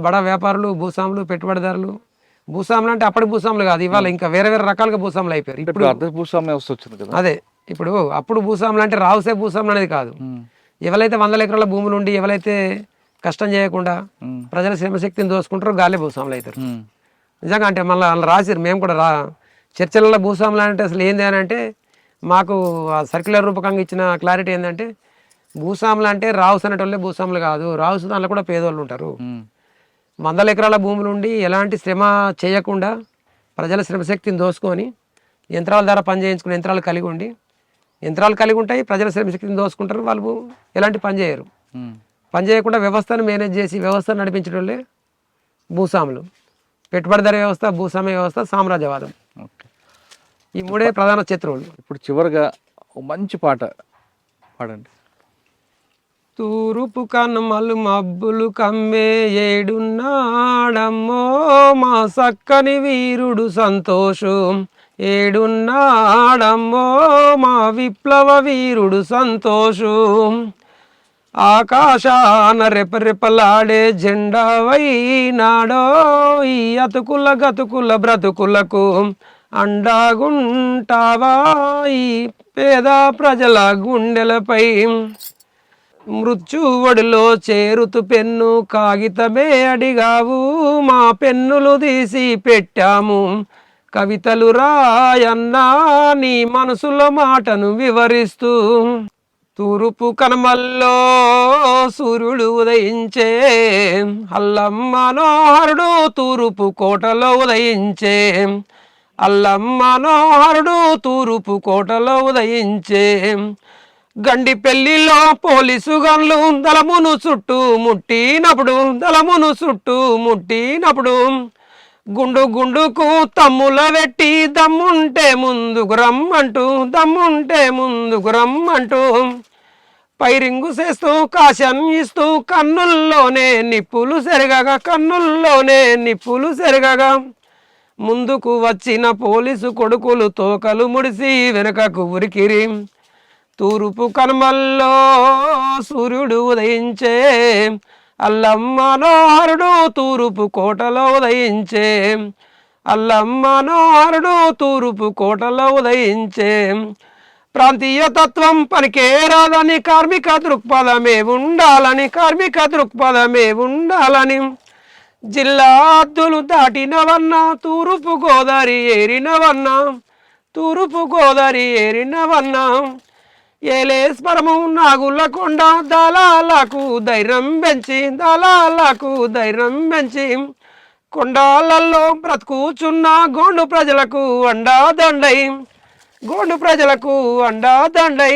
బడా వ్యాపారులు, భూస్వాములు, పెట్టుబడిదారులు. భూస్వాములు అంటే అప్పటి భూస్వాములు కాదు, ఇవాళ ఇంకా వేరే రకాలుగా భూస్వాములు అయిపోయారు. ఇప్పుడు భూస్వామ్య వ్యవస్థ వచ్చింది కదా. అదే ఇప్పుడు అప్పుడు భూస్వాములు అంటే రావుసే భూస్వాములు అనేది కాదు. ఎవరైతే 100 ఎకరాల భూములు ఉండి ఎవరైతే కష్టం చేయకుండా ప్రజల శ్రమశక్తిని దోసుకుంటారో గాలే భూస్వాములు అవుతారు. నిజంగా అంటే మళ్ళీ వాళ్ళు రాసిరు, మేము కూడా చర్చలలో భూస్వాములు అంటే అసలు ఏంది అని అంటే మాకు సర్క్యులర్ రూపకంగా ఇచ్చిన క్లారిటీ ఏంటంటే భూస్వాములు అంటే రావుస్ అనేటోళ్ళే భూస్వాములు కాదు, రావుస్ దాంట్లో కూడా పేదోళ్ళు ఉంటారు. 100 ఎకరాల భూములు ఉండి ఎలాంటి శ్రమ చేయకుండా ప్రజల శ్రమశక్తిని దోసుకొని యంత్రాల ద్వారా పని చేయించుకుని యంత్రాలు కలిగి ఉంటాయి, ప్రజల శ్రమశక్తిని దోసుకుంటారు. వాళ్ళు ఎలాంటి పని చేయరు. పని చేయకుండా వ్యవస్థను మేనేజ్ చేసి వ్యవస్థను నడిపించడంలే భూస్వాములు. పెట్టుబడిదారు వ్యవస్థ, భూస్వామ్య వ్యవస్థ, సామ్రాజ్యవాదం, ఈ 3 ప్రధాన శత్రువులు. ఇప్పుడు చివరిగా మంచి పాట పాడండి. తూరుపు కనుమలు మబ్బులు కమ్మే ఏడున్నాడమ్మో మా సక్కని వీరుడు సంతోషు, ఏడున్నాడమ్మో మా విప్లవ వీరుడు సంతోషు, ఆకాశాన రెపరెపలాడే జెండావై నాడో ఈ అతుకుల గతుకుల బ్రతుకులకు అండాగుంటావా ఈ పేద ప్రజల గుండెలపై. మృత్యువడిలో చేరుతు పెన్ను కాగితమే అడిగావు, మా పెన్నులు తీసి పెట్టాము. కవితలు రాయన్నా నీ మనసులో మాటను వివరిస్తూ. తూర్పు కనుమల్లో సూర్యుడు ఉదయించే, అల్లమ్మ మనోహరుడు తూర్పు కోటలో ఉదయించే. అల్లమ్మ మనోహరుడు తూర్పు కోటలో ఉదయించే. గండి పెళ్లిలో పోలీసు గన్లు దళమును చుట్టూ ముట్టినప్పుడు, దళమును చుట్టూ ముట్టినప్పుడు. గుండు గుండుకు తమ్ముల వెట్టి దమ్ముంటే ముందుకు రమ్మంటూ, దమ్ముంటే ముందుకు రమ్మంటూ. పైరింగు చేస్తూ కాశన్ ఇస్తూ కన్నుల్లోనే నిప్పులు సెరగగా, కన్నుల్లోనే నిప్పులు సెరగగా. ముందుకు వచ్చిన పోలీసు కొడుకులు తోకలు ముడిసి వెనుకకు ఉరికిరి. తూర్పు కనుమల్లో సూర్యుడు ఉదయించే, అల్లమ్మ మనోహరుడు తూర్పు కోటలో ఉదయించే. అల్లమ్మ మనోహరుడు తూర్పు కోటలో ఉదయించే. ప్రాంతీయ తత్వం పనికే రాదని కార్మిక దృక్పథమే ఉండాలని, కార్మిక దృక్పథమే ఉండాలని. జిల్లా హద్దులు దాటినవన్నా తూర్పు గోదావరి ఏరినవన్నా, తూర్పు గోదావరి ఏరినవన్నా. ఏలేశ్వరము నాగులకొండ దళాలకు ధైర్యం పెంచి, దళాలకు ధైర్యం పెంచి. కొండాలలో బ్రతుకుచున్న గోండు ప్రజలకు అండాదండై, గోండు ప్రజలకు అండాదండై.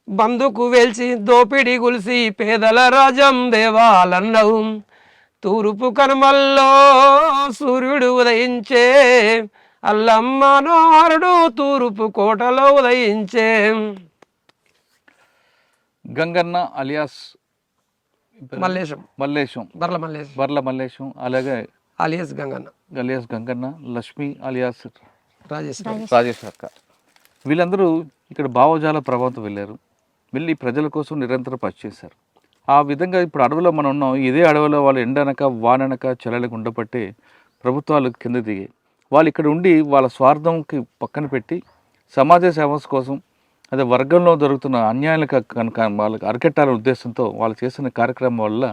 బందుకు వెల్చి దోపిడి గులిసి పేదల రాజ్యం దేవాలన్నవు. తూర్పు కనుమల్లో సూర్యుడు ఉదయించే, అల్లమ్మ మనోహరుడు తూర్పు కోటలో ఉదయించే. గంగన్న అలియాస్ మల్లేశం, మల్లేశం, బర్ల మల్లేశం, బర్ల మల్లేశం, అలాగే alias Ganganna, alias Ganganna, Lakshmi alias Rajeshwari. Rajeshwar అక్క. వీళ్ళందరూ ఇక్కడ భావజాల ప్రభావంతో వెళ్ళారు, వెళ్ళి ప్రజల కోసం నిరంతరం పనిచేశారు. ఆ విధంగా ఇప్పుడు అడవిలో మనం ఉన్నాం. ఇదే అడవిలో వాళ్ళు ఎండనక వాననక చల్లగా ఉండబట్టే ప్రభుత్వాలు కింద దిగాయి. వాళ్ళు ఇక్కడ ఉండి వాళ్ళ స్వార్థంకి పక్కన పెట్టి సమాజ సేవ కోసం, అదే వర్గంలో జరుగుతున్న అన్యాయాలకు కనుక వాళ్ళకి అరికట్టాలనే ఉద్దేశంతో వాళ్ళు చేసిన కార్యక్రమం వల్ల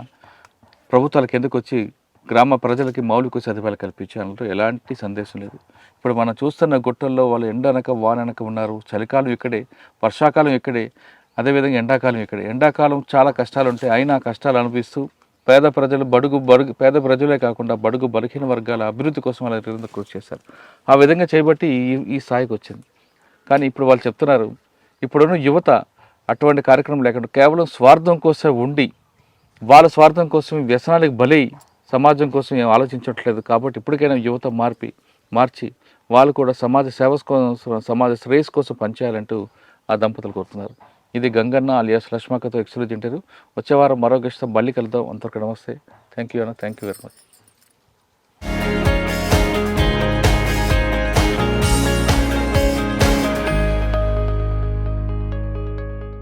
ప్రభుత్వాల కిందకు వచ్చి గ్రామ ప్రజలకి మౌలిక సదుపాయాలు కల్పించాలంటే ఎలాంటి సందేశం లేదు. ఇప్పుడు మనం చూస్తున్న గుట్టల్లో వాళ్ళు ఎండనక వాననక ఉన్నారు. చలికాలం ఇక్కడే, వర్షాకాలం ఇక్కడే, అదేవిధంగా ఎండాకాలం ఇక్కడే. ఎండాకాలం చాలా కష్టాలు ఉంటాయి, అయినా కష్టాలు అనిపిస్తూ పేద ప్రజలు పేద ప్రజలే కాకుండా బడుగు బలహీన వర్గాల అభివృద్ధి కోసం వాళ్ళ నిరంతరం కృషి చేశారు. ఆ విధంగా చేయబట్టి ఈ స్థాయికి వచ్చింది. కానీ ఇప్పుడు వాళ్ళు చెప్తున్నారు, ఇప్పుడున్న యువత అటువంటి కార్యక్రమం లేకుండా కేవలం స్వార్థం కోసం ఉండి, వాళ్ళ స్వార్థం కోసం వ్యసనాలకు బలై సమాజం కోసం ఏం ఆలోచించట్లేదు. కాబట్టి ఇప్పటికైనా యువత మార్చి వాళ్ళు కూడా సమాజ సేవ కోసం, సమాజ శ్రేయస్ కోసం పనిచేయాలంటూ ఆ దంపతులు కోరుతున్నారు. ఇది గంగన్న అలియాస్ లక్ష్మక్కతో ఎక్స్క్లూజివ్ ఇంటర్వ్యూ. వచ్చే వారం మరో గెస్ట్తో మళ్ళీ కలుద్దాం. అంతవరకు నమస్తే. థ్యాంక్ యూ అన్న, థ్యాంక్ యూ వెరీ మచ్.